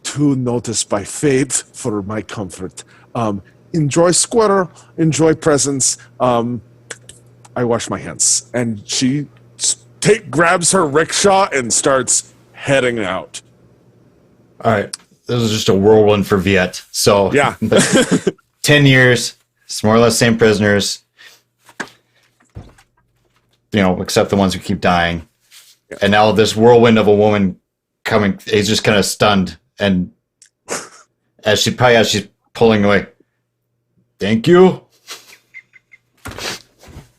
Speaker 1: too noticed by fate for my comfort. Enjoy squirrel, enjoy presents. I wash my hands. And she grabs her rickshaw and starts heading out.
Speaker 4: All right. This is just a whirlwind for Veit. So,
Speaker 1: Yeah.
Speaker 4: 10 years, it's more or less same prisoners, except the ones who keep dying.
Speaker 1: Yeah.
Speaker 4: And now this whirlwind of a woman coming, he's just kind of stunned. And as she's pulling away, thank you.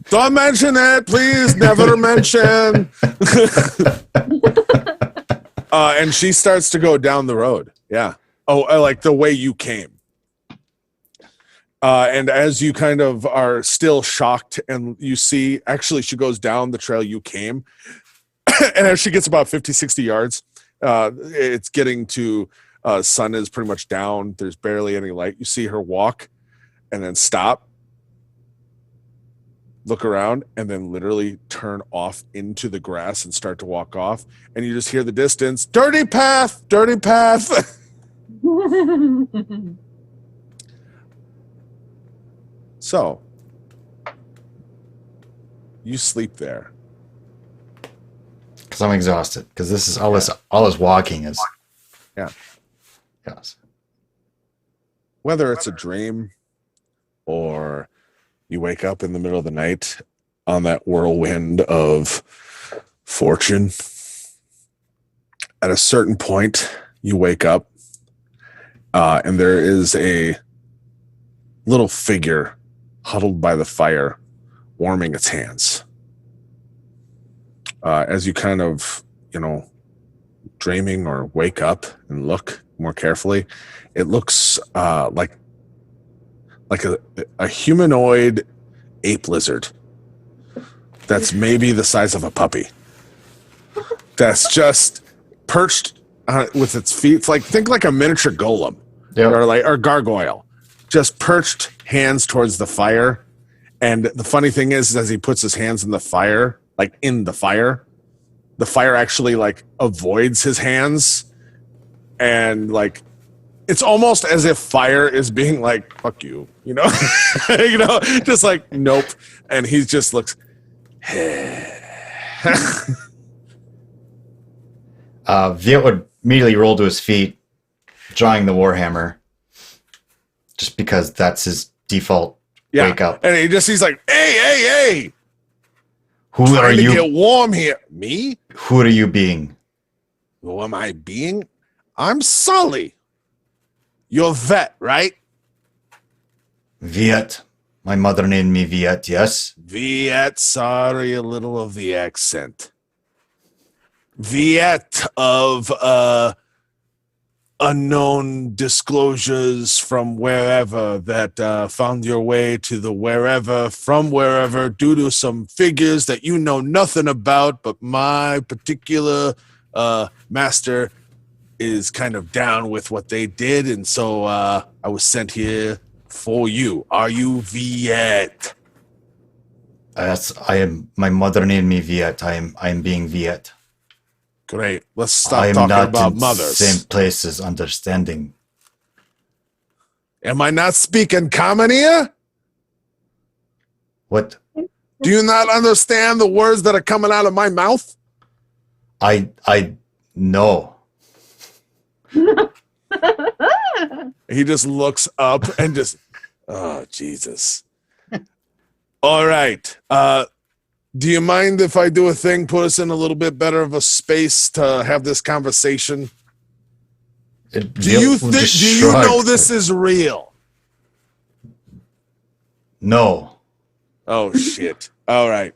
Speaker 1: Don't mention it, please. Never mention. And she starts to go down the road. Yeah. Oh, I like the way you came. And as you kind of are still shocked and you see, actually, she goes down the trail you came. And as she gets about 50, 60 yards, it's getting to sun is pretty much down. There's barely any light. You see her walk and then stop, look around, and then literally turn off into the grass and start to walk off. And you just hear the distance, dirty path, dirty path. So you sleep there.
Speaker 4: Because I'm exhausted. Because this is all this walking is.
Speaker 1: Yeah.
Speaker 4: Yes.
Speaker 1: Whether it's a dream or you wake up in the middle of the night on that whirlwind of fortune, at a certain point, you wake up and there is a little figure huddled by the fire, warming its hands. As you kind of, dreaming or wake up and look more carefully, it looks like a humanoid ape lizard that's maybe the size of a puppy. That's just perched with its feet. It's think like a miniature golem,
Speaker 4: Yep.
Speaker 1: or gargoyle, just perched, hands towards the fire. And the funny thing is, as he puts his hands in the fire, the fire actually avoids his hands, and it's almost as if fire is being like, fuck you, just nope. And he just looks.
Speaker 4: Veit would immediately roll to his feet, drawing the warhammer, just because that's his default wake up.
Speaker 1: And he's like, hey,
Speaker 4: Who are
Speaker 1: trying to
Speaker 4: you?
Speaker 1: get warm here. Me?
Speaker 4: Who are you being?
Speaker 1: Who am I being? I'm Sully. You're Veit, right?
Speaker 4: Veit. My mother named me Veit, yes?
Speaker 1: Veit, sorry, a little of the accent. Veit of unknown disclosures from wherever that found your way to the wherever from wherever due to some figures that you know nothing about, but my particular master is kind of down with what they did, and so I was sent here for you. Are you Veit?
Speaker 4: I am. My mother named me Veit. I am being Veit.
Speaker 1: Great. Let's
Speaker 4: I
Speaker 1: stop
Speaker 4: am
Speaker 1: talking
Speaker 4: not
Speaker 1: about
Speaker 4: in
Speaker 1: mothers.
Speaker 4: same place as understanding.
Speaker 1: Am I not speaking common here?
Speaker 4: What?
Speaker 1: Do you not understand the words that are coming out of my mouth?
Speaker 4: I know.
Speaker 1: He just looks up and just, oh, Jesus. All right. Do you mind if I do a thing, put us in a little bit better of a space to have this conversation? Do you know this is real?
Speaker 4: No.
Speaker 1: Oh, shit. All right.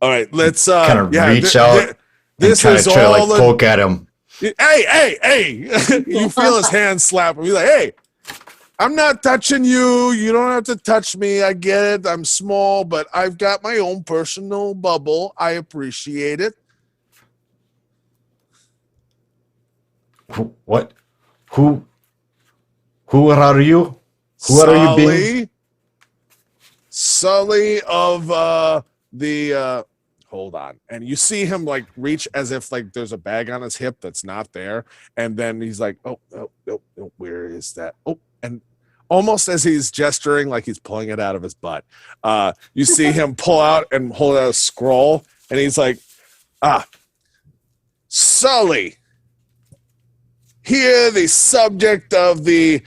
Speaker 1: Let's
Speaker 4: Kind of reach out and try to poke at him.
Speaker 1: Hey. You feel his hand slap him. He's like, hey, I'm not touching you. You don't have to touch me. I get it. I'm small, but I've got my own personal bubble. I appreciate it.
Speaker 4: What? Who are you? Who are you being?
Speaker 1: Sully of the hold on. And you see him reach as if there's a bag on his hip that's not there. And then he's like, oh, where is that? Oh, and almost as he's gesturing like he's pulling it out of his butt, you see him pull out and hold out a scroll, and he's like, Sully, here the subject of the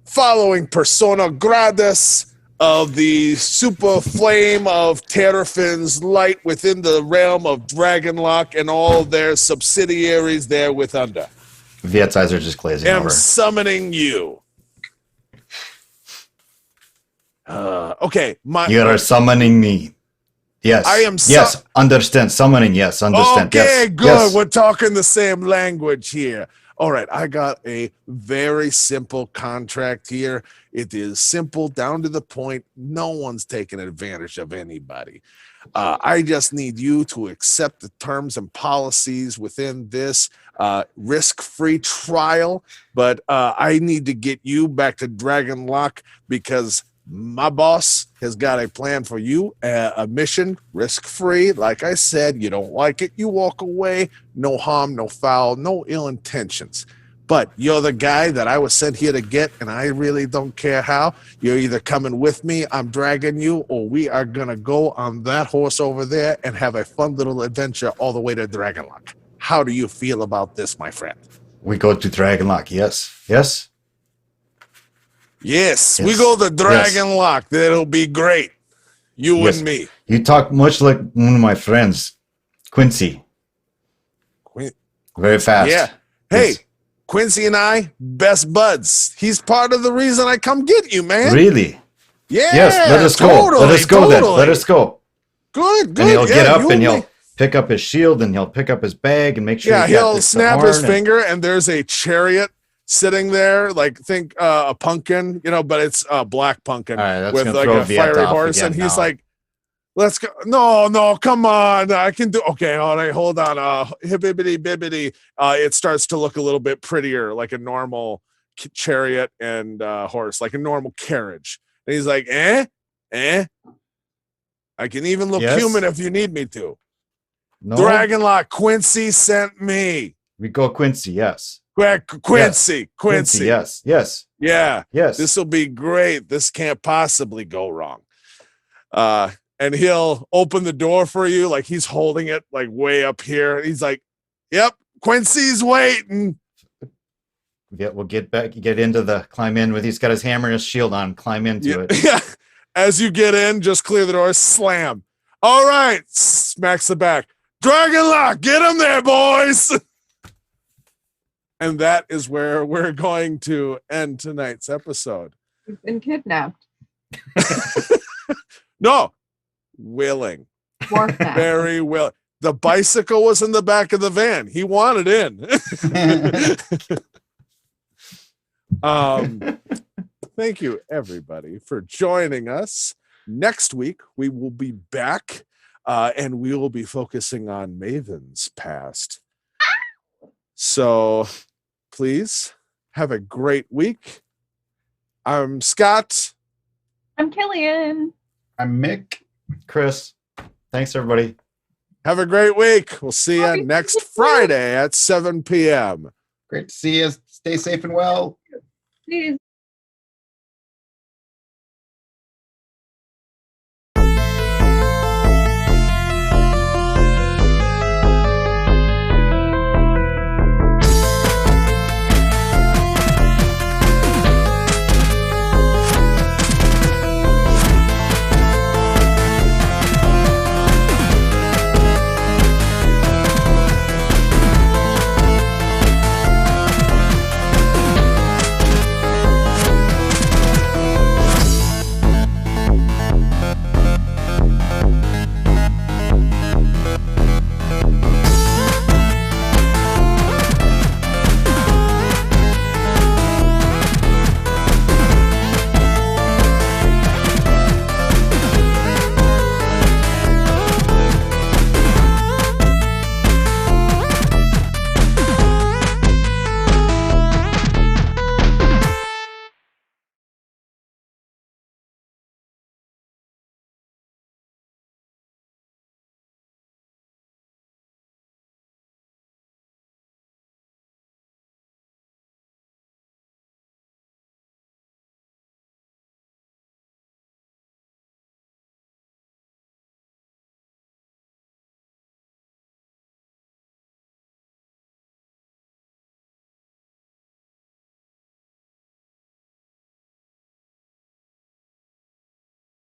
Speaker 1: following persona gratis of the super flame of Terrafin's light within the realm of Dragonlock and all their subsidiaries there with under.
Speaker 4: Veit's eyes are just glazing
Speaker 1: I'm
Speaker 4: over.
Speaker 1: summoning you. Okay,
Speaker 4: You are summoning me. Yes.
Speaker 1: I am
Speaker 4: yes, understand. Summoning, yes, understand.
Speaker 1: Okay,
Speaker 4: yes.
Speaker 1: good.
Speaker 4: Yes.
Speaker 1: We're talking the same language here. All right, I got a very simple contract here. It is simple, down to the point. No one's taking advantage of anybody. I just need you to accept the terms and policies within this risk-free trial, but I need to get you back to Dragonlock because my boss has got a plan for you, a mission, risk-free. Like I said, you don't like it, you walk away. No harm, no foul, no ill intentions. But you're the guy that I was sent here to get, and I really don't care how. You're either coming with me, I'm dragging you, or we are going to go on that horse over there and have a fun little adventure all the way to Dragonlock. How do you feel about this, my friend?
Speaker 4: We go to Dragonlock, yes. Yes?
Speaker 1: Yes,
Speaker 4: Yes.
Speaker 1: we go to Dragonlock. That'll be great. You
Speaker 4: Yes.
Speaker 1: and me.
Speaker 4: You talk much like one of my friends, Quincy. Very fast.
Speaker 1: Yeah. Hey,
Speaker 4: Yes.
Speaker 1: Quincy and I, best buds. He's part of the reason I come get you, man.
Speaker 4: Really?
Speaker 1: Yeah.
Speaker 4: Yes, let us go.
Speaker 1: Totally,
Speaker 4: Let us go then.
Speaker 1: totally.
Speaker 4: Let us go.
Speaker 1: Good, good.
Speaker 4: And he'll get
Speaker 1: Yeah,
Speaker 4: up
Speaker 1: you
Speaker 4: and
Speaker 1: me.
Speaker 4: he'll pick up his shield and he'll pick up his bag and make sure
Speaker 1: Yeah,
Speaker 4: he's got
Speaker 1: he'll
Speaker 4: the
Speaker 1: snap his
Speaker 4: horn and-
Speaker 1: finger and there's a chariot sitting there, like think a pumpkin, but it's a black pumpkin
Speaker 4: All right, that's
Speaker 1: with
Speaker 4: gonna
Speaker 1: like
Speaker 4: throw
Speaker 1: a
Speaker 4: Veit
Speaker 1: fiery
Speaker 4: off
Speaker 1: horse,
Speaker 4: again
Speaker 1: and he's
Speaker 4: now.
Speaker 1: like, "Let's go." No, come on, I can do. Okay, all right, hold on. Hibbity bibbity. It starts to look a little bit prettier, like a normal chariot and horse, like a normal carriage. And he's like, eh. I can even look
Speaker 4: Yes.
Speaker 1: human if you need me to.
Speaker 4: No,
Speaker 1: Dragonlock, Quincy sent me.
Speaker 4: we go Quincy, yes.
Speaker 1: Quincy.
Speaker 4: Yes, yes,
Speaker 1: Yeah,
Speaker 4: yes.
Speaker 1: this will be great. This can't possibly go wrong. And he'll open the door for you, like he's holding it like way up here. He's like, "Yep, Quincy's waiting."
Speaker 4: We'll get back, get into the climb in with, he's got his hammer and his shield on, climb into it.
Speaker 1: Yeah. As you get in, just clear the door, slam. All right, smacks the back. Dragonlock, get him there, boys. And that is where we're going to end tonight's episode.
Speaker 3: We've been kidnapped.
Speaker 1: No, willing.
Speaker 3: Dwarf now.
Speaker 1: Very willing. The bicycle was in the back of the van. He wanted in. Thank you, everybody, for joining us. Next week, we will be back, and we will be focusing on Maven's past. So please have a great week. I'm Scott.
Speaker 3: I'm Killian.
Speaker 2: I'm Mick.
Speaker 4: Chris, thanks everybody.
Speaker 1: Have a great week. We'll see you
Speaker 3: Happy
Speaker 1: next
Speaker 3: Thanksgiving.
Speaker 1: Friday at 7 p.m.
Speaker 2: Great to see you. Stay safe and well.
Speaker 3: Please.